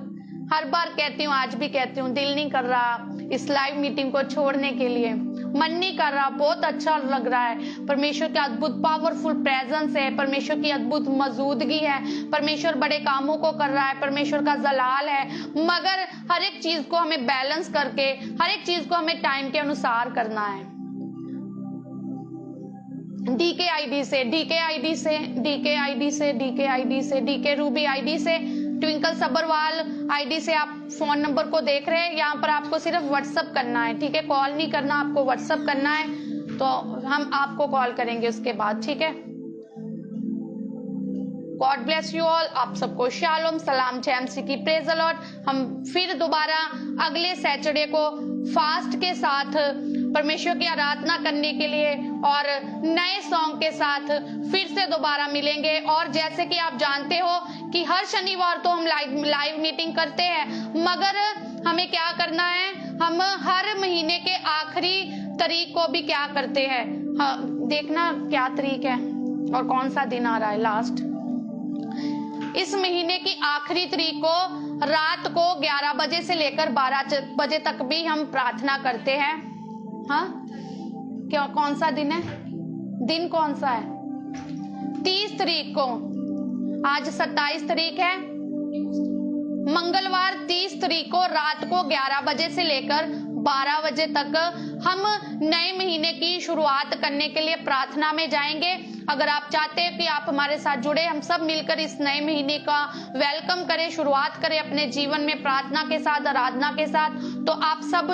हर बार कहती हूँ, आज भी कहती हूँ, दिल नहीं कर रहा इस लाइव मीटिंग को छोड़ने के लिए, मन नहीं कर रहा। बहुत अच्छा लग रहा है, परमेश्वर की अद्भुत पावरफुल प्रेजेंस है, परमेश्वर की अद्भुत मौजूदगी है, परमेश्वर बड़े कामों को कर रहा है, परमेश्वर का जलाल है। मगर हर एक चीज को हमें बैलेंस करके, हर एक चीज को हमें टाइम के अनुसार करना है। डीके रूबी आईडी से, ट्विंकल सबरवाल आईडी से आप फोन नंबर को देख रहे हैं। यहाँ पर आपको सिर्फ व्हाट्सअप करना है, ठीक है, कॉल नहीं करना, आपको व्हाट्सअप करना है, तो हम आपको कॉल करेंगे उसके बाद, ठीक है। God bless you all. आप सबको शालोम, सलाम, जय मसीह की, प्रेज द लॉर्ड। हम फिर दोबारा अगले सैटरडे को फास्ट के साथ परमेश्वर की आराधना करने के लिए और नए सॉन्ग के साथ फिर से दोबारा मिलेंगे। और जैसे कि आप जानते हो कि हर शनिवार तो हम लाइव मीटिंग करते हैं, मगर हमें क्या करना है, हम हर महीने के आखिरी तारीख को भी क्या करते हैं, हाँ, देखना क्या तारीख है और कौन सा दिन आ रहा है लास्ट। इस महीने की आखिरी तारीख को रात को 11 बजे से लेकर 12 बजे तक भी हम प्रार्थना करते हैं। हाँ, क्या कौन सा दिन है, दिन कौन सा है? 30 तारीख को, आज 27 तारीख है, मंगलवार 30 तारीख को रात को 11 बजे से लेकर 12 बजे तक हम नए महीने की शुरुआत करने के लिए प्रार्थना में जाएंगे। अगर आप चाहते हैं कि आप हमारे साथ जुड़े, हम सब मिलकर इस नए महीने का वेलकम करें, शुरुआत करें अपने जीवन में प्रार्थना के साथ, आराधना के साथ, तो आप सब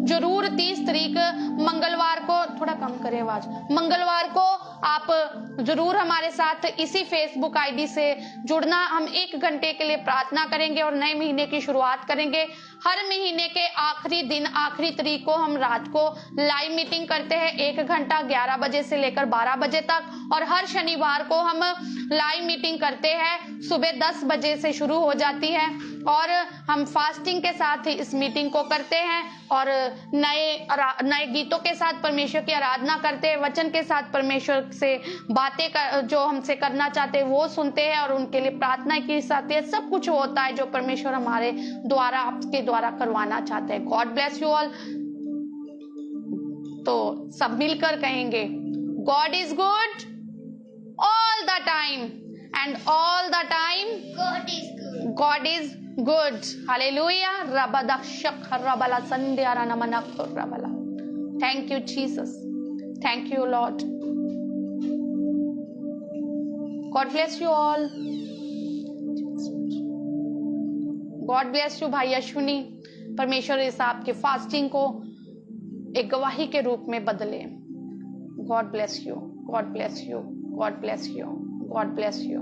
जरूर 30 तारीख मंगलवार को, थोड़ा कम करें आवाज, मंगलवार को आप जरूर हमारे साथ इसी फेसबुक आईडी से जुड़ना। हम 1 घंटे के लिए प्रार्थना करेंगे और नए महीने की शुरुआत करेंगे। हर महीने के आखिरी दिन, आखिरी तारीख को हम रात को लाइव मीटिंग करते हैं 1 घंटा 11 बजे से लेकर 12 बजे तक। और हर शनिवार को हम लाइव मीटिंग करते हैं, सुबह 10 बजे से शुरू हो जाती है और हम फास्टिंग के साथ इस मीटिंग को करते हैं और नए गीतों के साथ परमेश्वर की आराधना करते हैं, वचन के साथ परमेश्वर से बातें जो हमसे करना चाहते हैं वो सुनते हैं और उनके लिए प्रार्थना की जाती है। सब कुछ होता है जो परमेश्वर हमारे द्वारा, आपके द्वारा करवाना चाहते हैं। God bless you all. तो सब मिलकर कहेंगे, God is good all the time and all the time God is good. Hallelujah. Rabala Sandyara Namanakur Rabala. Thank you, Jesus. Thank you, Lord. God bless you all. God bless you भाई अश्विनी। परमेश्वर इस आपके फास्टिंग को एक गवाही के रूप में बदले। God bless you. God bless you. God bless you. God bless you.